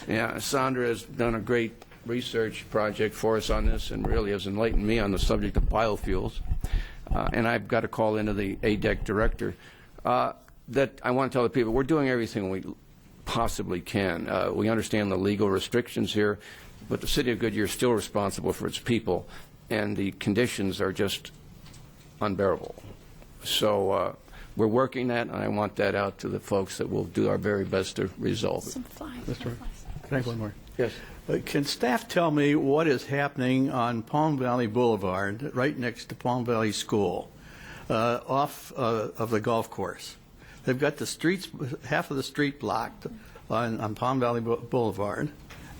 Yeah, Sandra has done a great research project for us on this and really has enlightened me on the subject of biofuels. And I've got to call into the ADEC director that I want to tell the people we're doing everything we possibly can. We understand the legal restrictions here, but the city of Goodyear is still responsible for its people, and the conditions are just unbearable. So we're working that, and I want that out to the folks that will do our very best to resolve it. Mr. Can I have one more? Yes. Can staff tell me what is happening on Palm Valley Boulevard, right next to Palm Valley School, off of the golf course? They've got the streets, half of the street blocked on Palm Valley Boulevard,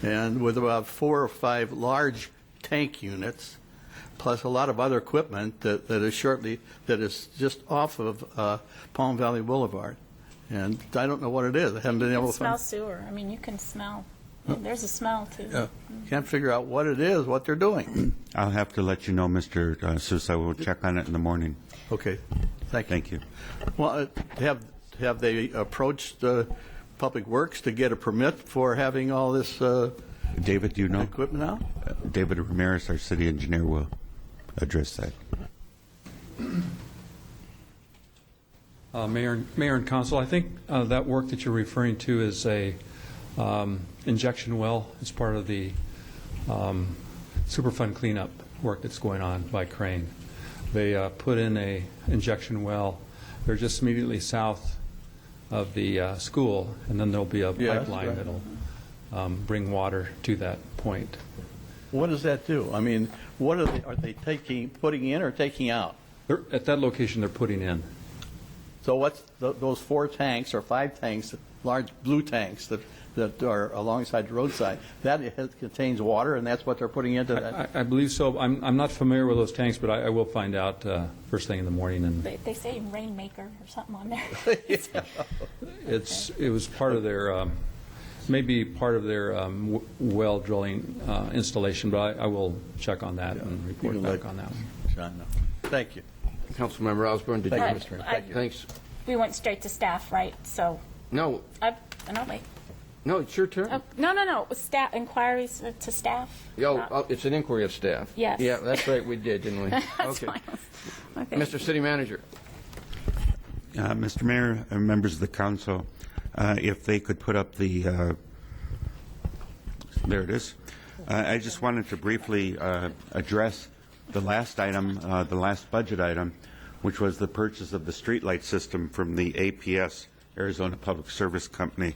and with about 4 or 5 large tank units, plus a lot of other equipment that is just off of Palm Valley Boulevard. And I don't know what it is. I haven't been able to Smell find. sewer. I mean, you can smell There's a smell, too. Can't figure out what it is, what they're doing. I'll have to let you know, Mr. Sousa. We'll check on it in the morning. Okay, thank you. Thank you. Well, have they approached Public Works to get a permit for having all this David, do you know? equipment now? David Ramirez, our city engineer, will address that. Mayor and Council, I think that work that you're referring to is a injection well. It's part of the Superfund cleanup work that's going on by Crane. They put in a injection well. They're just immediately south of the school, and then there'll be a pipeline that'll bring water to that point. What does that do? I mean, what are they putting in or taking out? At that location, they're putting in. So what's those 4 tanks or 5 tanks, large blue tanks that are alongside the roadside, that contains water, and that's what they're putting into that? I believe so. I'm not familiar with those tanks, but I will find out first thing in the morning. And They say Rainmaker or something on there. it was part of their, maybe part of their well drilling installation, but I will check on that and report back on that one. John, no. Thank you. Councilmember Osborne, did you? Thank you. Thanks. We went straight to staff, right? So, No, no, wait. no, it's your turn. Oh, no. It was staff, inquiries to staff. It's an inquiry of staff. Yes. Yeah, that's right, we did, didn't we? That's fine. Okay. Mr. City Manager. Mr. Mayor, members of the council, if they could put up the, there it is. I just wanted to briefly address the last item, the last budget item, which was the purchase of the streetlight system from the APS, Arizona Public Service Company.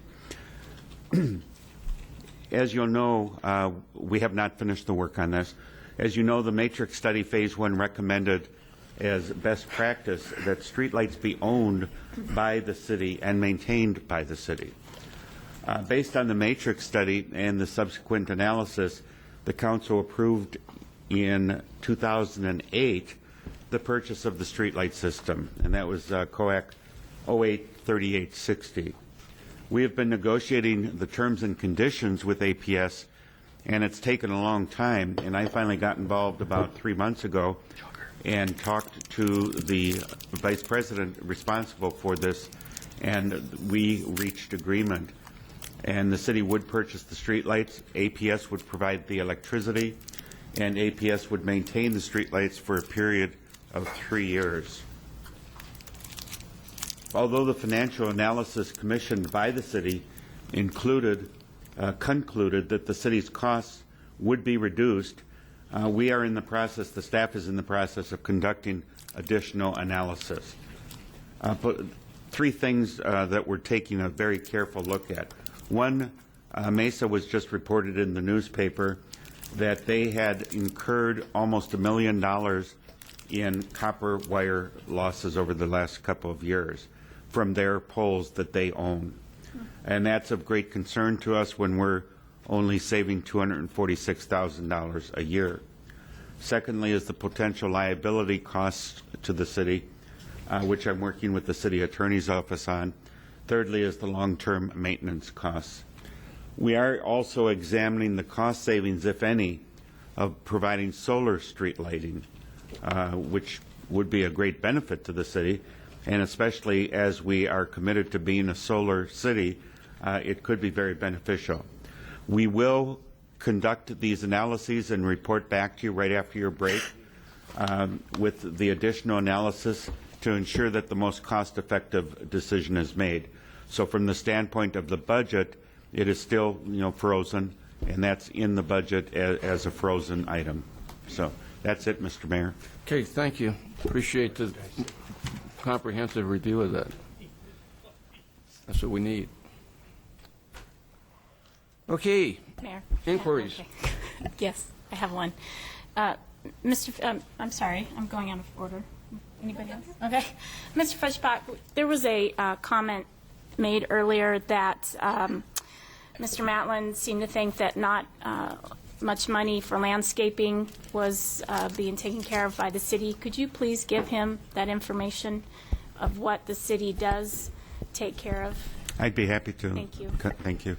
As you'll know, we have not finished the work on this. As you know, the Matrix Study Phase 1 recommended as best practice that streetlights be owned by the city and maintained by the city. Based on the Matrix study and the subsequent analysis, the council approved in 2008 the purchase of the streetlight system, and that was COAC 08-3860. We have been negotiating the terms and conditions with APS, and it's taken a long time, and I finally got involved about 3 months ago and talked to the vice president responsible for this, and we reached agreement. And the city would purchase the streetlights, APS would provide the electricity, and APS would maintain the streetlights for a period of 3 years. Although the financial analysis commissioned by the city concluded that the city's costs would be reduced, we are in the process, the staff is in the process of conducting additional analysis. But 3 things that we're taking a very careful look at. One, Mesa was just reported in the newspaper that they had incurred almost $1 million in copper wire losses over the last couple of years from their poles that they own. And that's of great concern to us when we're only saving $246,000 a year. Secondly is the potential liability costs to the city, which I'm working with the city attorney's office on. Thirdly is the long-term maintenance costs. We are also examining the cost savings, if any, of providing solar street lighting, which would be a great benefit to the city, and especially as we are committed to being a solar city, it could be very beneficial. We will conduct these analyses and report back to you right after your break with the additional analysis to ensure that the most cost-effective decision is made. So from the standpoint of the budget, it is still, frozen, and that's in the budget as a frozen item. So that's it, Mr. Mayor. Okay, thank you. Appreciate the comprehensive review of that. That's what we need. Okay. Mayor. Inquiries. Okay. Yes, I have one. I'm sorry, I'm going out of order. Anybody else? Okay. Mr. Fudgebach, there was a comment made earlier that Mr. Matlin seemed to think that not much money for landscaping was being taken care of by the city. Could you please give him that information of what the city does take care of? I'd be happy to. Thank you. Thank you.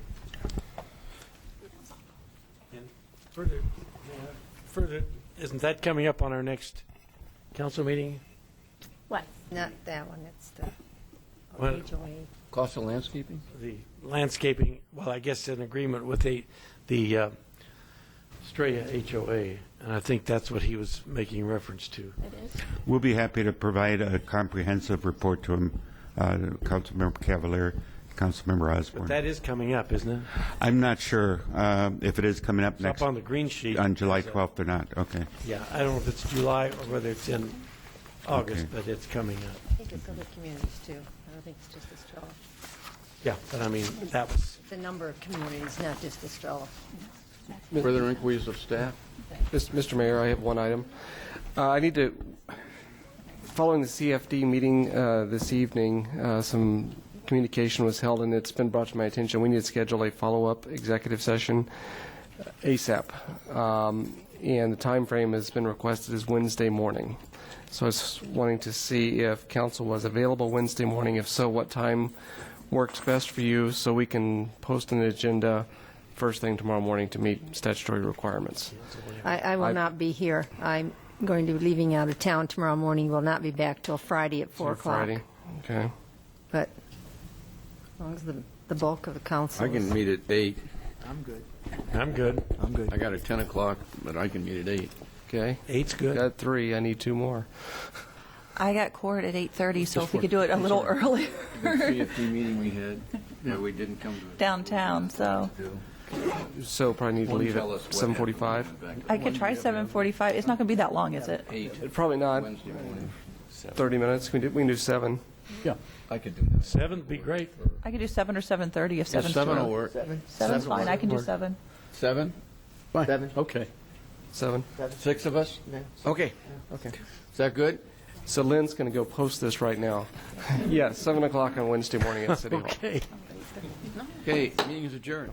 Further, isn't that coming up on our next council meeting? What? Not that one, it's the What? HOA. Cost of landscaping? The landscaping, well, I guess in agreement with the Estrella HOA, and I think that's what he was making reference to. It is. We'll be happy to provide a comprehensive report to him, Councilmember Cavalier, Councilmember Osborne. But that is coming up, isn't it? I'm not sure if it is coming up It's next up on the green sheet. on July So- 12th or not. Okay. Yeah, I don't know if it's July or whether it's in August, Okay. but it's coming up. I think it's other communities too. I don't think it's just Estrella. Yeah, but I mean, that was, It's a number of communities, not just Estrella. Further inquiries of staff? Mr. Mayor, I have one item. I need to, following the CFD meeting this evening, some communication was held, and it's been brought to my attention. We need to schedule a follow-up executive session ASAP. And the time frame has been requested as Wednesday morning. So I was wanting to see if council was available Wednesday morning. If so, what time works best for you so we can post an agenda first thing tomorrow morning to meet statutory requirements. I will not be here. I'm going to be leaving out of town tomorrow morning. Will not be back till Friday at 4 o'clock. Friday, okay. But as long as the bulk of the council I can is- meet at 8. I'm good. I'm good. I'm good. I got a 10 o'clock, but I can meet at 8. Okay. 8's good. Got 3. I need 2 more. I got court at 8:30, so if we could do it a little earlier The CFD meeting we had, we didn't come to it. downtown, so So probably need to One leave tell at us what 7:45. I could try 7:45. It's not going to be that long, is it? 8. Probably not. Wednesday morning. 30 minutes. We can do 7. Yeah, I could do that. 7 would be great. I could do 7 or 7:30 if 7's 7 too will early. work. 7's fine. I can do 7. 7? Fine. 7. Okay. 7. 6 of us? Okay. Okay. Is that good? So Lynn's going to go post this right now. Yeah, 7 o'clock on Wednesday morning at City Hall. Okay. Okay, meeting is adjourned.